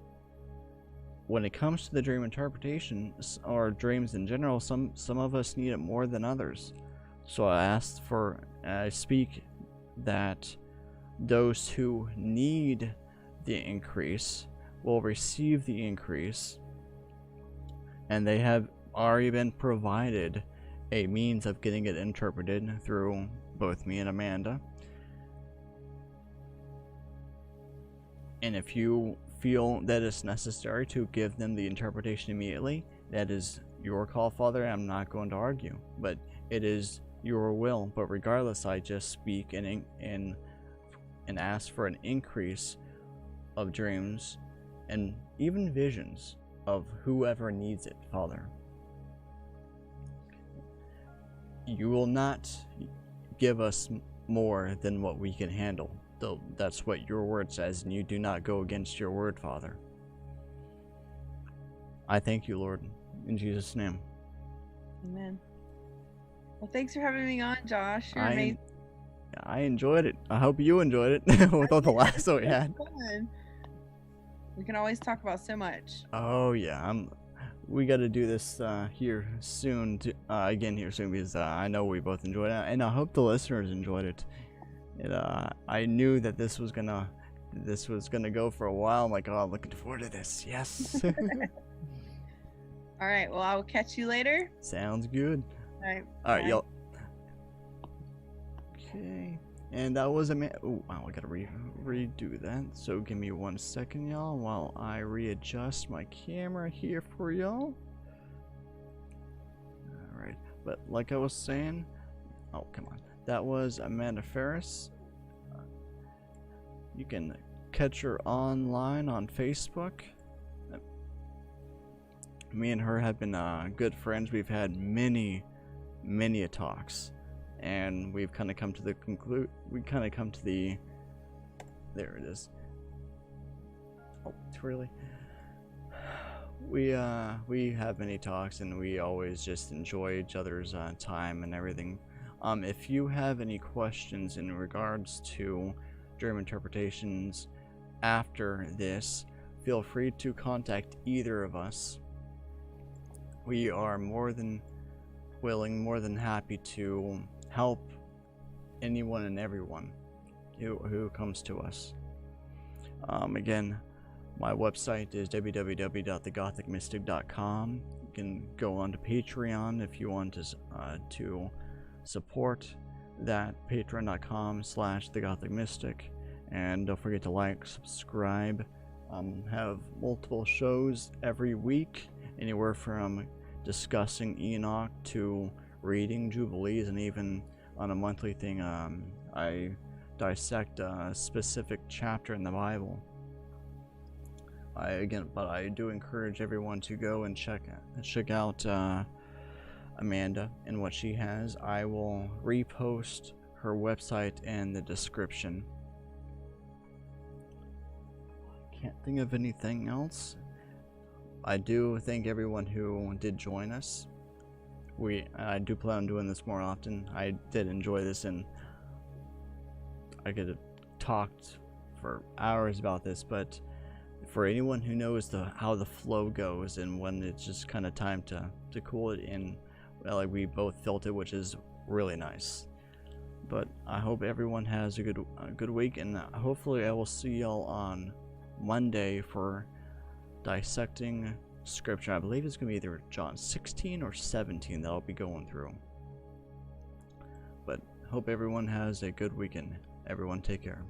when it comes to the dream interpretation, or dreams in general, some of us need it more than others. So I speak that those who need the increase will receive the increase, and they have already been provided a means of getting it interpreted through both me and Amanda. And if you feel that it's necessary to give them the interpretation immediately, that is your call, Father. I'm not going to argue, but it is your will. But regardless, I just speak and ask for an increase of dreams and even visions of whoever needs it, Father. You will not give us more than what we can handle, though that's what your word says, and you do not go against your word, Father. I thank you, Lord, in Jesus' name. Amen. Well, thanks for having me on, Josh. You're amazing. I enjoyed it. I hope you enjoyed it with all the laughs that we had. Fun. We can always talk about so much. Oh yeah, we got to do this here soon. Again here soon, because I know we both enjoyed it, and I hope the listeners enjoyed it. I knew that this was gonna go for a while. I'm like, oh, I'm looking forward to this. Yes. All right. Well, I will catch you later. Sounds good. All right. All right, y'all. Okay. And that was oh, wow, I gotta redo that. So give me 1 second, y'all, while I readjust my camera here for y'all. All right. But like I was saying, oh, come on. That was Amanda Ferres. You can catch her online on Facebook. Me and her have been good friends. We've had many talks, and we've kind of come to the there it is. Oh, it's really. We have many talks, and we always just enjoy each other's time and everything. If you have any questions in regards to dream interpretations after this, feel free to contact either of us. We are more than willing, more than happy to help anyone and everyone who comes to us. Again, my website is www.thegothicmystic.com. You can go on to Patreon if you want to support that, patreon.com/thegothicmystic. And don't forget to like, subscribe. Have multiple shows every week, anywhere from discussing Enoch to reading Jubilees, and even on a monthly thing, I dissect a specific chapter in the Bible. But I do encourage everyone to go and check out Amanda and what she has. I will repost her website in the description. Can't think of anything else. I do thank everyone who did join us. I do plan on doing this more often. I did enjoy this, and I could have talked for hours about this, but for anyone who knows how the flow goes and when it's just kind of time to cool it in, like we both felt it, which is really nice. But I hope everyone has a good week, and hopefully I will see y'all on Monday for dissecting scripture. I believe it's going to be either John 16 or 17 that I'll be going through. hope everyone has a good weekend. Everyone take care.